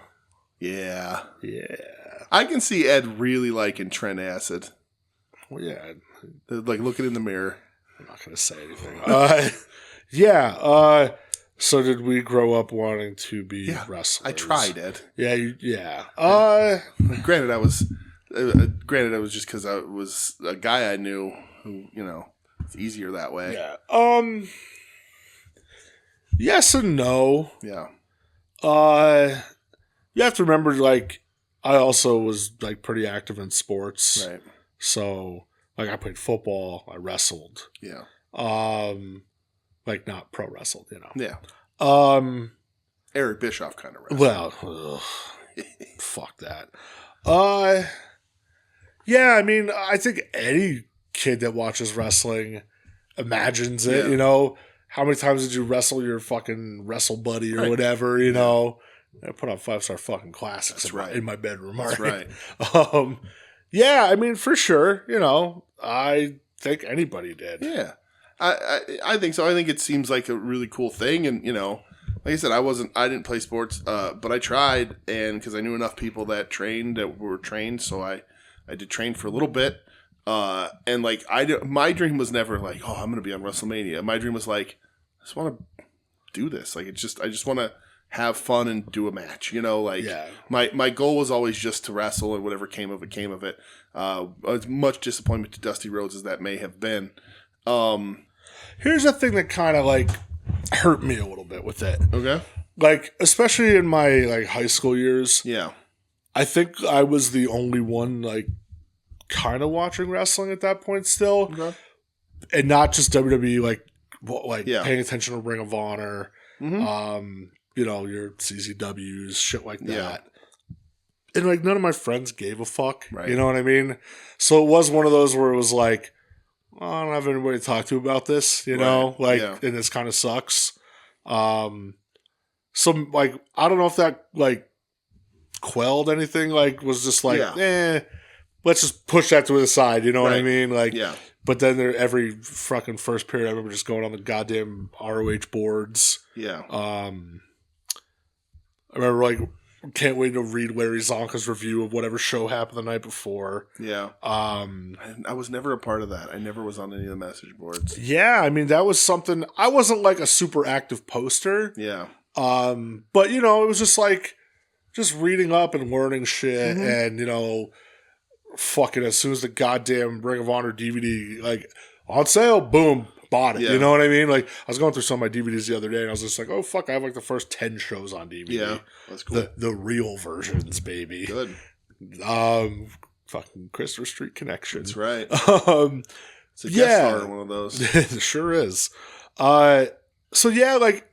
Yeah. Yeah. I can see Ed really liking Trent Acid. Well, yeah. Like looking in the mirror. I'm not going to say anything. So did we grow up wanting to be wrestlers? I tried, Ed. Yeah, yeah. Granted, I was just because I was a guy I knew who, it's easier that way. Yeah. Yes and no. Yeah. You have to remember, like, I also was like pretty active in sports. Right. So, like, I played football, I wrestled. Yeah. Like, not pro wrestled, Yeah. Eric Bischoff kind of wrestled. Well, fuck that. Yeah, I mean, I think any kid that watches wrestling imagines it, Yeah. How many times did you wrestle your fucking wrestle buddy or Right. whatever, I put on 5-star fucking classics That's right. in my bedroom. That's right. Yeah, I mean, for sure, I think anybody did. Yeah. I think so. I think it seems like a really cool thing. And, like I said, I didn't play sports, but I tried. And because I knew enough people that were trained. So I did train for a little bit. And like, my dream was never like, oh, I'm going to be on WrestleMania. My dream was like, I just want to do this. Like, I just want to have fun and do a match, my goal was always just to wrestle, and whatever came of it. As much disappointment to Dusty Rhodes as that may have been. Here's the thing that kind of like hurt me a little bit with it. Okay. Like, especially in my like high school years, Yeah. I think I was the only one like kind of watching wrestling at that point still, Okay. and not just WWE, like Yeah. paying attention to Ring of Honor, Mm-hmm. your CZWs, shit like that. Yeah. And like none of my friends gave a fuck. Right. You know what I mean? So it was one of those where it was like, oh, I don't have anybody to talk to about this, Right. Yeah. And this kind of sucks. So like, I don't know if that like quelled anything, like was just like, let's just push that to the side. You know what I Right. mean? Like, Yeah. but then every fucking first period, I remember just going on the goddamn ROH boards. Yeah. I remember like can't wait to read Larry Zonka's review of whatever show happened the night before. Yeah. I was never a part of that. I never was on any of the message boards. Yeah, I mean, that was something. I wasn't like a super active poster. Yeah. But, you know, it was just like, just reading up and learning shit. Mm-hmm. And, you know, fucking as soon as the goddamn Ring of Honor DVD, like, on sale, boom, bought it. Yeah. You know what I mean? Like, I was going through some of my DVDs the other day and I was just like, oh, fuck, I have like the first 10 shows on DVD. Yeah, that's cool. The real versions, baby. Good. Fucking Christopher Street Connection. That's right. It's a guest star in one of those. It sure is. So yeah, like,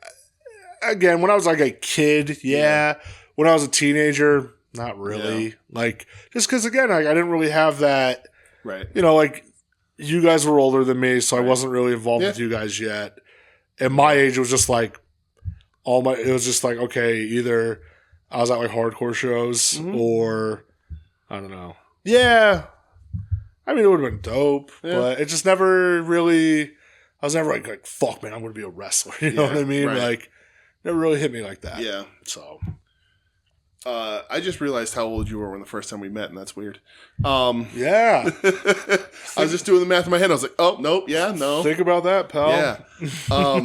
again, when I was like a kid, yeah. When I was a teenager, not really. Yeah. Like, just because, again, I didn't really have that, Right. you know, like, you guys were older than me, so I wasn't really involved with you guys yet. At my age, it was just like, it was just like, okay, either I was at like hardcore shows or, I don't know. Yeah. I mean, it would have been dope, but it just never really, I was never like fuck, man, I'm going to be a wrestler. You know what I mean? Right. Like, never really hit me like that. Yeah. So. I just realized how old you were when the first time we met, and that's weird. Yeah. I was just doing the math in my head. I was like, oh, nope, yeah, no. Think about that, pal. Yeah. I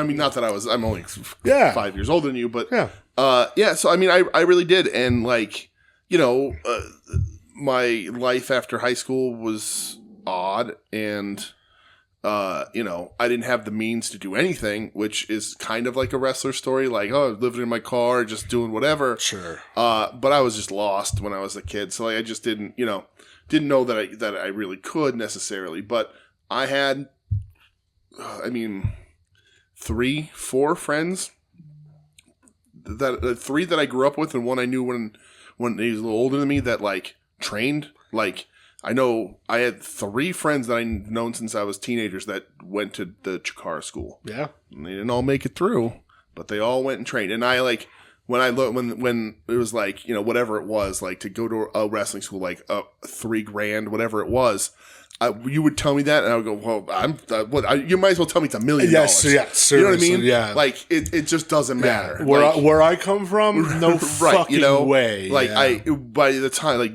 mean, not that I'm only 5 years older than you, but so I mean, I really did. And like, you know, my life after high school was odd, and you know, I didn't have the means to do anything, which is kind of like a wrestler story. Like, oh, living in my car, just doing whatever. Sure. But I was just lost when I was a kid. So like, I just didn't know that I really could necessarily. But I had, I mean, 3, 4 friends three that I grew up with, and one I knew when he was a little older than me that like trained. Like, I know I had 3 friends that I've known since I was teenagers that went to the Chikara school. Yeah. And they didn't all make it through, but they all went and trained. And I like, when it was like, you know, whatever it was, like to go to a wrestling school, like $3,000, whatever it was, you would tell me that, and I would go, well, you might as well tell me it's $1 million. Yes, yeah, seriously, you know what I mean? Yeah. Like, it just doesn't matter. Yeah. Where I come from, no fucking way. Like, by the time, like,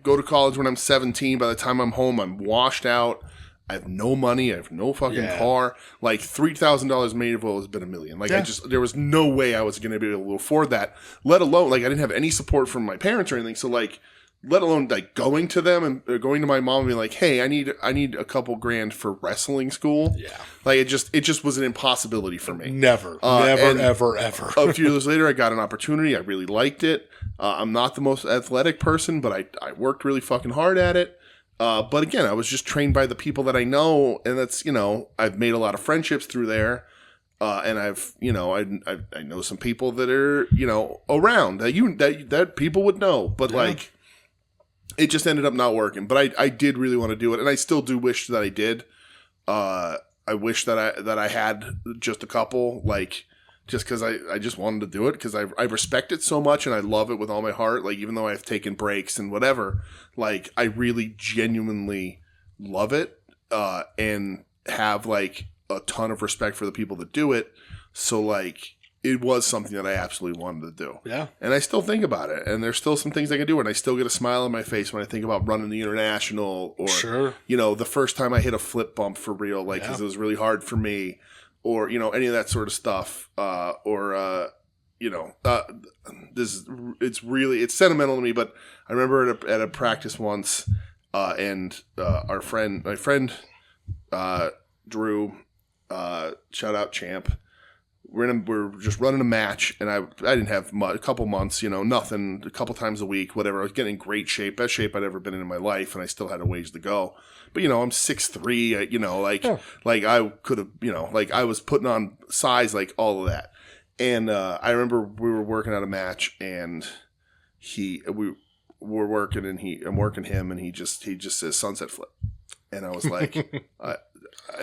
go to college when I'm 17. By the time I'm home, I'm washed out. I have no money. I have no fucking car. Like, $3,000 made of has been $1 million. Like, there was no way I was going to be able to afford that. Let alone, like, I didn't have any support from my parents or anything. So, like, let alone like going to them and going to my mom and being like, hey, I need a couple grand for wrestling school. Yeah. Like, it just was an impossibility for me. Never, ever. A few years later, I got an opportunity. I really liked it. I'm not the most athletic person, but I worked really fucking hard at it. But again, I was just trained by the people that I know, and that's, you know, I've made a lot of friendships through there. And I've, you know, I know some people that are, you know, around that people would know, but like, it just ended up not working. But I did really want to do it, and I still do wish that I did. I wish that I had just a couple, like, just because I just wanted to do it, because I respect it so much and I love it with all my heart. Like, even though I've taken breaks and whatever, like, I really genuinely love it, and have like a ton of respect for the people that do it. So like, it was something that I absolutely wanted to do. Yeah. And I still think about it, and there's still some things I can do, and I still get a smile on my face when I think about running the international, or, you know, the first time I hit a flip bump for real, like, because it was really hard for me, or, you know, any of that sort of stuff, you know, it's sentimental to me. But I remember at a practice once, and my friend Drew, shout out Champ, we're just running a match, and I didn't have a couple months, you know, nothing, a couple times a week, whatever. I was getting in great shape, best shape I'd ever been in my life, and I still had a ways to go. But, you know, I'm 6'3", you know, like I could have, you know, like I was putting on size, like all of that. And I remember we were working at a match, and we were working, and I'm working him, and he just says sunset flip. And I was like,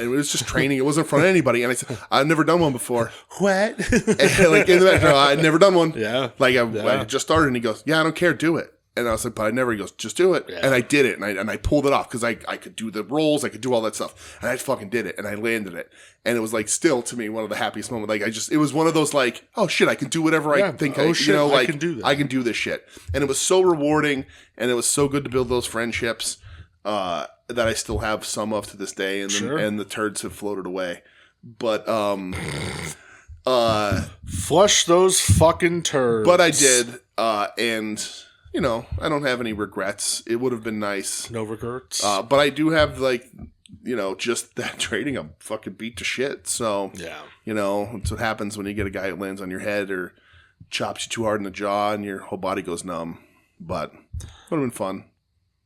it was just training. It wasn't in front of anybody. And I said, I've never done one before. What? And like, in the back, no, I'd never done one. Yeah. Like, I just started, and he goes, yeah, I don't care. Do it. And I was like, but I never. He goes, just do it. Yeah. And I did it. And I pulled it off because I could do the rolls. I could do all that stuff. And I fucking did it. And I landed it. And it was like still to me one of the happiest moments. Like it was one of those like, oh shit, I can do whatever I think I can do that. I can do this shit. And it was so rewarding. And it was so good to build those friendships that I still have some of to this day. And and the turds have floated away. But flush those fucking turds. But I did. And you know, I don't have any regrets. It would have been nice. No regrets. But I do have, like, you know, just that trading. I'm fucking beat to shit. So, yeah. You know, that's what happens when you get a guy who lands on your head or chops you too hard in the jaw and your whole body goes numb. But it would have been fun.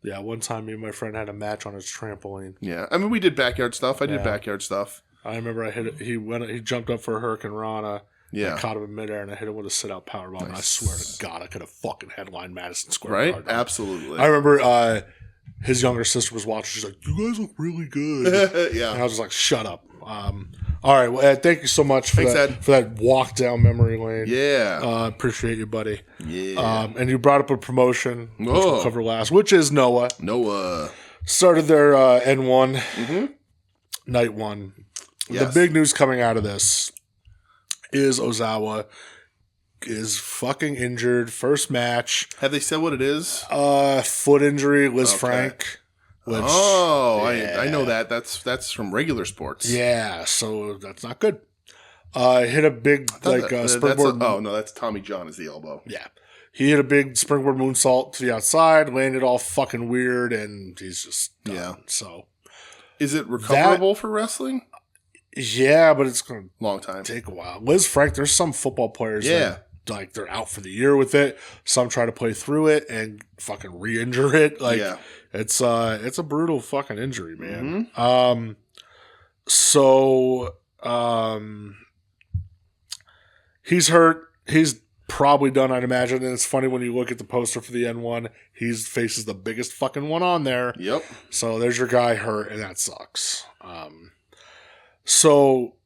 Yeah, one time me and my friend had a match on his trampoline. Yeah. I mean, we did backyard stuff. I did backyard stuff. I remember I hit it. He jumped up for a Hurricane Rana. Yeah. I caught him in midair and I hit him with a sit-out powerbomb. Nice. And I swear to God, I could have fucking headlined Madison Square Garden. Right? Absolutely. I remember his younger sister was watching. She's like, you guys look really good. Yeah. And I was just like, shut up. All right. Well, Ed, thank you so much for that walk down memory lane. Yeah. Appreciate you, buddy. Yeah. And you brought up a promotion, which we'll cover last, which is Noah. Started their N1 night one. Yes. The big news coming out of this is Ozawa is fucking injured. First match. Have they said what it is? Foot injury, Liz Frank. Which, I know that. That's from regular sports. Yeah, so that's not good. Hit a big springboard. That's Tommy John is the elbow. Yeah. He hit a big springboard moonsault to the outside, landed all fucking weird, and he's just done. Yeah. So, is it recoverable for wrestling? Yeah, but it's going to take a while. Liz Frank, there's some football players that, like, they're out for the year with it. Some try to play through it and fucking re-injure it. Like, it's a brutal fucking injury, man. Mm-hmm. He's hurt. He's probably done, I'd imagine. And it's funny when you look at the poster for the N1, he faces the biggest fucking one on there. Yep. So there's your guy hurt, and that sucks. So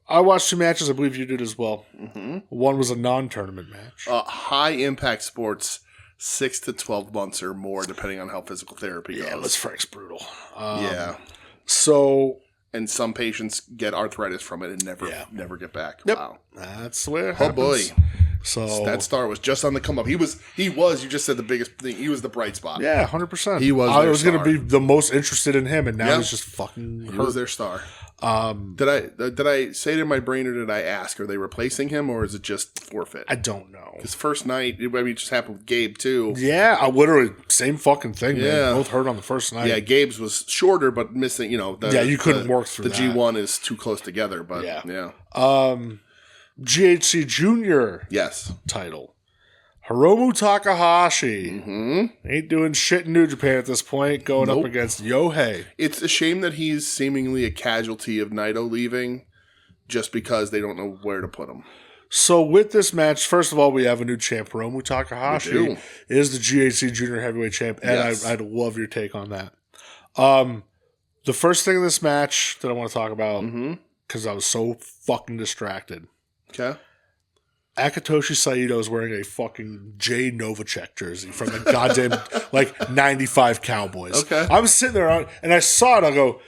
I watched 2 matches. I believe you did as well. Mm-hmm. One was a non-tournament match. High impact sports, 6 to 12 months or more, depending on how physical therapy goes. Yeah, Liz Frank's brutal. And some patients get arthritis from it and never get back. Yep. Wow. That's the way it happens. Oh boy. So that star was just on the come up. He was, you just said the biggest thing. He was the bright spot. Yeah, 100%. He was I was going to be the most interested in him, and now he's just fucking hurt. He was their star. Did I say it in my brain, or did I ask? Are they replacing him, or is it just forfeit? I don't know. His first night, it just happened with Gabe too. Yeah, I literally same fucking thing. Yeah, man. Both hurt on the first night. Yeah, Gabe's was shorter, but missing. You couldn't work through the G1 is too close together. But yeah. GHC Junior title. Hiromu Takahashi ain't doing shit in New Japan at this point, going up against Yohei. It's a shame that he's seemingly a casualty of Naito leaving just because they don't know where to put him. So with this match, first of all, we have a new champ. Hiromu Takahashi is the GHC Junior Heavyweight Champ, and I'd love your take on that. The first thing in this match that I want to talk about, because I was so fucking distracted. Okay. Akitoshi Saito is wearing a fucking Jay Novacek jersey from the goddamn 95 Cowboys. Okay. I was sitting there and I saw it. I go,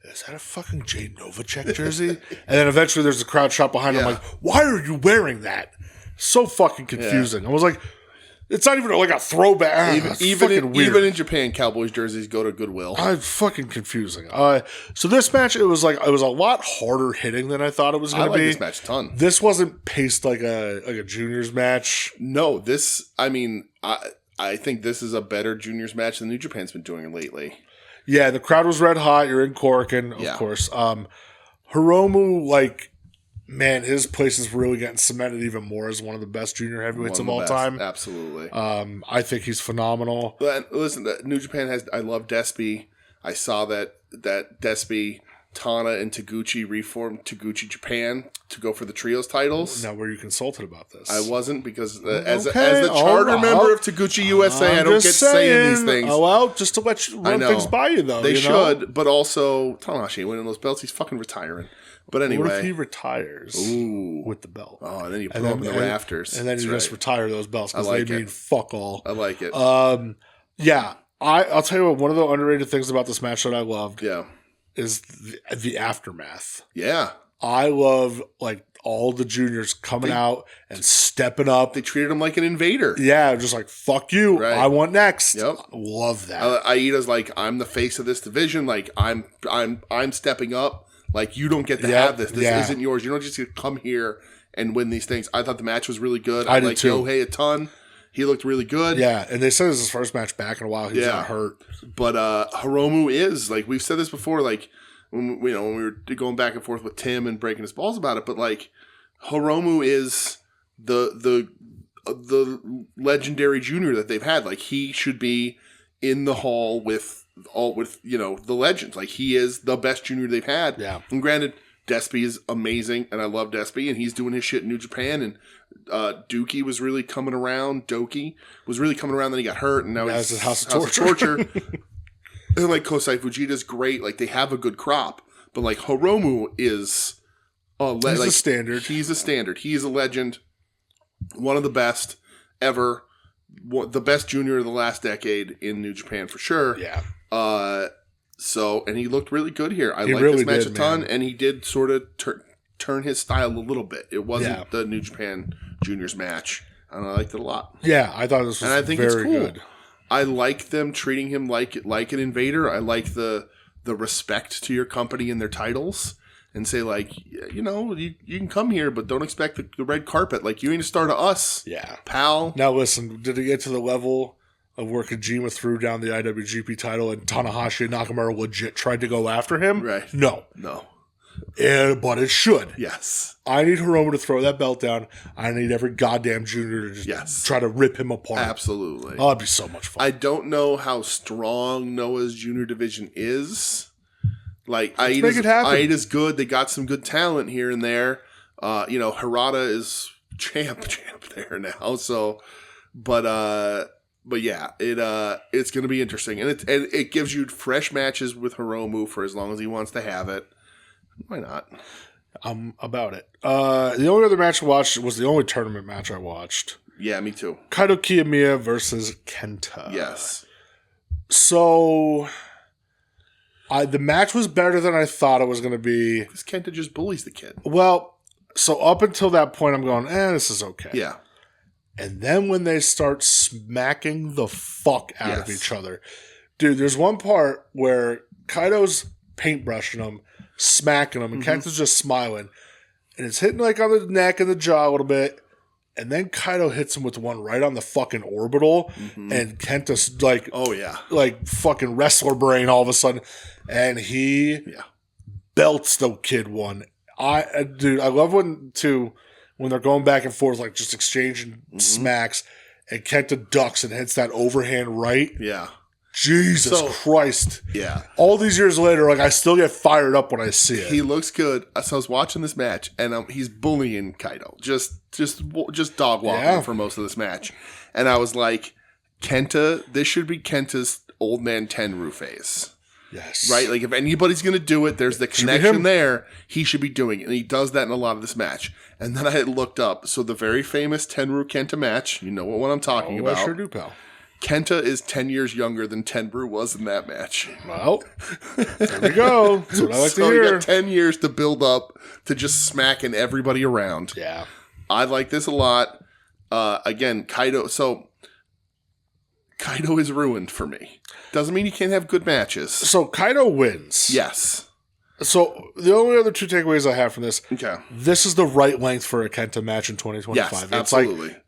is that a fucking Jay Novacek jersey? And then eventually there's a crowd shot behind him. I'm like, why are you wearing that? So fucking confusing. I was like, it's not even like a throwback. Even in Japan, Cowboys jerseys go to Goodwill. Fucking confusing. So this match, it was a lot harder hitting than I thought it was going to be. I like this match a ton. This wasn't paced like a juniors match. No, I think this is a better juniors match than New Japan's been doing lately. Yeah, the crowd was red hot. You're in Korakuen, of course. Hiromu, man, his place is really getting cemented even more as one of the best junior heavyweights of all time. Absolutely. I think he's phenomenal. But listen, New Japan I love Despy. I saw that Despy, Tana, and Taguchi reformed Taguchi Japan to go for the trios titles. Now, were you consulted about this? I wasn't, because as the charter member of Taguchi USA, I don't get saying these things. Oh, well, just to let you run things by you, though. They should, but also Tanahashi winning those belts, he's fucking retiring. But anyway. What if he retires with the belt? Oh, and then you put him up in the rafters. And then you just retire those belts because like they mean fuck all. I like it. Yeah. I'll tell you what, one of the underrated things about this match that I loved is the aftermath. Yeah. I love, like, all the juniors coming out and stepping up. They treated him like an invader. Yeah, just like, fuck you. Right. I want next. Yep. Love that. Aida's like, I'm the face of this division. Like, I'm stepping up. Like, you don't get to have this. This isn't yours. You don't just get to come here and win these things. I thought the match was really good. I like Yohei a ton. He looked really good. Yeah, and they said it was his first match back in a while. He was not hurt. But Hiromu is, like, we've said this before, like, when we were going back and forth with Tim and breaking his balls about it, but, like, Hiromu is the legendary junior that they've had. Like, he should be in the hall with the legends. Like, he is the best junior they've had. Yeah. And granted, Despy is amazing, and I love Despy, and he's doing his shit in New Japan, and Dookie was really coming around. Doki was really coming around, then he got hurt, and now he's House of Torture. And, like, Kosai Fujita's great. Like, they have a good crop. But, like, Hiromu is he's a standard. He's a standard. He's a legend. One of the best ever. The best junior of the last decade in New Japan for sure. Yeah. And he looked really good here. I liked really this match a ton, and he did sort of turn his style a little bit. It wasn't the New Japan juniors match, and I liked it a lot. Yeah, I thought this was I think very it's cool. good. I like them treating him like an invader. I like the respect to your company and their titles, and say, like, you can come here, but don't expect the red carpet. Like, you ain't a star to us, pal. Now listen, did it get to the level of where Kojima threw down the IWGP title and Tanahashi and Nakamura legit tried to go after him? Right? No. But it should. Yes. I need Hiromu to throw that belt down. I need every goddamn junior to just try to rip him apart. Absolutely. Oh, it'd be so much fun. I don't know how strong Noah's junior division is. Like, Aida's good. They got some good talent here and there. Harada is champ there now. So, but yeah, it's going to be interesting, and it gives you fresh matches with Hiromu for as long as he wants to have it. Why not? I'm about it. The only other match I watched was the only tournament match I watched. Yeah, me too. Kaito Kiyomiya versus Kenta. Yes. So, the match was better than I thought it was going to be. Because Kenta just bullies the kid. Well, so up until that point, I'm going, this is okay. Yeah. And then when they start smacking the fuck out of each other. Dude, there's one part where Kaito's paintbrushing him, smacking him, and Kenta's just smiling. And it's hitting like on the neck and the jaw a little bit. And then Kaito hits him with one right on the fucking orbital. And Kenta's like, like fucking wrestler brain all of a sudden. And he belts the kid one. I love when they're going back and forth, like just exchanging smacks, and Kenta ducks and hits that overhand right. Yeah. Jesus Christ. Yeah. All these years later, like, I still get fired up when I see it. He looks good. So I was watching this match, and he's bullying Kaito. Just dog walking for most of this match. And I was like, Kenta, this should be Kenta's old man Tenru phase. Yes. Right? Like, if anybody's going to do it, there's the connection there. He should be doing it. And he does that in a lot of this match. And then I had looked up. So the very famous Tenru Kenta match, you know what one I'm talking about. I sure do, pal. Kenta is 10 years younger than Tenru was in that match. Well, there we go. That's what I like to hear. You got 10 years to build up to just smacking everybody around. Yeah. I like this a lot. Again, Kaito. So, Kaito is ruined for me. Doesn't mean you can't have good matches. So, Kaito wins. Yes. So, the only other two takeaways I have from this. Okay. This is the right length for a Kenta match in 2025. Yes, it's absolutely. Like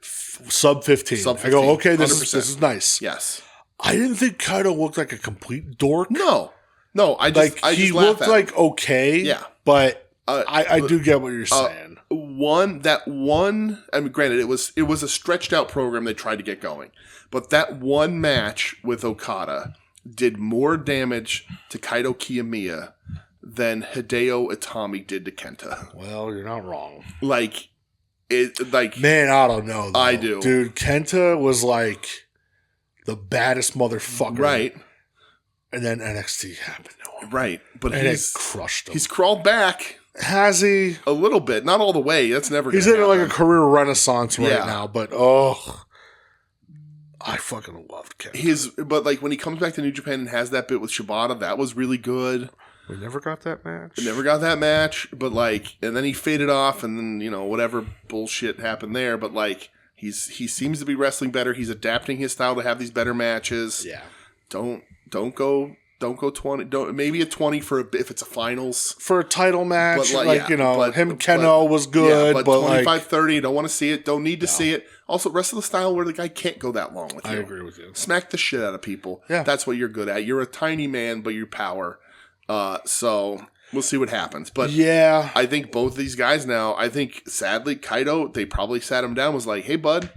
sub 15. I go, okay, this is nice. Yes. I didn't think Kaito looked like a complete dork. No, I he looked like okay. Yeah, but I do get what you're saying. I mean, granted, it was a stretched out program they tried to get going, but that one match with Okada did more damage to Kaito Kiyomiya than Hideo Itami did to Kenta. Well, you're not wrong. Man, I don't know. Though. I do, dude. Kenta was like the baddest motherfucker, right? And then NXT happened to him, right? But he's crushed him. He's crawled back. Has he? A little bit, not all the way. That's never. He's in like a career renaissance right now, but I fucking loved Kenta. But like when he comes back to New Japan and has that bit with Shibata, that was really good. We never got that match. But like, and then he faded off, and then whatever bullshit happened there. But like, he seems to be wrestling better. He's adapting his style to have these better matches. Yeah. Don't go 20. Maybe a 20 if it's a finals for a title match. But Keno was good, but 25-30. Don't want to see it. Don't need to see it. Also, rest of the style where the guy can't go that long with you. I agree with you. Smack the shit out of people. Yeah, that's what you're good at. You're a tiny man, but you're power. So we'll see what happens. But yeah, I think both of these guys now. I think sadly Kaito, they probably sat him down. Was like, hey bud,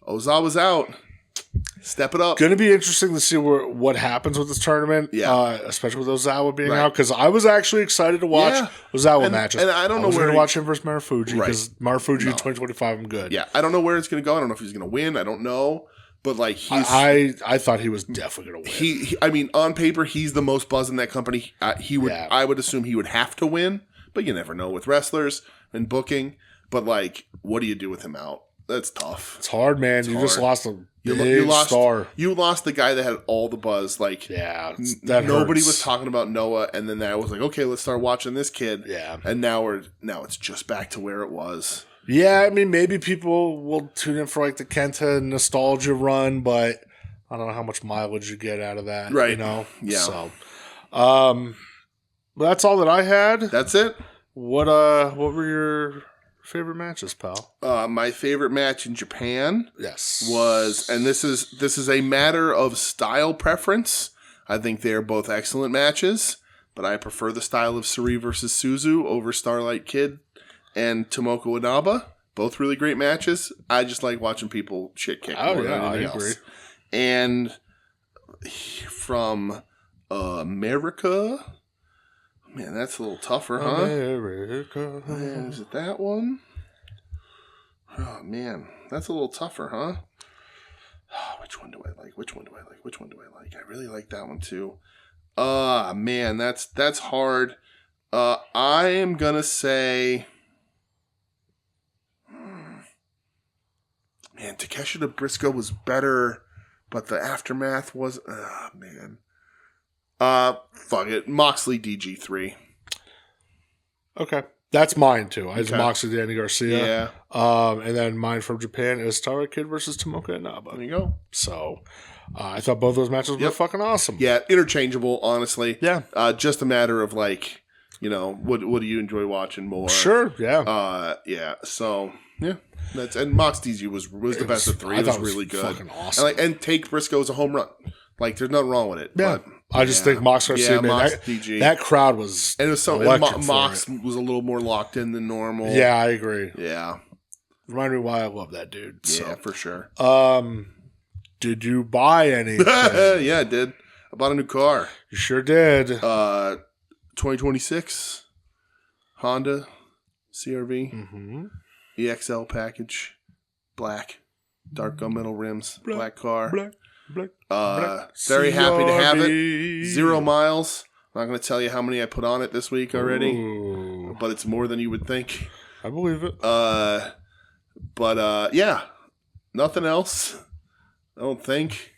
Ozawa's out. Step it up. Going to be interesting to see what happens with this tournament. Yeah, especially with Ozawa being out, because I was actually excited to watch Ozawa matches. And I don't know where to watch him versus Marufuji, because Marufuji in 2025, I'm good. Yeah, I don't know where it's going to go. I don't know if he's going to win. I don't know. But like I thought he was definitely going to win. I mean, on paper, he's the most buzz in that company. He would. Yeah. I would assume he would have to win, but you never know with wrestlers and booking. But like, what do you do with him out? That's tough. It's hard, man. You just lost a big star. You lost the guy that had all the buzz. Like, yeah, nobody was talking about Noah, and then I was like, okay, let's start watching this kid. Yeah, and now it's just back to where it was. Yeah, I mean, maybe people will tune in for like the Kenta nostalgia run, but I don't know how much mileage you get out of that. Right. Yeah. So, that's all that I had. That's it. What were your favorite matches, pal? My favorite match in Japan, yes, was, and this is a matter of style preference. I think they are both excellent matches, but I prefer the style of Suri versus Suzu over Starlight Kid and Tomoko Inaba. Both really great matches. I just like watching people shit kick more than anything else. And from America, man, that's a little tougher, huh? America. Man, is it that one? Oh man, that's a little tougher, huh? Oh, which one do I like? I really like that one too. Man, that's hard. I am gonna say, man, Takeshita to Briscoe was better, but the aftermath was, man. Fuck it. Moxley DG3. Okay. That's mine too. I was Moxley Danny Garcia. Yeah. And then mine from Japan is Starlight Kid versus Tomoko Inaba. There you go. So I thought both those matches were fucking awesome. Yeah, interchangeable, honestly. Yeah. Just a matter of like, what do you enjoy watching more? Sure, yeah. Yeah. So yeah. And Mox DG was the best of three. It was really good. Fucking awesome. And take Briscoe as a home run. Like, there's nothing wrong with it. Yeah. But, I just think Mox Garcia, DG. That crowd was, and it was Mox was a little more locked in than normal. Yeah, I agree. Yeah. Remind me why I love that dude. Yeah, for sure. Did you buy anything? Yeah, I did. I bought a new car. You sure did. 2026 Honda CRV. Mm-hmm. EXL package. Black. Dark gunmetal rims. Black car. Black. Very happy to have it. 0 miles. I'm not going to tell you how many I put on it this week already. Ooh. But it's more than you would think. I believe it. Yeah. Nothing else. I don't think.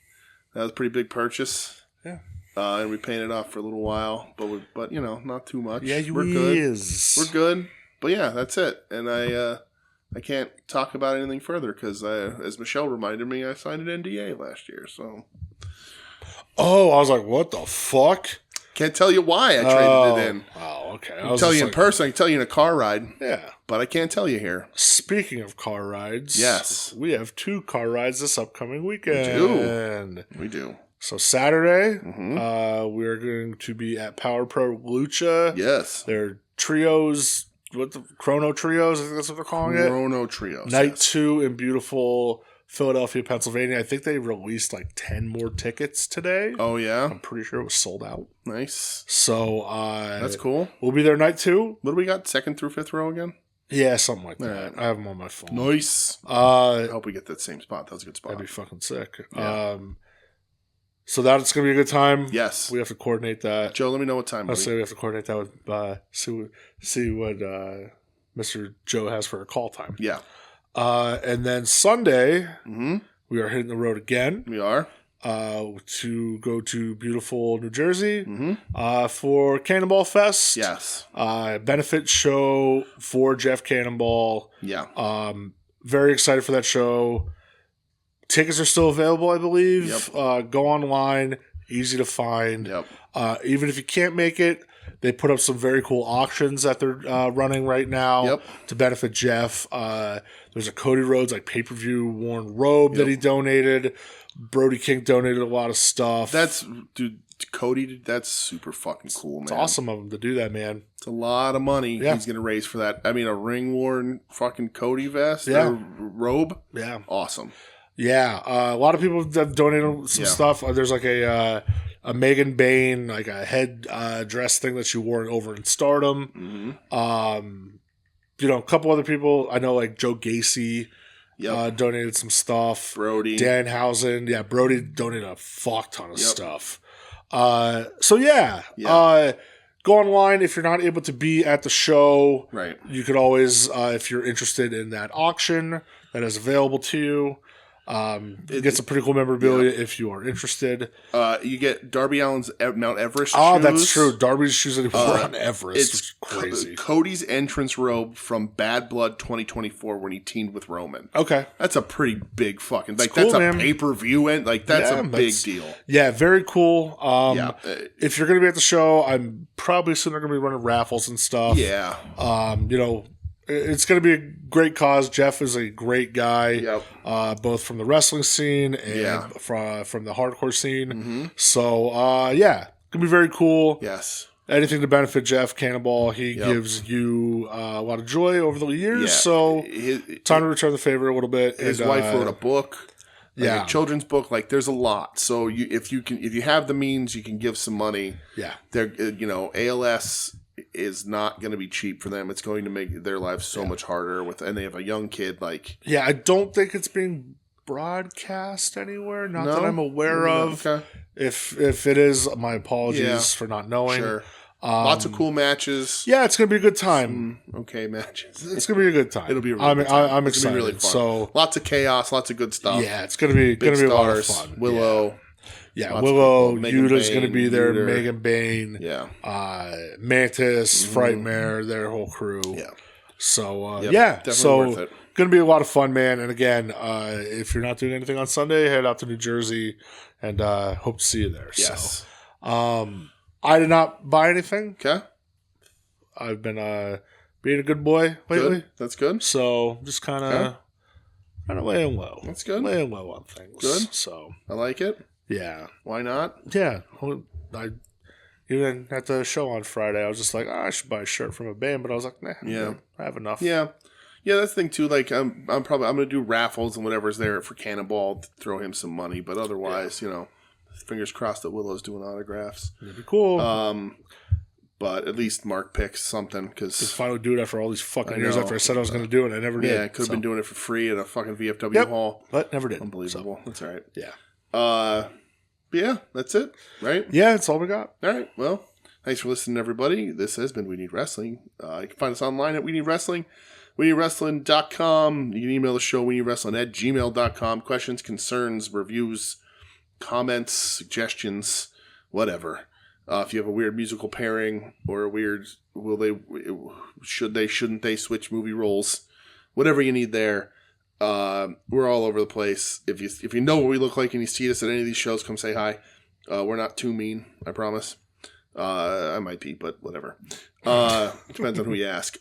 That was a pretty big purchase. Yeah. And we painted it off for a little while, but not too much. Yeah, we're good. We're good. But yeah, that's it. And I can't talk about anything further because, as Michelle reminded me, I signed an NDA last year. So. Oh, I was like, what the fuck? Can't tell you why I traded it in. Oh, okay. I can tell you in person. I can tell you in a car ride. Yeah. But I can't tell you here. Speaking of car rides. Yes. We have 2 car rides this upcoming weekend. We do. So Saturday, we're going to be at Power Pro Lucha. Yes. They're trios. Chrono Trios, I think that's what they're calling it. Chrono Trios. Night 2 in beautiful Philadelphia, Pennsylvania. I think they released like 10 more tickets today. Oh, yeah? I'm pretty sure it was sold out. Nice. So, that's cool. We'll be there night 2. What do we got? 2nd through 5th row again? Yeah, something like that. Right. I have them on my phone. Nice. I hope we get that same spot. That was a good spot. That'd be fucking sick. Yeah. So that's going to be a good time. Yes. We have to coordinate that. Joe, let me know what time. I'll say we have to coordinate that with see what Mr. Joe has for a call time. Yeah. And then Sunday, we are hitting the road again. We are. To go to beautiful New Jersey for Cannonball Fest. Yes. Benefit show for Jeff Cannonball. Yeah. Very excited for that show. Tickets are still available, I believe. Yep. Go online. Easy to find. Yep. Even if you can't make it, they put up some very cool auctions that they're running right now to benefit Jeff. There's a Cody Rhodes pay-per-view worn robe that he donated. Brody King donated a lot of stuff. Cody, that's super fucking cool, man. It's awesome of him to do that, man. It's a lot of money he's going to raise for that. I mean, a ring-worn fucking Cody vest or robe. Yeah. Awesome. Yeah. A lot of people have donated some stuff. There's a Megan Bain, a head dress thing that she wore over in Stardom. A couple other people. I know, Joe Gacy donated some stuff. Brody. Danhausen. Yeah, Brody donated a fuck ton of stuff. Go online if you're not able to be at the show. Right. You could always, if you're interested in that auction that is available to you, get some pretty cool memorabilia if you are interested. You get Darby Allin's Mount Everest shoes. Oh, that's true. Darby's shoes that he wore on Everest. It's crazy. Cody's entrance robe from Bad Blood 2024 when he teamed with Roman. Okay. That's a pretty big fucking... cool, that's man. a pay-per-view and that's a big deal. Yeah, very cool. If you're going to be at the show, I'm probably assuming they're going to be running raffles and stuff. Yeah. It's going to be a great cause. Jeff is a great guy, both from the wrestling scene and from the hardcore scene. So, going to be very cool. Yes. Anything to benefit Jeff Cannonball. He gives you a lot of joy over the years. Yeah. So, time to return the favor a little bit. His wife wrote a book. A children's book. There's a lot. So, if you have the means, you can give some money. Yeah. ALS is not going to be cheap for them. It's going to make their lives so much harder and they have a young kid. I don't think it's being broadcast anywhere. Not that I'm aware of. Okay. If it is, my apologies for not knowing. Sure. Lots of cool matches. Yeah, it's going to be a good time. Okay, matches. It's going to be a good time. It'll be a really good time. I'm excited. It's gonna be really fun. So lots of chaos, lots of good stuff. Yeah, it's going to be a lot of fun. Willow. Yeah, Willow, Yuta's going to be there, Megan Bain, Mantis, Mm-hmm. Frightmare, their whole crew. Yeah. So, definitely worth it. Going to be a lot of fun, man. And again, if you're not doing anything on Sunday, head out to New Jersey and hope to see you there. Yes. So, I did not buy anything. Okay. I've been being a good boy lately. Good. That's good. So, just kind of laying low. That's good. Laying low on things. Good. So, I like it. yeah. Why not? Yeah. Even at the show on Friday, I was just like, I should buy a shirt from a band, but I was like, nah, I have enough. Yeah. Yeah, that's the thing too. I'm gonna do raffles and whatever's there for Cannonball to throw him some money, but otherwise, fingers crossed that Willow's doing autographs. It'd be cool. But at least Mark picks something because finally do it after all these fucking years after I said I was going to do it. I never did. Yeah, I could have been doing it for free at a fucking VFW hall, but never did. Unbelievable. That's all right. Yeah. But yeah, that's it, right? Yeah, that's all we got. All right. Well, thanks for listening, everybody. This has been We Need Wrestling. You can find us online at We Need Wrestling, WeNeedWrestling.com. You can email the show, WeNeedWrestling@gmail.com. Questions, concerns, reviews, comments, suggestions, whatever. If you have a weird musical pairing or a weird, shouldn't they switch movie roles, whatever you need there. We're all over the place. If you know what we look like and you see us at any of these shows, come say hi. We're not too mean, I promise. I might be, but whatever. Depends on who you ask.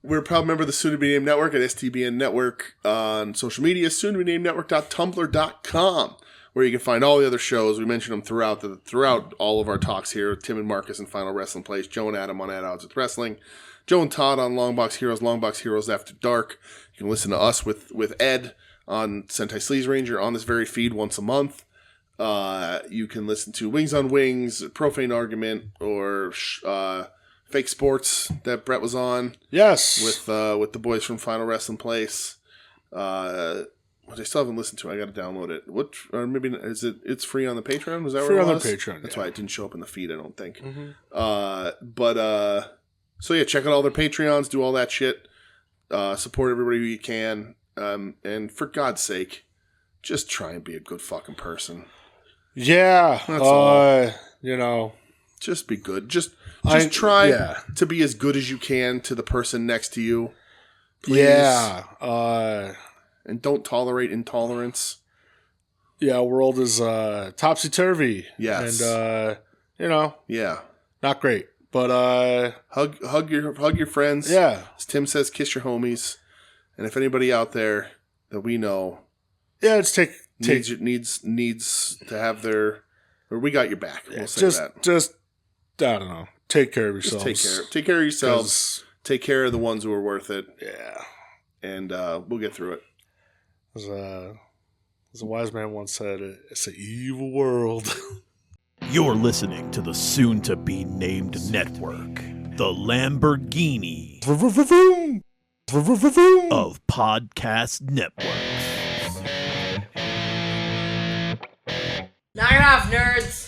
We're a proud member of the Soon to Be Named Network at STBN Network on social media, soon to be named network.tumblr.com, where you can find all the other shows. We mentioned them throughout all of our talks here. Tim and Marcus in Final Wrestling Place, Joe and Adam on At Odds with Wrestling, Joe and Todd on Longbox Heroes After Dark. You can listen to us with Ed on Sentai Sleaze Ranger on this very feed once a month. You can listen to Wings on Wings, Profane Argument, or Fake Sports that Brett was on. Yes. With the boys from Final Wrestling Place. which I still haven't listened to. I got to download it. Or maybe it's free on the Patreon? Was that free where it on was? the Patreon? That's yeah. why it didn't show up in the feed. I don't think. Mm-hmm. So yeah, check out all their Patreons. Do all that shit. Support everybody who you can. And for God's sake, just try and be a good fucking person. Yeah. That's all. You know, just be good. Just try to be as good as you can to the person next to you. Please. Yeah. And don't tolerate intolerance. Yeah, world is topsy-turvy. Yes. And, you know. Yeah. Not great. But hug your friends. Yeah. As Tim says, kiss your homies. And if anybody out there that we know it's needs to have their, or we got your back. We'll say that. Just I don't know. Take care of yourselves. Take care of yourselves. Take care of the ones who are worth it. Yeah. And we'll get through it. As a wise man once said, it's an evil world. You're listening to the soon-to-be-named network, the Lamborghini of podcast networks. Knock it off, nerds!